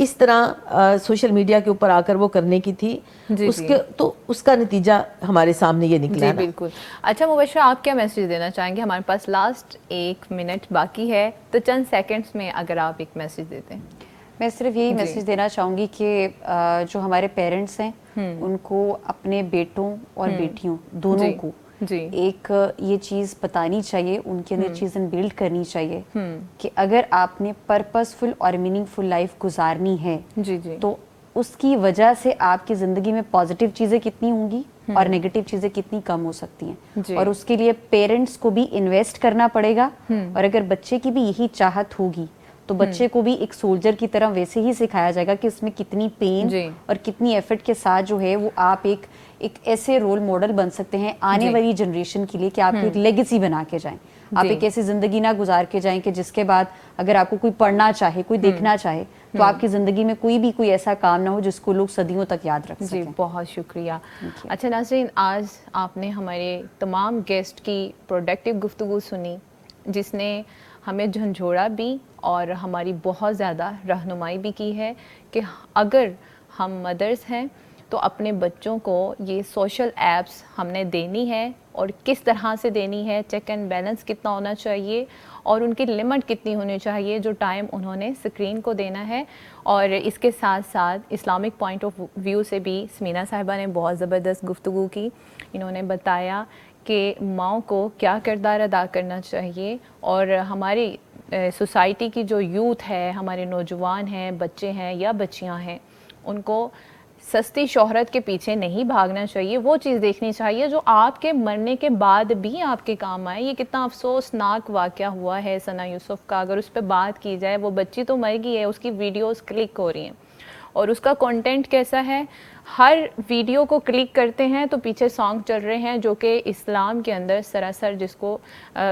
اس طرح سوشل میڈیا کے اوپر آ کر وہ کرنے کی تھی, تو اس کا نتیجہ ہمارے سامنے یہ نکلا. جی بالکل. اچھا مبشرہ, آپ کیا میسیج دینا چاہیں گے؟ ہمارے پاس لاسٹ 1 منٹ باقی ہے, تو چند سیکنڈز میں اگر آپ ایک میسیج دیتے ہیں. میں صرف یہی میسیج دینا چاہوں گی کہ جو ہمارے پیرنٹس ہیں ان کو اپنے بیٹوں اور بیٹیوں دونوں کو ایک یہ چیز بتانی چاہیے, ان کے اندر چیزیں بلڈ کرنی چاہیے کہ اگر آپ نے پرپز فل اور میننگ فل لائف گزارنی ہے تو اس کی وجہ سے آپ کی زندگی میں پازیٹیو چیزیں کتنی ہوں گی اور نیگیٹو چیزیں کتنی کم ہو سکتی ہیں, اور اس کے لیے پیرنٹس کو بھی انویسٹ کرنا پڑے گا. اور اگر بچے کی بھی یہی چاہت ہوگی تو بچے کو بھی ایک سولجر کی طرح ویسے ہی سکھایا جائے گا کہ اس میں کتنی پین اور کتنی ایفرٹ کے ساتھ جو ہے وہ آپ ایک ایسے رول ماڈل بن سکتے ہیں آنے والی جنریشن کے لیے کہ آپ ایک لیگیسی بنا کے جائیں, آپ ایک ایسی زندگی نہ گزار کے جائیں کہ جس کے بعد اگر آپ کو کوئی پڑھنا چاہے, کوئی دیکھنا چاہے, تو آپ کی زندگی میں کوئی ایسا کام نہ ہو جس کو لوگ صدیوں تک یاد رکھ سکیں. جی بہت شکریہ. اچھا ناظرین, آج آپ نے ہمارے تمام گیسٹ کی پروڈکٹیو گفتگو سنی جس نے ہمیں جھنجھوڑا بھی اور ہماری بہت زیادہ رہنمائی بھی کی ہے کہ اگر ہم مدرس ہیں تو اپنے بچوں کو یہ سوشل ایپس ہم نے دینی ہے, اور کس طرح سے دینی ہے, چیک اینڈ بیلنس کتنا ہونا چاہیے اور ان کی لمٹ کتنی ہونی چاہیے جو ٹائم انہوں نے اسکرین کو دینا ہے. اور اس کے ساتھ ساتھ اسلامک پوائنٹ آف ویو سے بھی سمینا صاحبہ نے بہت زبردست گفتگو کی. انہوں نے بتایا کہ ماؤں کو کیا کردار ادا کرنا چاہیے, اور ہماری سوسائٹی کی جو یوتھ ہے, ہمارے نوجوان ہیں, بچے ہیں یا بچیاں ہیں, ان کو سستی شہرت کے پیچھے نہیں بھاگنا چاہیے, وہ چیز دیکھنی چاہیے جو آپ کے مرنے کے بعد بھی آپ کے کام آئے. یہ کتنا افسوسناک واقعہ ہوا ہے ثنا یوسف کا, اگر اس پہ بات کی جائے. وہ بچی تو مر گئی ہے, اس کی ویڈیوز کلک ہو رہی ہیں, اور اس کا کنٹینٹ کیسا ہے, ہر ویڈیو کو کلک کرتے ہیں تو پیچھے سانگ چل رہے ہیں جو کہ اسلام کے اندر سراسر جس کو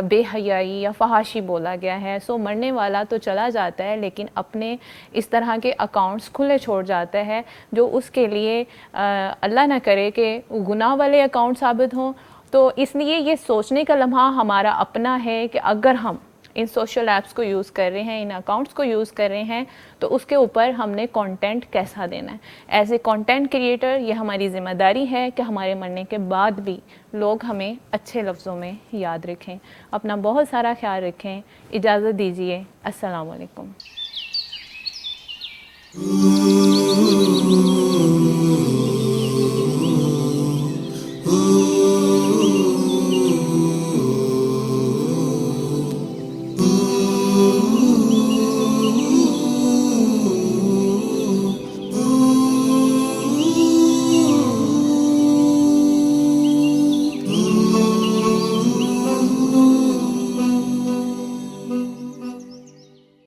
بے حیائی یا فحاشی بولا گیا ہے. سو مرنے والا تو چلا جاتا ہے لیکن اپنے اس طرح کے اکاؤنٹس کھلے چھوڑ جاتا ہے جو اس کے لیے اللہ نہ کرے کہ گناہ والے اکاؤنٹ ثابت ہوں. تو اس لیے یہ سوچنے کا لمحہ ہمارا اپنا ہے کہ اگر ہم ان سوشل ایپس کو یوز کر رہے ہیں, ان اکاؤنٹس کو یوز کر رہے ہیں, تو اس کے اوپر ہم نے کنٹینٹ کیسا دینا ہے. ایز اے کنٹینٹ کریٹر یہ ہماری ذمہ داری ہے کہ ہمارے مرنے کے بعد بھی لوگ ہمیں اچھے لفظوں میں یاد رکھیں. اپنا بہت سارا خیال رکھیں. اجازت دیجیے. السلام علیکم.